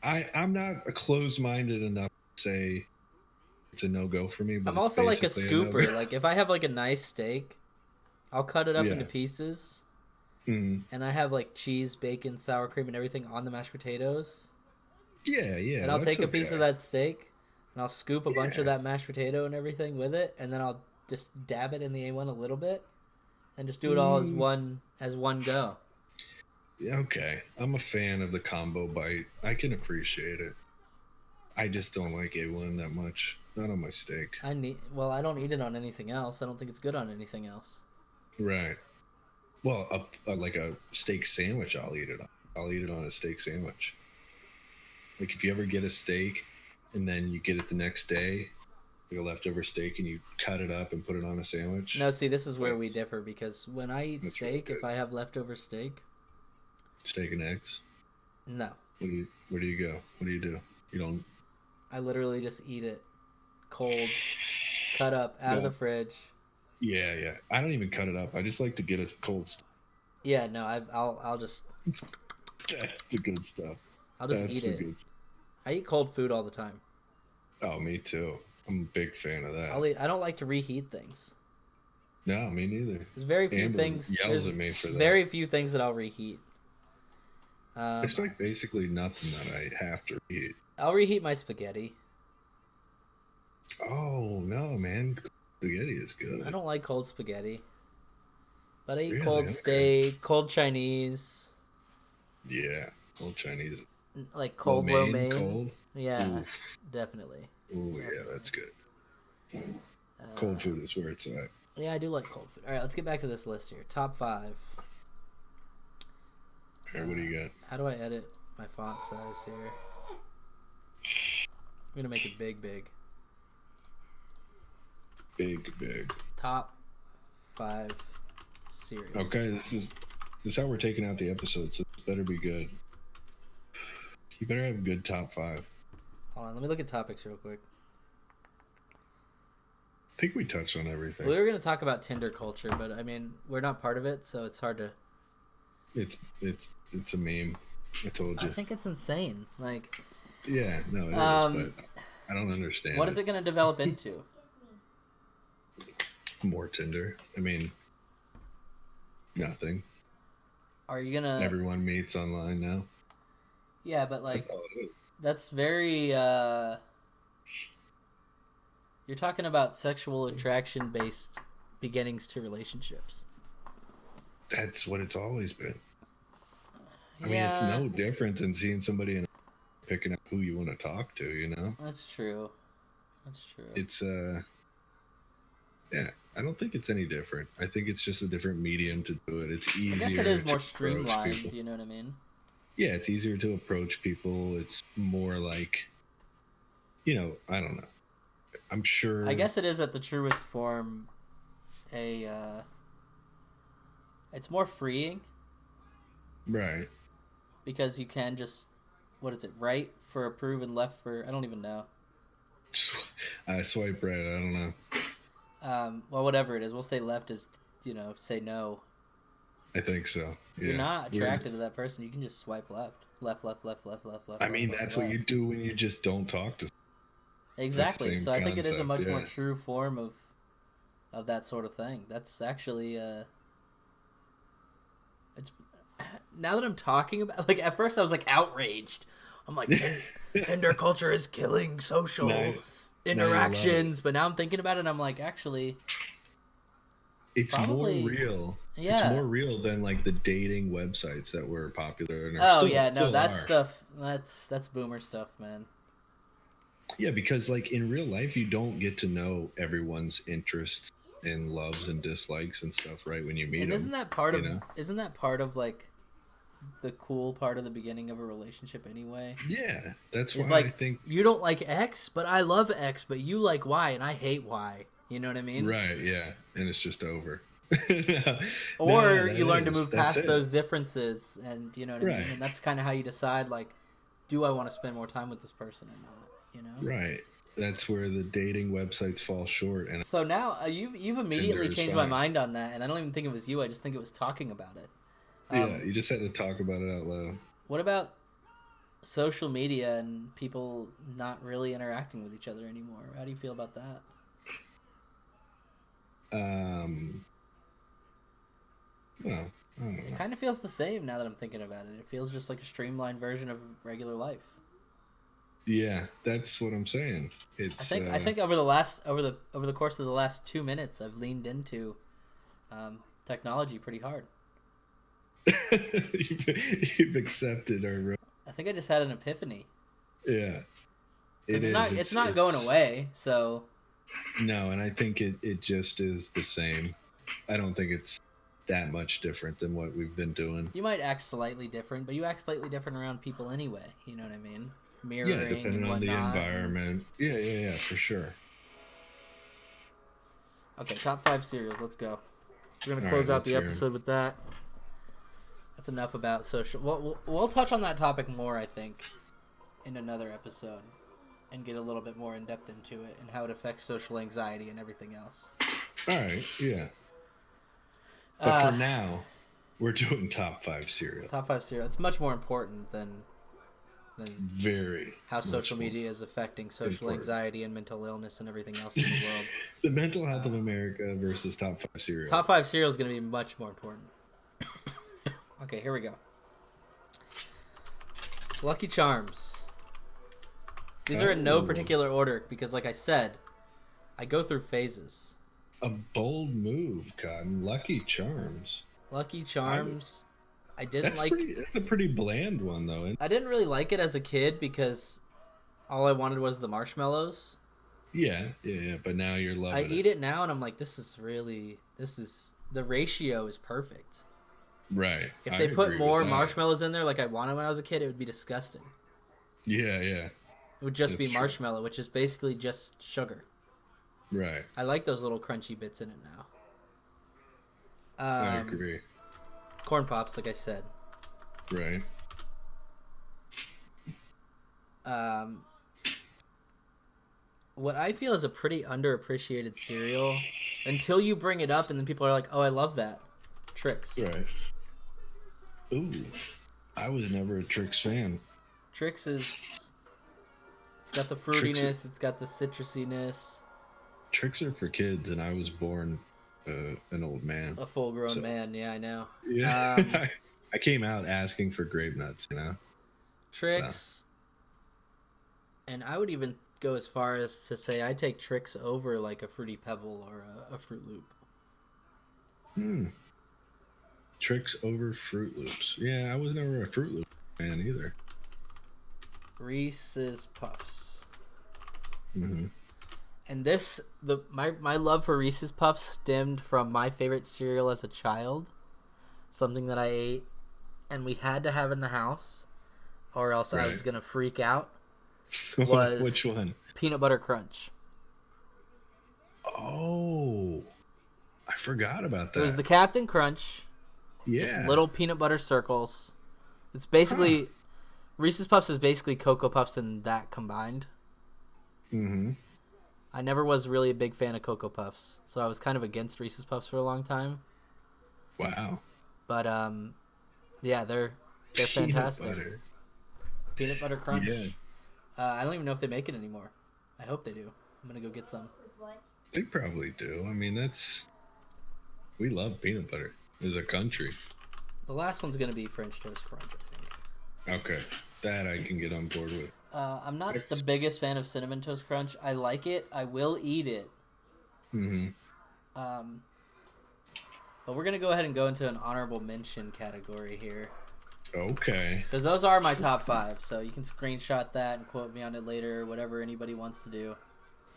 I'm not closed-minded enough to say it's a no-go for me. But I'm it's also like a basically no-go. scooper. Like if I have like a nice steak, I'll cut it up Yeah. into pieces, Mhm. and I have like cheese, bacon, sour cream, and everything on the mashed potatoes. Yeah, And I'll that's take a piece of okay. that steak, and I'll scoop a bunch of Yeah. that mashed potato and everything with it, and then I'll just dab it in the A1 a little bit, and just do it all as one go. Yeah, okay, I'm a fan of the combo bite. I can appreciate it. I just don't like A1 that much. Not on my steak. I don't eat it on anything else. I don't think it's good on anything else. Right. Well, like a steak sandwich, I'll eat it on. I'll eat it on a steak sandwich. Like if you ever get a steak and then you get it the next day, like a leftover steak, and you cut it up and put it on a sandwich. No, see, this is where we That's- differ because when I eat that's really steak, if good. I have leftover steak, Steak and eggs. no. Where do you go? What do? You don't. I literally just eat it cold, cut up out of Yeah. the fridge. Yeah. I don't even cut it up. I just like to get a cold. Yeah, no, I'll just That's the good stuff. I'll just That's eat the it. good. I eat cold food all the time. Oh, me too. I'm a big fan of that. I don't like to reheat things. No, me neither. There's very few Amber things. yells There's at me for that. very few things that I'll reheat. There's like basically nothing that I have to eat. I'll reheat my spaghetti. Oh no, man! Spaghetti is good. I don't like cold spaghetti, but I eat Really? cold Okay. steak, cold Chinese, Yeah, old Chinese. like cold lo mein. Cold. Yeah, Oof. definitely. Oh yeah, that's good. Uh, Cold food is where it's at. Yeah, I do like cold food. All right, let's get back to this list here. Top 5. All right, what do you got? How do I edit my font size here? I'm gonna make it big. Big. Top 5 cereal. Okay, this is how we're taking out the episode, so this better be good. You better have a good top 5. Hold on, let me look at topics real quick. I think we touched on everything. We were gonna talk about Tinder culture, but I mean, we're not part of it, so it's hard to. It's a meme. I told I you. think it's insane. Like, Yeah, no, it is, Um, but I don't understand. what is it gonna develop into? More Tinder. I mean, nothing. Are you gonna? Everyone meets online now. Yeah, but like, That's all it is. that's very you're talking about sexual attraction based beginnings to relationships. That's what it's always been. I mean, Yeah, it's no different than seeing somebody and picking up who you want to talk to, you know? that's true. That's true. It's, yeah, I don't think it's any different. I think it's just a different medium to do it. It's easier. I guess it is to more approach streamlined, people. you know what I mean? Yeah, it's easier to approach people. It's more like, I don't know. I'm sure. I guess it is at the truest form it's more freeing Right. because you can just right for approve and left for I don't even know. I swipe right. I don't know. Well, whatever it is, we'll say left is, say no. I think so. If you're not attracted to that person, you can just swipe left. Left. I mean, that's what you do when you just don't talk to. Exactly. So I think it is a concept, much more yeah. true form of that sort of thing. That's actually it's now that I'm talking about, like, at first I was like outraged. I'm like, Tinder culture is killing social interactions, but now I'm thinking about it and I'm like, actually, it's probably more real. Yeah. It's more real than like the dating websites that were popular. And that's still stuff. That's boomer stuff, man. Yeah, because like in real life, you don't get to know everyone's interests and loves and dislikes and stuff right when you meet them. And isn't that part of like the cool part of the beginning of a relationship anyway? Yeah, that's It's why like, I think. you don't like X, but I love X, but you like Y, and I hate Y. You know what I mean? Right. Yeah, and it's just over. Or you learn to move That's past it. those differences, and you know what I mean. Right. And that's kind of how you decide, like, do I want to spend more time with this person or not? You know? Right. That's where the dating websites fall short. And So now you've immediately Tinder is changed my fine. mind on that, and I don't even think it was you. I just think it was talking about it. yeah, you just had to talk about it out loud. What about social media and people not really interacting with each other anymore? How do you feel about that? Well, I don't know. It kind of feels the same now that I'm thinking about it. It feels just like a streamlined version of regular life. Yeah, that's what I'm saying. It's. I think over the course of the last 2 minutes, I've leaned into technology pretty hard. you've accepted our. I think I just had an epiphany. Yeah. 'Cause it's not going away. So No, and I think it just is the same. I don't think it's that much different than what we've been doing. you might act slightly different, but you act slightly different around people anyway. You know what I mean? Mirroring Yeah, depending and on the whatnot. environment. Yeah, for sure. Okay, top 5 cereals. Let's go. We're gonna All close right, out let's the hear 'em. episode with that. That's enough about social. We'll touch on that topic more, I think, in another episode, and get a little bit more in depth into it and how it affects social anxiety and everything else. All right, yeah. But for now, we're doing top 5 cereal. Top 5 cereal. It's much more important than Very. how much social more. media is affecting social important. anxiety and mental illness and everything else in the world. The mental health of America versus top 5 cereal. Top 5 cereal is going to be much more important. Okay, here we go. Lucky Charms. These are in no Oh. particular order because, like I said, I go through phases. A bold move, Cotton. Lucky Charms. Lucky Charms, I didn't That's a pretty bland one, though. Isn't it? I didn't really like it as a kid because all I wanted was the marshmallows. Yeah. But now you're loving I eat it now and I'm like, the ratio is perfect. Right. If I they put agree more with that. marshmallows in there like I wanted when I was a kid, it would be disgusting. Yeah. It would just That's be true. marshmallow, which is basically just sugar. Right. I like those little crunchy bits in it now. I agree. Corn Pops, like I said. Right. What I feel is a pretty underappreciated cereal until you bring it up and then people are like, oh, I love that. Trix. Right. Ooh. I was never a Trix fan. Trix is... It's got the Trix fruitiness, it's got the citrusiness. Tricks are for kids, and I was born an old man. A full-grown So- man, yeah, I know. Yeah. I came out asking for grape nuts, you know? Trix And I would even go as far as to say I take Trix over like a Fruity Pebble or a Fruit Loop. Tricks over Fruit Loops. Yeah, I was never a Fruit Loop fan either. Reese's Puffs. Mm-hmm. And my love for Reese's Puffs stemmed from my favorite cereal as a child. Something that I ate and we had to have in the house or else I was Right. going to freak out. Was Which one? Peanut Butter Crunch. Oh, I forgot about that. It was the Captain Crunch. yeah. Just little peanut butter circles. It's basically Reese's Puffs is basically Cocoa Puffs and that combined. Mm-hmm. I never was really a big fan of Cocoa Puffs, so I was kind of against Reese's Puffs for a long time. Wow. But yeah, they're fantastic. Butter. Peanut Butter Crunch. Yeah. I don't even know if they make it anymore. I hope they do. I'm gonna go get some. They probably do. I mean, we love peanut butter as a country. The last one's gonna be French Toast Crunch, I think. Okay, that I can get on board with. I'm not the biggest fan of Cinnamon Toast Crunch. I like it. I will eat it. Mm-hmm. But we're gonna go ahead and go into an honorable mention category here. Okay. Because those are my top 5, so you can screenshot that and quote me on it later, whatever anybody wants to do.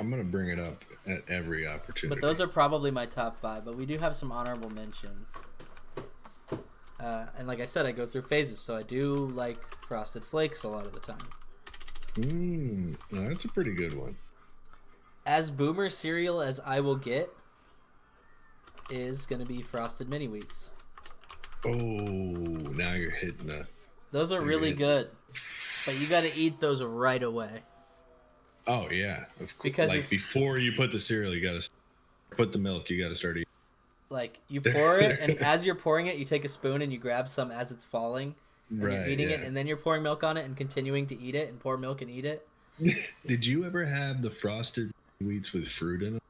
I'm gonna bring it up at every opportunity. But those are probably my top 5, but we do have some honorable mentions. And like I said, I go through phases, so I do like Frosted Flakes a lot of the time. No, that's a pretty good one. As boomer cereal as I will get is going to be Frosted Mini Wheats. Oh, now you're hitting a... Those are really good, but you got to eat those right away. Oh, yeah. Of course. Because like, it's- before you put the cereal, you gotta put the milk, you gotta start eating. Like, you pour it, and as you're pouring it, you take a spoon and you grab some as it's falling, and you're Right, eating it, yeah. and then you're pouring milk on it and continuing to eat it and pour milk and eat it. Did you ever have the Frosted Wheats with fruit in them?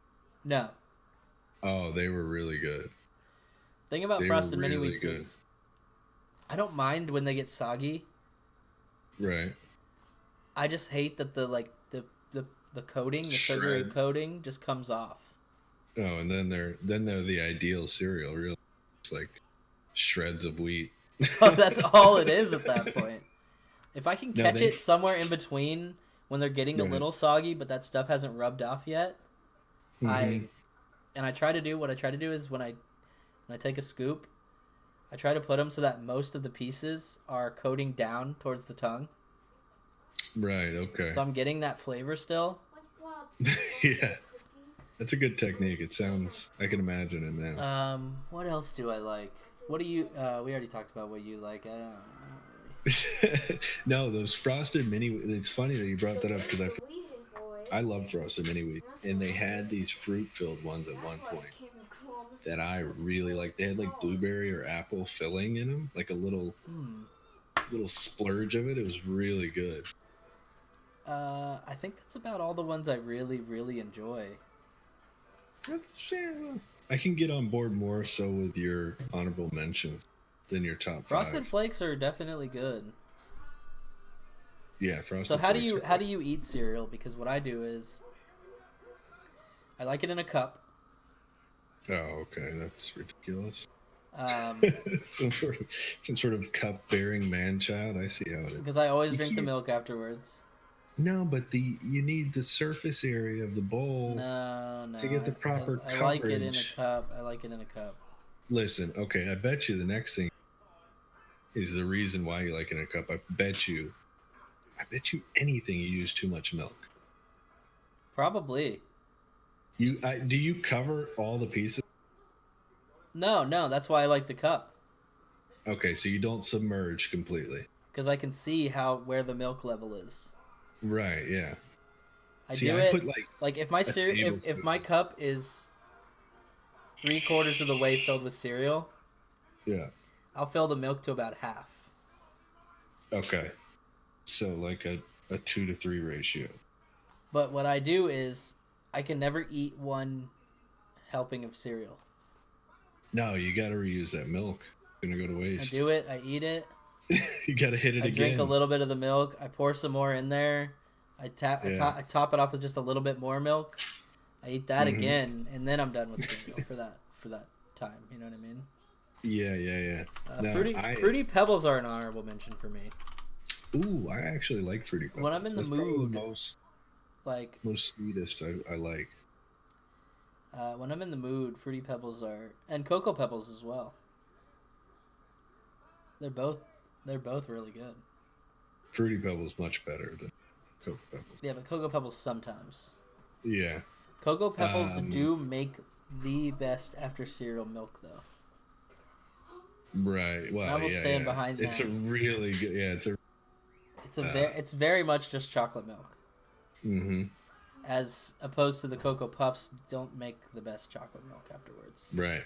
No. Oh, they were really good. Thing about They Frosted were Mini really Wheats good. is I don't mind when they get soggy. Right. I just hate that the coating, the sugary Shreds. coating just comes off. Oh, and then they're the ideal cereal. Really, it's like shreds of wheat. So that's all it is at that point. If I can No, catch they- it somewhere in between when they're getting a Right. little soggy, but that stuff hasn't rubbed off yet, Mhm. I try to do is when I take a scoop, I try to put them so that most of the pieces are coating down towards the tongue. Right. Okay. So I'm getting that flavor still. Yeah, that's a good technique. It sounds. I can imagine it now. What else do I like? What do you? We already talked about what you like. I don't really. No, those frosted mini. It's funny that you brought that up because I love frosted mini wheat, and they had these fruit-filled ones at one point that I really like. They had like blueberry or apple filling in them, like a little splurge of it. It was really good. I think that's about all the ones I really, really enjoy. I can get on board more so with your honorable mentions than your top Frosted 5. Flakes are definitely good. Yeah, frosted. So how do Flakes you are eat cereal? Because what I do is I like it in a cup. good. Oh, okay, that's ridiculous. Um, some sort of cup-bearing man-child. I see how it is. because I always You drink the can't- milk afterwards. No, but you need the surface area of the bowl. No. To get the proper I like it in a coverage. cup. I like it in a cup. Listen, okay, I bet you the next thing is the reason why you like it in a cup. I bet you anything you use too much milk. Probably. Do you cover all the pieces? No. That's why I like the cup. Okay, so you don't submerge completely. Because I can see where the milk level is. Right, yeah. I See, do I it put like if my cereal, if my cup is 3/4 of the way filled with cereal, yeah. I'll fill the milk to about half. Okay. So like a 2-to-3 ratio. But what I do is I can never eat one helping of cereal. No, you got to reuse that milk. It's gonna go to I waste. do it. I eat it. You got to hit it I again. drink a little bit of the milk. I pour some more in there. I Yeah. I top it off with just a little bit more milk. I eat that Mhm. again, and then I'm done with cereal for that time. You know what I mean? Yeah. No, Fruity Pebbles are an honorable mention for me. I actually like Fruity When Pebbles. I'm in the That's probably the mood, like most sweetest I like. when I'm in the mood, Fruity Pebbles are, and Cocoa Pebbles as well. They're both they're both really good. Fruity Pebbles much better than Cocoa Pebbles. Yeah, but Cocoa Pebbles sometimes. Yeah. Cocoa Pebbles Um, do make the best after cereal milk though. right. And I Well, will yeah, stand yeah. behind It's a that. really good. Yeah, It's very much just chocolate milk. mm-hmm. As opposed to the Cocoa Puffs don't make the best chocolate milk afterwards. Right.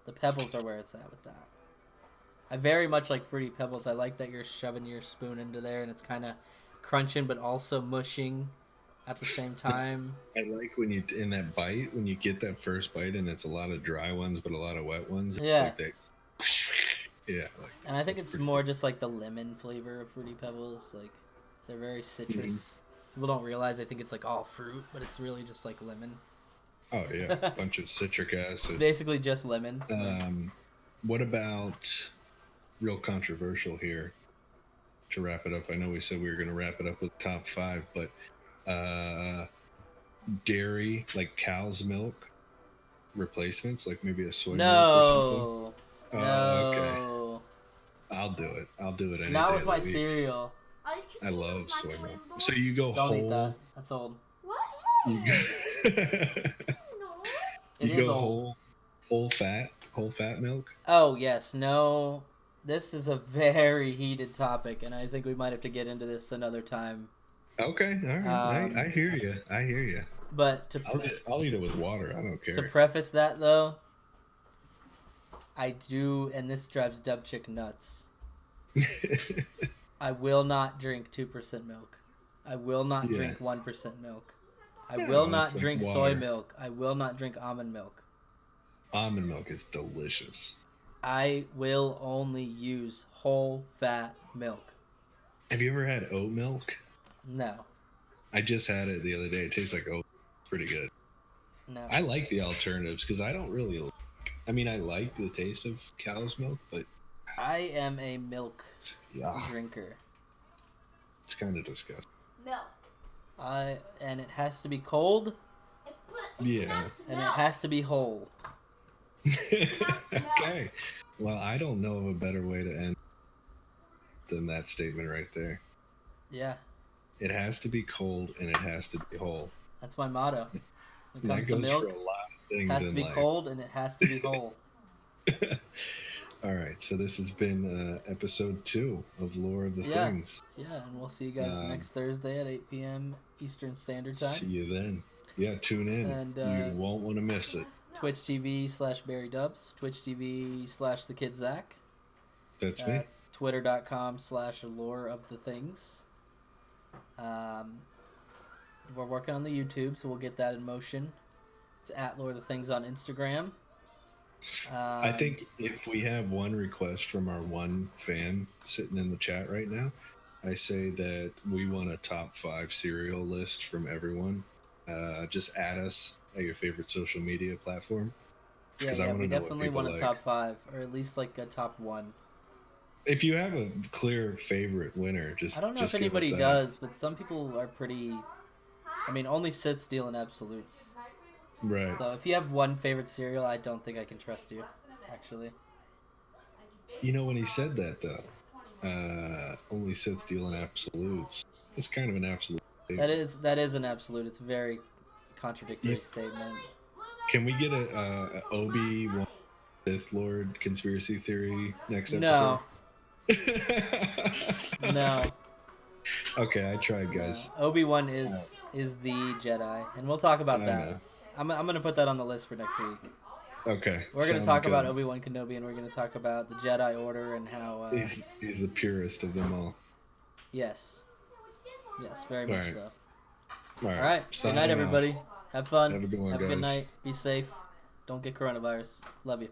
The Pebbles are where it's at with that. I very much like Fruity Pebbles. I like that you're shoving your spoon into there and it's kind of crunching but also mushing at the same time. I like when you in that bite when you get that first bite and it's a lot of dry ones but a lot of wet ones. It's Yeah. like that. Yeah. Like And I think that's it's pretty more good. just like the lemon flavor of Fruity Pebbles. Like they're very Mhm. citrus. People don't realize they think it's like all fruit, but it's really just like lemon. Oh yeah, bunch of citric acid. Basically just lemon. What about real controversial here to wrap it up? I know we said we were going to wrap it up with top 5, but uh, dairy, like cow's milk replacements, like maybe a soy milk or something. No. Oh, okay. No. I'll do it. I'll do it any Not day with of my the week. cereal. I love soy milk. So you go Don't eat that. whole. That's old. What? You go, No. It you is go old. whole fat milk. Oh, yes. No. This is a very heated topic, and I think we might have to get into this another time. Okay, all right. I hear you. I hear you. But I'll eat it with water. I don't to care. preface that, though, I do, and this drives Dubchick nuts. I will not drink 2% milk. I will not Yeah. drink 1% milk. I Yeah, will well, not that's like drink soy water. milk. I will not drink almond milk. Almond milk is delicious. I will only use whole fat milk. Have you ever had oat milk? No. I just had it the other day. It tastes like oat. It's pretty good. No. I like the alternatives because I don't really. I mean, I like the taste of cow's milk, but I am a milk yeah, drinker. it's kind of disgusting. Milk. And it has to be cold Yeah. and it has to be whole. Okay. Well, I don't know of a better way to end than that statement right there. Yeah, It has to be cold and it has to be whole. that's my motto. When it That comes to goes milk, for a lot of it things has to in be life. cold and it has to be whole. All right, so this has been episode 2 of Lore of the Yeah. Things. Yeah, and we'll see you guys Um, next Thursday at 8 p.m. Eastern Standard Time. See you then. Yeah, tune in. And, You won't want to miss it. Twitch TV/Barry Dubs, Twitch TV/The Kid Zach, That's me. Twitter.com/Lore of the Things. We're working on the YouTube, so we'll get that in motion. It's at Lore of the Things on Instagram. I think if we have one request from our one fan sitting in the chat right now, I say that we want a top 5 cereal list from everyone. Just add us at your favorite social media platform. Yeah, 'cause I wanna we know what definitely people want a like. top 5, or at least like a top 1. If you have a clear favorite winner, I don't know just if give anybody us that. does, but some people are pretty. I mean, only Sith steal in absolutes. Right. So if you have one favorite cereal, I don't think I can trust you, actually. You know, when he said that, though, only Sith deal in absolutes, it's kind of an absolute statement. That is an absolute. It's a very contradictory Yeah. statement. Can we get a Obi-Wan Sith Lord conspiracy theory next No, episode? no. Okay, I tried, guys. Obi-Wan is the Jedi, and we'll talk about I that. know. I'm gonna put that on the list for next week. Okay. We're gonna sounds talk about good. Obi-Wan Kenobi, and we're gonna talk about the Jedi Order and how. He's the purest of them all. Yes, very much Alright. so. All All right. Good signing night, off. everybody. Have fun. Have a good one, Have a good guys. night. Be safe. Don't get coronavirus. Love you.